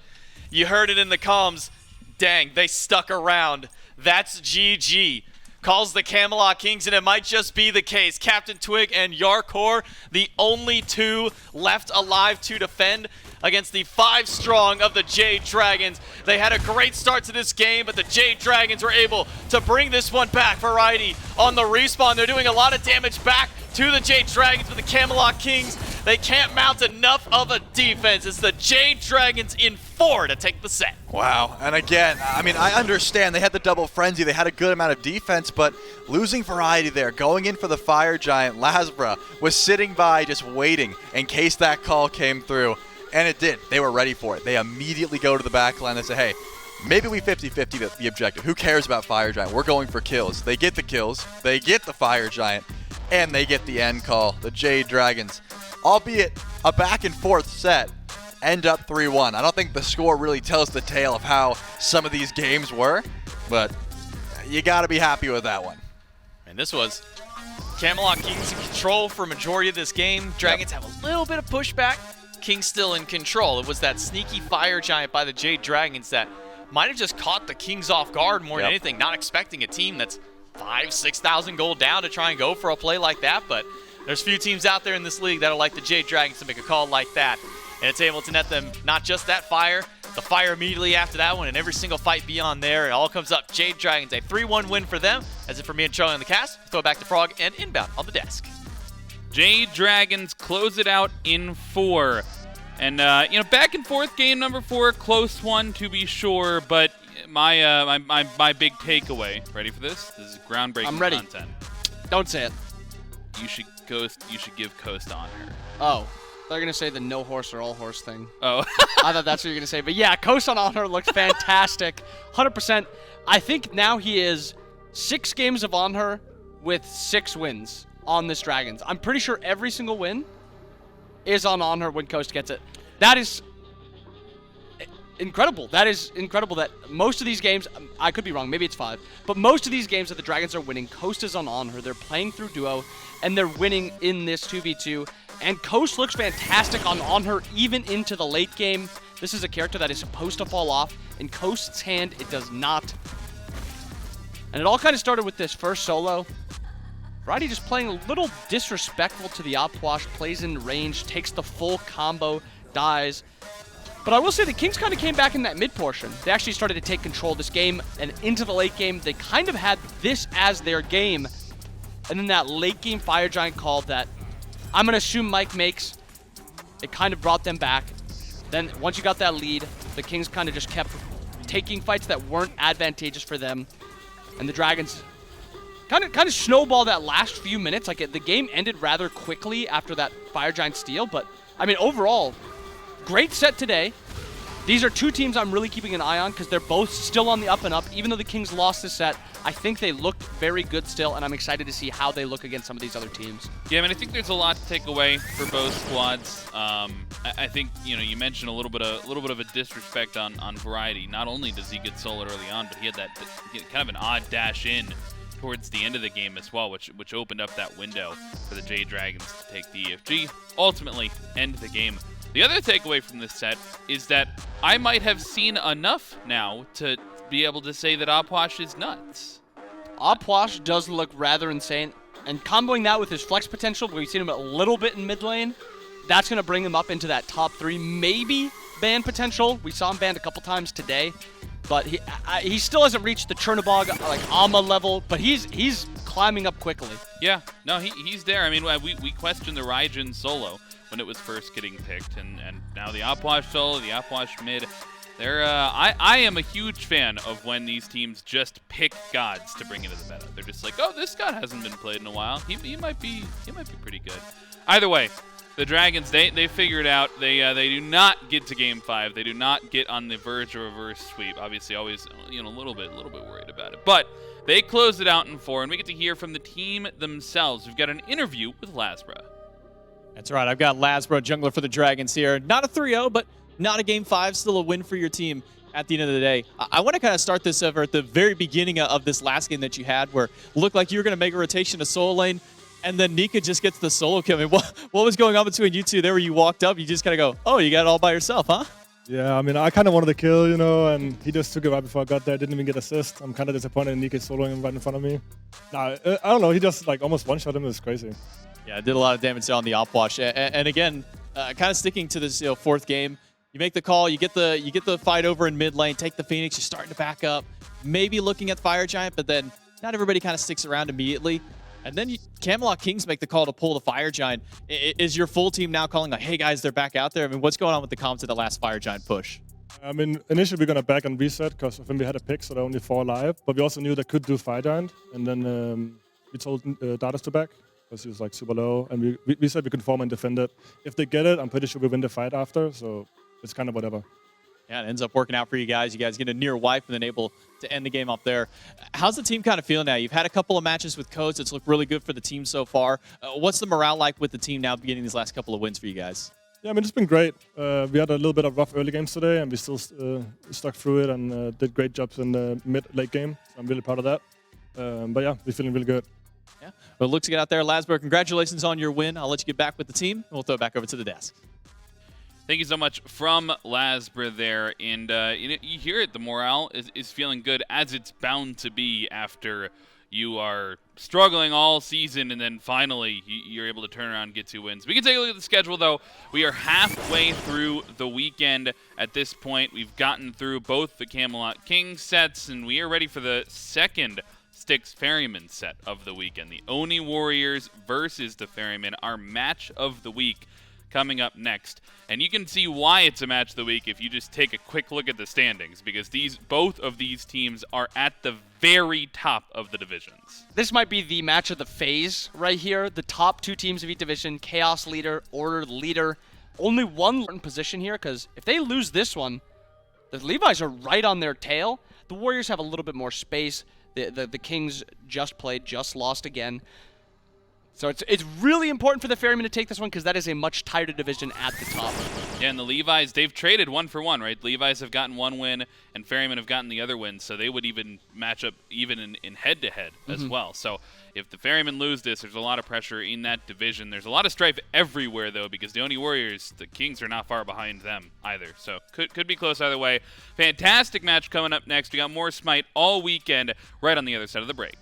you heard it in the comms. Dang, they stuck around. That's GG. Calls the Camelot Kings, and it might just be the case. CaptainTwig and Jarcorrr, the only two left alive to defend against the 5 strong of the Jade Dragons. They had a great start to this game, but the Jade Dragons were able to bring this one back. Variety on the respawn. They're doing a lot of damage back to the Jade Dragons, but the Camelot Kings, they can't mount enough of a defense. It's the Jade Dragons in 4 to take the set. Wow, and again, I mean, I understand they had the double frenzy, they had a good amount of defense, but losing Variety there, going in for the Fire Giant, LASBRA was sitting by just waiting in case that call came through, and it did. They were ready for it. They immediately go to the back line and say, hey, maybe we 50-50 the objective. Who cares about Fire Giant? We're going for kills. They get the kills, they get the Fire Giant, and they get the end call. The Jade Dragons, albeit a back and forth set, end up 3-1. I don't think the score really tells the tale of how some of these games were, but you got to be happy with that one. And this was Camelot Kings in control for a majority of this game. Dragons have a little bit of pushback. Kings still in control. It was that sneaky Fire Giant by the Jade Dragons that might have just caught the Kings off guard more than anything, not expecting a team that's 5,000-6,000 gold down to try and go for a play like that, but there's few teams out there in this league that'll like the Jade Dragons to make a call like that, and it's able to net them not just that fire, the fire immediately after that one, and every single fight beyond there. It all comes up. Jade Dragons, a 3-1 win for them. As it for me and Charlie on the cast, throw it back to Frog and Inbound on the desk. Jade Dragons close it out in 4. And, back and forth game number 4, close one to be sure, but my big takeaway. Ready for this? This is groundbreaking I'm ready. content. Don't say it. You should give Coast Anhur. Oh. They're going to say the no horse or all horse thing. Oh. I thought that's what you were going to say. But yeah, Coast on Anhur looks fantastic. 100%. I think now he is 6 games of Anhur with 6 wins on this Dragons. I'm pretty sure every single win is on Anhur when Coast gets it. That is incredible. That is incredible that most of these games, I could be wrong, maybe it's 5, but most of these games that the Dragons are winning, Coast is on Anhur. They're playing through duo, and they're winning in this 2v2. And Coast looks fantastic on Anhur even into the late game. This is a character that is supposed to fall off. In Coast's hand, it does not. And it all kind of started with this first solo. Variety just playing a little disrespectful to the Opwash, plays in range, takes the full combo, dies. But I will say the Kings kind of came back in that mid portion. They actually started to take control of this game, and into the late game, they kind of had this as their game. And then that late game Fire Giant call that I'm going to assume Mike makes, it kind of brought them back. Then once you got that lead, the Kings kind of just kept taking fights that weren't advantageous for them. And the Dragons kind of snowballed that last few minutes. Like the game ended rather quickly after that Fire Giant steal. But, I mean, overall, great set today. These are 2 teams I'm really keeping an eye on because they're both still on the up and up. Even though the Kings lost this set, I think they look very good still, and I'm excited to see how they look against some of these other teams. Yeah, I mean, I think there's a lot to take away for both squads. I think you mentioned a little bit of a disrespect on Variety. Not only does he get soloed early on, but he had that kind of an odd dash in towards the end of the game as well, which opened up that window for the Jade Dragons to take the EFG, ultimately end the game. The other takeaway from this set is that I might have seen enough now to be able to say that Opwash is nuts. Opwash does look rather insane, and comboing that with his flex potential, we've seen him a little bit in mid lane, that's going to bring him up into that top 3, maybe ban potential. We saw him banned a couple times today, but he still hasn't reached the Chernobog, like Ama level, but he's climbing up quickly. Yeah, no, he's there. I mean, we questioned the Raijin solo when it was first getting picked, and now the Opwash solo, the Opwash mid. I am a huge fan of when these teams just pick gods to bring into the meta. They're just like, oh, this god hasn't been played in a while. He might be pretty good. Either way, the Dragons, they figured out they do not get to Game 5. They do not get on the verge of a reverse sweep. Obviously, always a little bit worried about it. But they closed it out in 4, and we get to hear from the team themselves. We've got an interview with LASBRA. That's right. I've got LASBRA, jungler for the Dragons here. Not a 3-0, but not a Game 5. Still a win for your team at the end of the day. I want to kind of start this over at the very beginning of this last game that you had, where it looked like you were going to make a rotation to solo lane, and then Nika just gets the solo kill. I mean, what was going on between you two there where you walked up? You just kind of go, oh, you got it all by yourself, huh? Yeah, I mean, I kind of wanted to kill, and he just took it right before I got there. Didn't even get assist. I'm kind of disappointed in Nika soloing him right in front of me. Nah, I don't know. He just almost one-shot him. It was crazy. Yeah, did a lot of damage there on the op wash. And again, kind of sticking to this 4th game, you make the call, you get the fight over in mid lane, take the Phoenix, you're starting to back up, maybe looking at Fire Giant, but then not everybody kind of sticks around immediately. And then Camelot Kings make the call to pull the Fire Giant. Is your full team now calling like, hey guys, they're back out there? I mean, what's going on with the comms at the last Fire Giant push? I mean, initially we're going to back and reset because when we had a pick, so there were only 4 alive. But we also knew they could do Fire Giant. And then we told Dardez to back because he was super low. And we said we could form and defend it. If they get it, I'm pretty sure we win the fight after. So it's kind of whatever. Yeah, it ends up working out for you guys. You guys get a near wipe and then able to end the game up there. How's the team kind of feeling now? You've had a couple of matches with codes that's looked really good for the team so far. What's the morale like with the team now beginning these last couple of wins for you guys? Yeah, I mean, it's been great. We had a little bit of rough early games today, and we still stuck through it and did great jobs in the mid-late game. So I'm really proud of that. But yeah, we're feeling really good. Yeah, well, look to get out there. LASBRA, congratulations on your win. I'll let you get back with the team, and we'll throw it back over to the desk. Thank you so much from LASBRA there. And you hear it, the morale is feeling good, as it's bound to be after you are struggling all season and then finally you're able to turn around and get 2 wins. We can take a look at the schedule, though. We are halfway through the weekend at this point. We've gotten through both the Camelot Kings sets, and we are ready for the second Styx Ferryman set of the weekend. The Oni Warriors versus the Ferryman, our match of the week, coming up next. And you can see why it's a match of the week if you just take a quick look at the standings, because both of these teams are at the very top of the divisions. This might be the match of the phase right here. The top 2 teams of each division, Chaos Leader, Order Leader. Only one position here, because if they lose this one, the Levi's are right on their tail. The Warriors have a little bit more space. The Kings just played, just lost again. So it's really important for the Ferryman to take this one, because that is a much tighter division at the top. Yeah, and the Levi's, they've traded 1 for 1, right? Levi's have gotten 1 win, and Ferryman have gotten the other win, so they would even match up even in head-to-head as well. So if the Ferryman lose this, there's a lot of pressure in that division. There's a lot of strife everywhere, though, because the Oni Warriors, the Kings are not far behind them either. So could be close either way. Fantastic match coming up next. We got more SMITE all weekend right on the other side of the break.